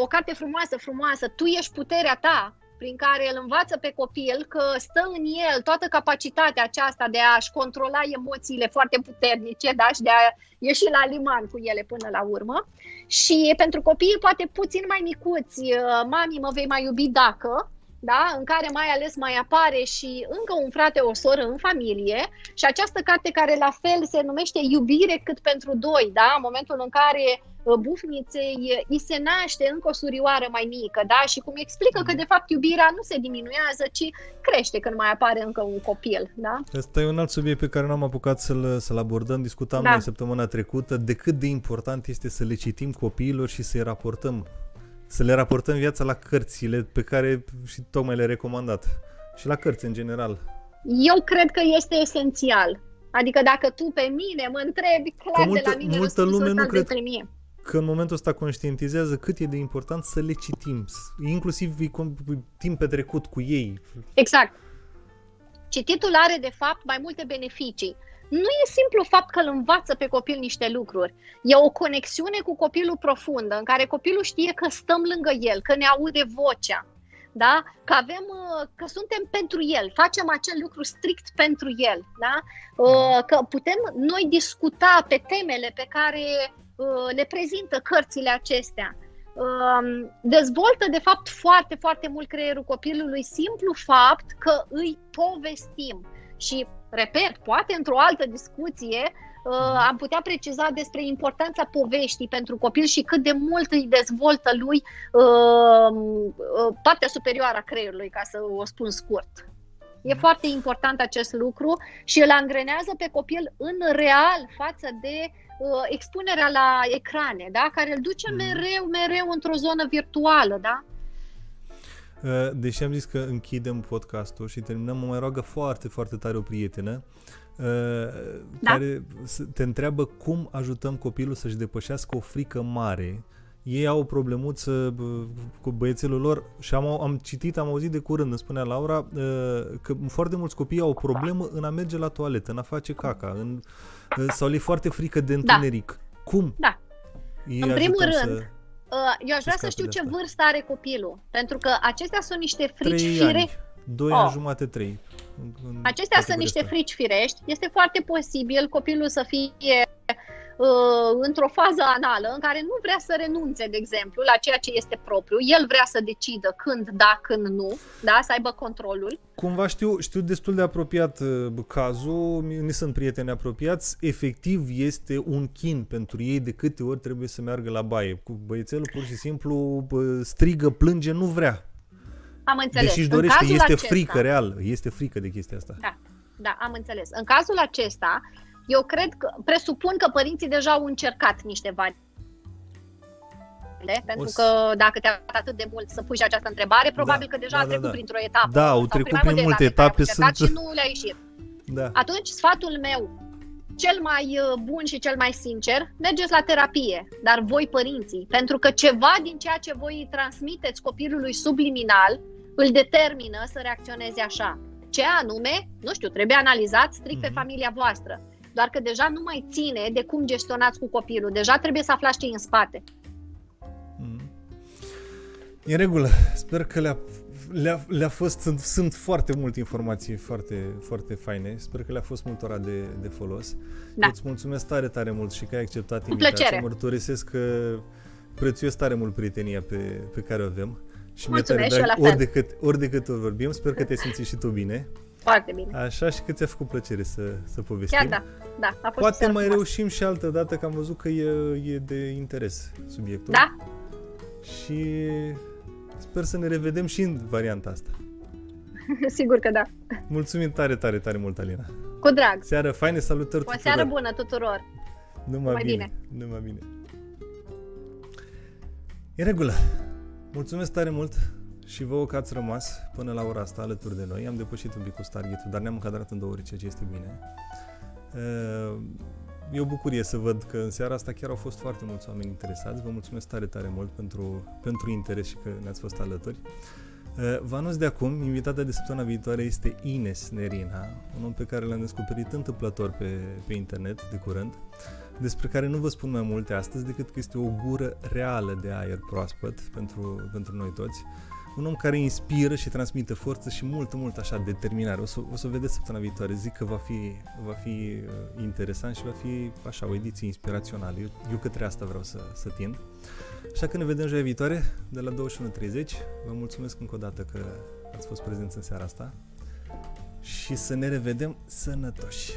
O carte frumoasă, Tu ești puterea ta, prin care îl învață pe copil că stă în el toată capacitatea aceasta de a-și controla emoțiile foarte puternice, da? Și de a ieși la liman cu ele până la urmă. Și pentru copiii poate puțin mai micuți, Mami, mă vei mai iubi dacă... Da? În care mai ales mai apare și încă un frate, o soră în familie și această carte care la fel se numește Iubire cât pentru doi, da? În momentul în care bufniței îi se naște încă o surioară mai mică, da? Și cum explică că de fapt iubirea nu se diminuează, ci crește când mai apare încă un copil. Da? Asta e un alt subiect pe care n-am apucat să-l abordăm, discutam noi săptămâna trecută, de cât de important este să le citim copiilor și să-i raportăm. Să le raportăm viața la cărțile pe care și tocmai le-ai recomandat. Și la cărți în general. Eu cred că este esențial. Adică dacă tu pe mine mă întrebi, clar de la mine multă lume nu cred mie. Că în momentul ăsta conștientizează cât e de important să le citim. Inclusiv timp petrecut cu ei. Exact. Cititul are de fapt mai multe beneficii. Nu e simplu fapt că îl învață pe copil niște lucruri. E o conexiune cu copilul profundă, în care copilul știe că stăm lângă el, că ne aude vocea, da? Că suntem pentru el, facem acel lucru strict pentru el, da? Că putem noi discuta pe temele pe care le prezintă cărțile acestea. Dezvoltă de fapt foarte, foarte mult creierul copilului simplu fapt că îi povestim. Și, repet, poate într-o altă discuție am putea preciza despre importanța poveștii pentru copil și cât de mult îi dezvoltă lui partea superioară a creierului, ca să o spun scurt. E foarte important acest lucru și îl angrenează pe copil în real față de expunerea la ecrane, da? Care îl duce mereu într-o zonă virtuală, da? Deși am zis că închidem podcastul și terminăm, mă mai roagă foarte, foarte tare o prietenă care te întreabă cum ajutăm copilul să-și depășească o frică mare. Ei au o problemuță cu băiețelul lor și am auzit de curând, îmi spunea Laura, că foarte mulți copii au o problemă în a merge la toaletă, în a face caca, sau le e foarte frică de întuneric. Cum? Da. În primul rând, eu aș vrea să știu ce vârstă are copilul, pentru că acestea sunt niște frici firești. 2 ani jumate, 3. Acestea sunt niște frici firești. Este foarte posibil copilul să fie într-o fază anală în care nu vrea să renunțe, de exemplu, la ceea ce este propriu, el vrea să decidă când da, când nu, da, să aibă controlul. Cumva știu destul de apropiat cazul, mi sunt prieteni apropiați, efectiv este un chin pentru ei de câte ori trebuie să meargă la baie. Cu băiețelul pur și simplu strigă, plânge, nu vrea. Am înțeles. Deși își dorește, este frică real, este frică de chestia asta. Da, am înțeles. În cazul acesta, eu presupun că părinții deja au încercat niște variante, pentru că dacă te-a atât de mult să pui și această întrebare, probabil că deja a trecut printr-o etapă. Da, au trecut prin multe etape. Și nu le-a ieșit. Da. Atunci, sfatul meu, cel mai bun și cel mai sincer, mergeți la terapie, dar voi părinții, pentru că ceva din ceea ce voi îi transmiteți copilului subliminal îl determină să reacționeze așa. Ce anume, nu știu, trebuie analizat strict pe familia voastră. Doar că deja nu mai ține de cum gestionați cu copilul. Deja trebuie să aflați ce în spate. E în regulă. Sper că le-a fost, sunt foarte multe informații foarte, foarte faine. Sper că le-a fost multora de folos. Da. Îți mulțumesc tare, tare mult și că ai acceptat invitația. Mărturisesc că prețuiesc tare mult prietenia pe care o avem. Și mi-e tare drag ori de cât vorbim. Sper că te simți și tu bine. Foarte bine. Așa, și că ți-a făcut plăcere să povestim. Chiar da. A fost poate mai reușim și altă dată, că am văzut că e de interes subiectul. Da. Și sper să ne revedem și în varianta asta. Sigur că da. Mulțumim tare, tare, tare mult, Alina. Cu drag. Seară faine, salutări tuturor. O seară bună tuturor. Numai bine. E regulă. Mulțumesc tare mult și vouă că ați rămas până la ora asta alături de noi. Am depășit un pic cu Stargate-ul, dar ne-am încadrat în 2 ore, ceea ce este bine. E o bucurie să văd că în seara asta chiar au fost foarte mulți oameni interesați. Vă mulțumesc tare, tare mult pentru interes și că ne-ați fost alături. Vă anunț de acum, invitata de săptămâna viitoare este Ines Nerina, un om pe care l-am descoperit întâmplător pe internet de curând, despre care nu vă spun mai multe astăzi decât că este o gură reală de aer proaspăt pentru noi toți. Un om care inspiră și transmite forță și mult așa determinare. O să o vedeți săptămâna viitoare. Zic că va fi interesant și va fi așa o ediție inspirațională. Eu către asta vreau să tind. Așa că ne vedem joia viitoare de la 21:30. Vă mulțumesc încă o dată că ați fost prezenți în seara asta și să ne revedem sănătoși.